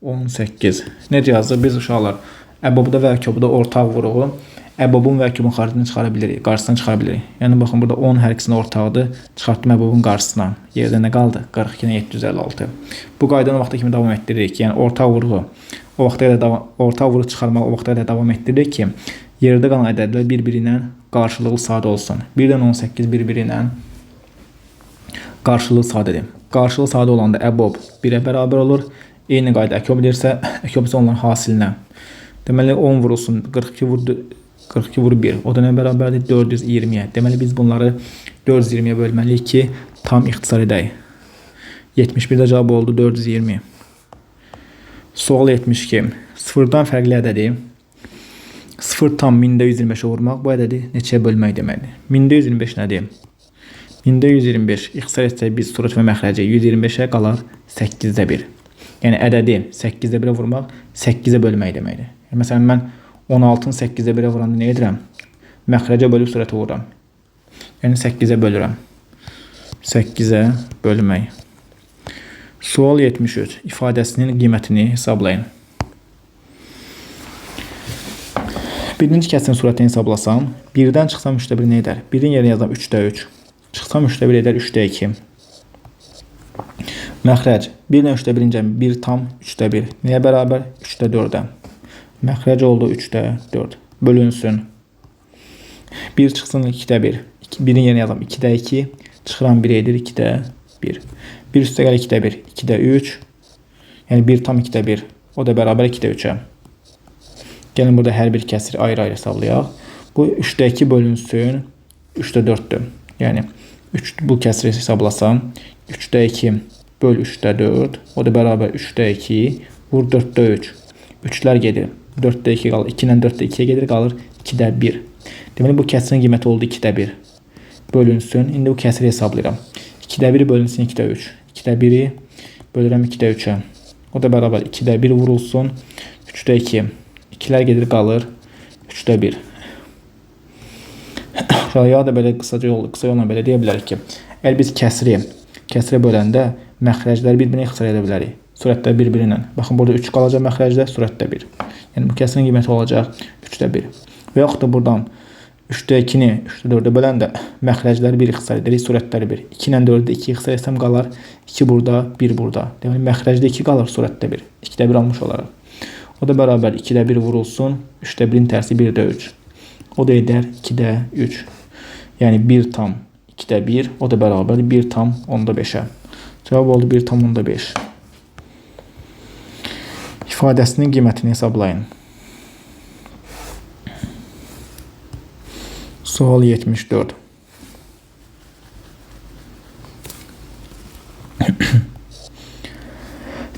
18. Necə yazılır? Biz uşaqlar əbobda və əkobuda ortaq vuruğu əbobun və əkobun xaricini çıxara bilirik, qarşısına çıxara bilirik. Yəni baxın, burada 10 hər ikisinin ortağıdır. Çıxartdım əbobun qarşısına. Yerdə nə qaldı? 42 ilə 756. Bu qaydanı o vaxta kimi davam etdiririk. Yəni ortaq vuruğu ortaq vuruq çıxarmaq o vaxta qədər davam etdiririk ki, yerdə qalan ədədlər bir-biri ilə qarşılıqlı sadə olsun. 1-dən 18 bir-biri ilə qarşılıqlı sadədir. Qarşılıqlı sadə olanda əbob 1'ə bərabər olur. Eyni qayda əkob edirsə, əkob isə onların hasilinə. Deməli 10 vurulsun 42 vur 1. O da nə bərabərdir? 420'yə. Deməli biz bunları 420'yə bölməliyik ki, tam ixtisar edək. 71'də cavab oldu 420. Sual 72. 0'dan fərqli ədədi 0 tam 1000'də 125'ə vurmaq bu ədədi neçəyə bölmək deməkdir? 1000'də 125 nədir? İndə 125 ixtisar etsək biz surat və məxrəci 125-ə qalar 8-də 1. Yəni ədədi 8-də 1-ə vurmaq 8-ə bölmək deməkdir. Yəni, məsələn, mən 16-nı 8-də 1-ə vuranda nə edirəm? Məxrəcə bölüb surətə vururam. Yəni 8-ə bölürəm. 8-ə bölmək. Sual 73. İfadəsinin qiymətini hesablayın. Birinci kəsrin surətini hesablasam, 1-dən çıxsam 3-də 1 nə edər? 1-in yerinə yazam 3-də 3. Çıxsam 3-də 1 edər 3-də 2. Məxrəc 1 ilə 3-də 1-in cəmi 1 tam 3-də 1. Nəyə bərabər? 3-də 4-ə. Məxrəc oldu 3-də 4. Bölünsün. 1 çıxsın 2-də 1. 1-in yerinə yazam 2-də 2. Çıxıram 1 edir 2-də 1. 1 üstə gəlir 2-də 1. 2-də 3. Yəni 1 tam 2-də 1. O da bərabər 2-də 3-ə. Gəlin burada hər bir kəsiri ayrı-ayrı hesablayaq. Bu 3-də 2 bölünsün 3-də 4-dür. Yəni bu kəsiri hesablasam 3-də 2 böl 3-də 4. O da bərabər 3-də 2 vur 4-də 3. 3-lər gedir. 4-də 2 qalır. 2 ilə 4-də 2-yə gedir, qalır 2-də 1. Deməli, bu kəsirin qiyməti oldu 2-də 1. Bölünsün. İndi bu kəsiri hesablayıram. 2-də 1 bölünsün 2-də 3. 2-də 1-i bölürəm 2-də 3-ə. O da bərabər 2-də 1 vurulsun 3-də 2. 2-lər gedir, qalır 3-də 1. Ya da belə qısa yolla belə deyə bilərik ki, əgər biz kəsrə böləndə məxrəcləri bir-birinə ixtisar edə bilərik. Surətdə bir-birinə. Baxın, burada 3 qalacaq məxrəcdə, surətdə 1. Yəni, bu kəsirin qiyməti olacaq 3-də 1. Və yaxud da buradan 3-də 2-ni 3-də 4-ə böləndə məxrəcləri 1 ixtisar edirik, surətləri 1. 2 ilə 4-də 2 ixtisar etsəm qalar 2 burada, 1 burada. Deməli, məxrəcdə 2 qalır, surətdə 1. 2-də 1 almış olaraq. O da bərabər 2-də 1 vurulsun, 3-də 1-in tərsi 1-də 3. O da edər 2-də 3. Yəni 1 tam 2-də 1, o da bərabər 1 tam 10-da 5-ə. Cavab oldu 1 tam 10-da 5. İfadəsinin qiymətini hesablayın. Sual 74.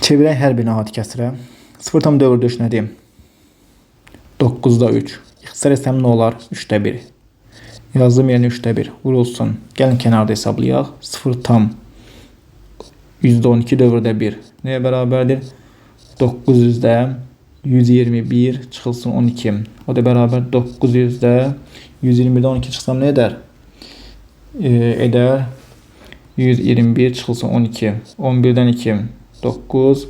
Çevirək hər bir nahad kəsrə. 0,4 nədir? 9-da 3. İxtisar etsəm nə olar? 3-də 1. Yazdığım yerinə 3-də 1. Vurulsun. Gəlin kənarda hesablayaq. 0 tam %12 dövrdə 1. Nəyə bərabərdir? 900-də 121 çıxılsın 12. O da bərabər 900-də 121-də 12 çıxsam nə edər? Edər 121 çıxılsın 12. 11-dən 2 9.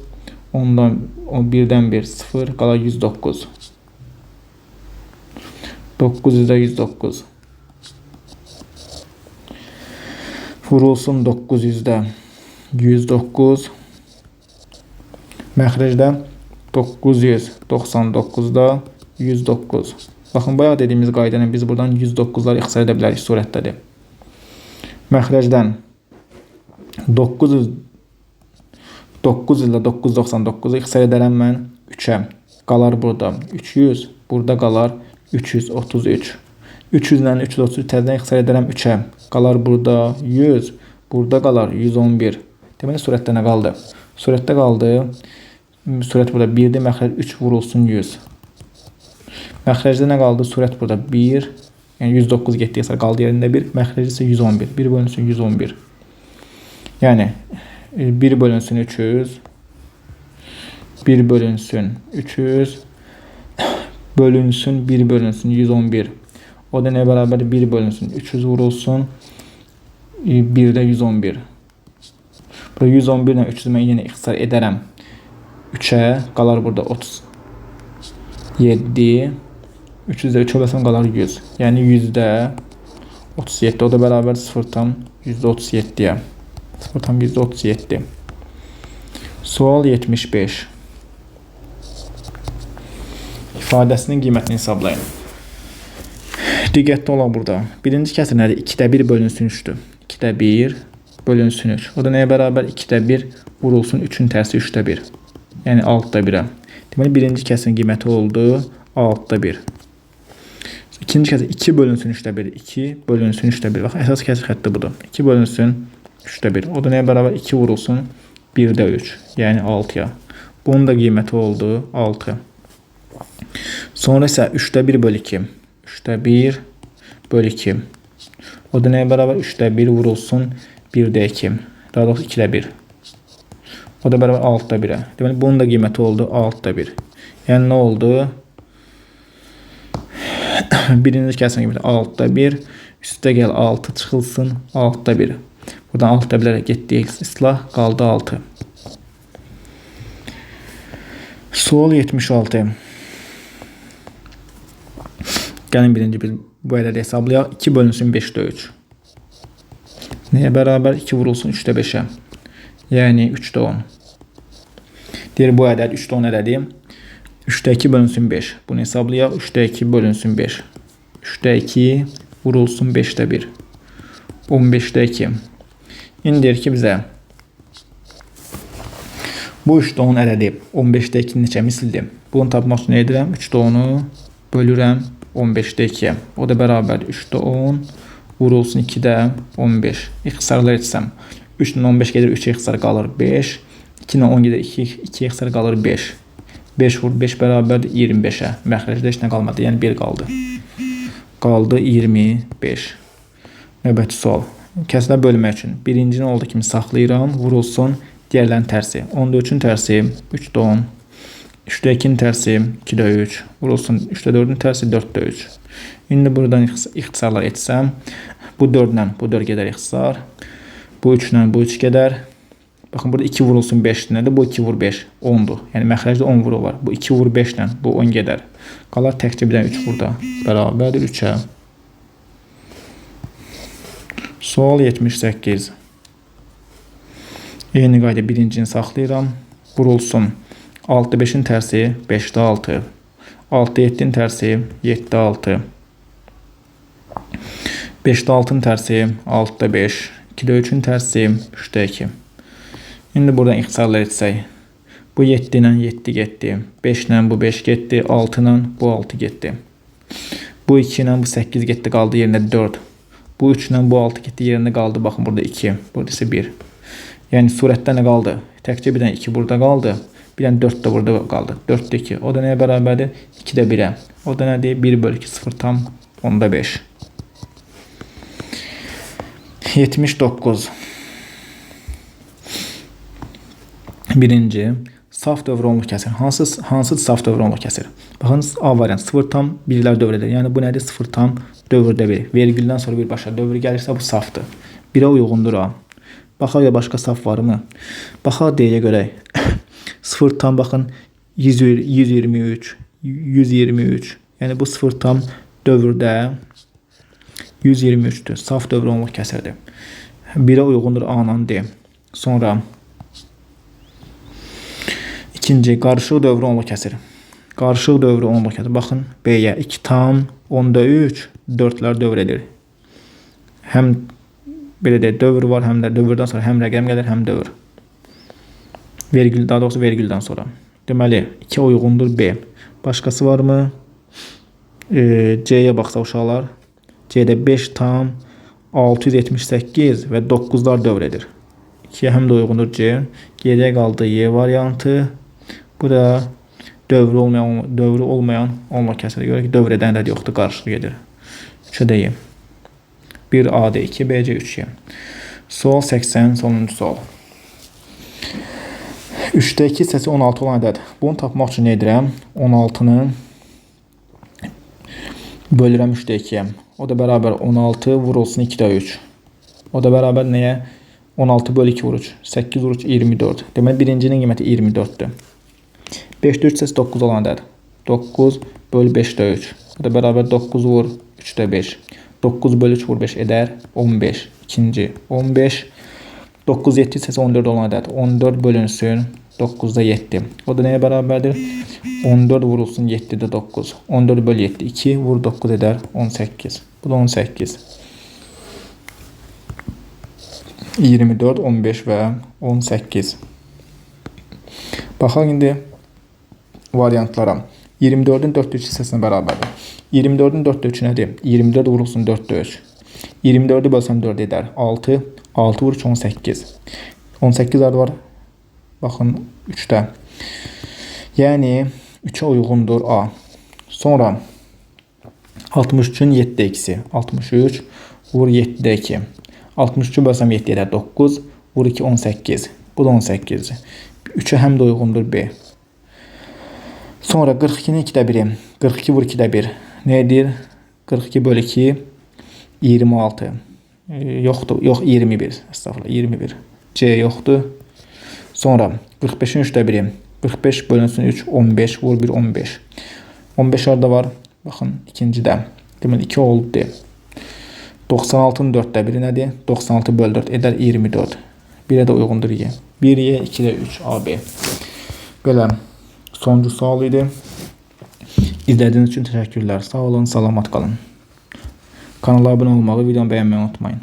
1-dən 1 0 qalar 109. 900-də 109. Vurulsun 900-də 109. Məxrəcdə 999-da 109. Baxın, bayaq dediyimiz qayda ilə biz buradan 109-ları ixtisar edə bilərik, surətdədir. Məxrəcdən 9 ilə 999-u ixtisar edərəm mən 3-ə. Qalar burada 300, burada qalar 333. 300 ilə 333 təzədən ixtisar edərəm 3-ə. Qalar burada 100, burada qalar 111. Deməli, surətdə nə qaldı? Surətdə qaldı. Surət burada 1-dir, məxrəc 3 vurulsun 100. Məxrəcdə nə qaldı? Surət burada 1, yəni 109 getdi, qaldı yerində 1. Məxrəc isə 111. 1 bölünsün 111. Yəni 1 bölünsün 300. 1 bölünsün 300. Bölünsün 1 bölünsün 111. O da nə bərabər? 1 bölünsün 300 vurulsun 1-də 111. Burada 111 ilə 300 mən yenə ixtisar edərəm 3-ə. Qalar burada 37. 300-də 3 olasam qalar 100. Yəni 100-də 37. O da bərabər 0 tam %37-yə. 0 tam %37. Sual 75. İfadəsinin qiymətini hesablayın. Diqqətli olaq burada. Birinci kəsir nədir? 2-də 1 bölünsün 3-dür. 2-də 1 bölünsün 3. O da nəyə bərabər? 2-də 1 vurulsun 3-ün tərsi 3-də 1. Yəni 6-da 1-ə. Deməli, birinci kəsirin qiyməti oldu 6-da 1. İkinci kəsir 2 bölünsün 3-də 1. 2 bölünsün 3-də 1. Bax, əsas kəsir xətti budur. 2 bölünsün 3-də 1. O da nəyə bərabər? 2 vurulsun 1-də 3. Yəni 6-ya. Bunun da qiyməti oldu 6. Sonra isə 3-də 1 bölü 2. 3-də 1 bölü 2. O da nəyə bərabər? 3'də 1 vurulsun 1'də 2. Daha doğrusu 2'də 1. O da bərabər 6'da 1'ə. Deməli, bunun da qiyməti oldu 6'da 1. Yəni, nə oldu? Birinci kəsin qiyməti 6'da 1. Üstə gəl 6 çıxılsın 6'da 1. Buradan 6'da 1'lərə getdi islah. Qaldı 6. Sual 76. Gəlin birinci biz bu ədədi hesablayaq. 2 bölünsün 5'də 3. Nəyə bərabər? 2 vurulsun 3'də 5'ə. Yəni 3'də 10. Deyir, bu ədəd 3'də 10 ədədi. 3'də 2 bölünsün 5. Bunu hesablayaq. 3'də 2 bölünsün 5. 3'də 2 vurulsun 5'də 1. 15'də 2. İndi deyir ki, bizə bu 3'də 10 ədədi 15'də 2 neçə misildir? Bunu tapmaq üçün nə edirəm? 3'də 10'u bölürəm 15'də 2'yə. O da bərabər 3'də 10 vurulsun 2'də 15. İxtisarlar etsəm. 3 ilə 15 gedir, 3 ixtisar qalır 5. 2 ilə 10 gedir, 2 ixtisar qalır 5. 5 vur 5 bərabərdir 25'ə. Məxrəcdə heç nə qalmadı, yəni 1 qaldı. Qaldı 25. Növbəti sual. Kəsrə bölmək üçün birincini olduğu kimi saxlayıram, vurulsun, digərlərin tərsi. 10'da 3'ün tərsi 3'də 10. 3'də 2'nin tərsi 2'də 3. Vurulsun 3'də 4'ün tərsi 4'də 3. İndi buradan ixtisarlar etsəm, bu 4 ilə bu 4 gedər ixtisar. Bu 3 ilə bu 3 gedər. Baxın, burada 2 vurulsun 5 nədir? Bu 2 vur 5, 10'dur. Yəni, məxrəcdə 10 vuru var. Bu 2 vur 5 ilə, bu 10 gedər. Qalar təkcə bir dənə 3 burada. Bərabərdir 3'ə. Sual 78. Eyni qayda birincini saxlayıram. Vurulsun. 6'da 5'in tərsi 5'də 6. 6'da 7'nin tərsi 7'də 6. 5'də 6'ın tərsi 6'da 5. 2'də 3'ün tərsi 3'də 2. İndi buradan ixtisarlar etsək. Bu 7 ilə 7 getdi. 5 ilə bu 5 getdi. 6 ilə bu 6 getdi. Bu 2 ilə bu 8 getdi. Qaldı yerində 4. Bu 3 ilə bu 6 getdi. Yerində qaldı. Baxın, burada 2. Burada isə 1. Yəni, surətdə nə qaldı? Təkcə bir dənə 2 burada qaldı. Bir dənə 4 də burada qaldı. 4'də 2. O da nəyə bərabərdir? 2'də 1'ə. O da nədir? 1 bölü 2 0,5. 79. Birinci, saf dövr onluq kəsir. Hansı saf dövr onluq kəsir? Baxın, A variant 0,1'lər dövr edir. Yəni, bu nədir? 0,4'də 1. Vergüldən sonra birbaşa dövr gəlirsə, bu safdır. 1'ə uyğundur A. Baxaq ya başqa saf varmı? Baxaq D-yə görək. 0, baxın, 123, 123. Yəni, bu 0 dövrdə 123'dür. Saf dövr onluq kəsirdir. 1'ə uyğundur A-nan D. Sonra İkinci, qarışıq dövrü onluq kəsir. Qarışıq dövrü onluq kəsir. Baxın, B-yə 2 tam 10'da 3 4'lər dövr edir. Həm belə deyək, dövr var, həm də dövrdən sonra həm rəqəm gəlir, həm dövr. Vergül, daha doğrusu vergüldən sonra. Deməli, 2 uyğundur B. Başqası varmı? C-yə baxsa uşaqlar. C-də 5 tam 678 və 9'lar dövr edir. 2'yə həm də uyğundur C. Geriyə qaldı Y variantı. Bu da dövrü olmayan onluq kəsirə görə ki, dövr edən rəd yoxdur, qarışıq gedir. 3'ə də Y. 1 A-da 2, B-C 3-yə. Sual 80, sonuncu sual. 3'də 2 hissəsi 16 olan ədəd. Bunu tapmaq üçün nə edirəm? 16'nı bölürəm 3'də 2'yə. O da bərabər 16 vurulsun 2'də 3. O da bərabər nəyə? 16 bölü 2 vur 3. 8 vur 3, 24. Deməli, birincinin qiyməti 24'dür. 5'də 3 hissəsi 9 olan ədəd. 9 bölü 5'də 3. O da bərabər 9 vur 3'də 5. 9 bölü 3 vur 5 edər 15. İkinci 15. 9 7 hissəsi 14 olan ədəd. 14 bölünsün 9'da 7. O da nəyə bərabərdir? 14 vurulsun 7'də 9. 14 bölü 7 2 vur 9 edər 18. Bu da 18. 24, 15 və 18. Baxaq indi variantlara. 24'ün 4'də 3 hissəsinə bərabərdir. 24'ün 4'də 3 nədir? 24 vurulsun 4'də 3. 24'ü bölsəm 4 edər 6. 6 vur 3, 18. 18 adı var. Baxın 3'də. Yəni 3'ə uyğundur A. Sonra 63'ün 7'də 2'si. 63 Vur 7-də 2. 63 bölsəm 7 edər 9. Vur 2 18. Bu da 18. 3'e həm də uyğundur B. Sonra 42-nin 2'də 1'i. 42 vur 2'də 1. Ne edir? 42 bölü 2 26. Yoxdur. Yox 21. Estağfurullah 21. C yoxdur. Sonra 45'in 3'də 1'i. 45 bölünsün 3 15 vur 1 15. 15 harda var? Baxın ikincidə. Deməli 2 oldu. 96'nın 4'də 1'i nədir? 96 bölü 4 edər 24. 1'ə də uyğundur Y. 1Y 2'də 3 AB. Belə sonuncu sual idi. İzlədiyiniz üçün təşəkkürlər. Sağ olun, salamat qalın. Kanala abunə olmağı, videomu bəyənməyi unutmayın.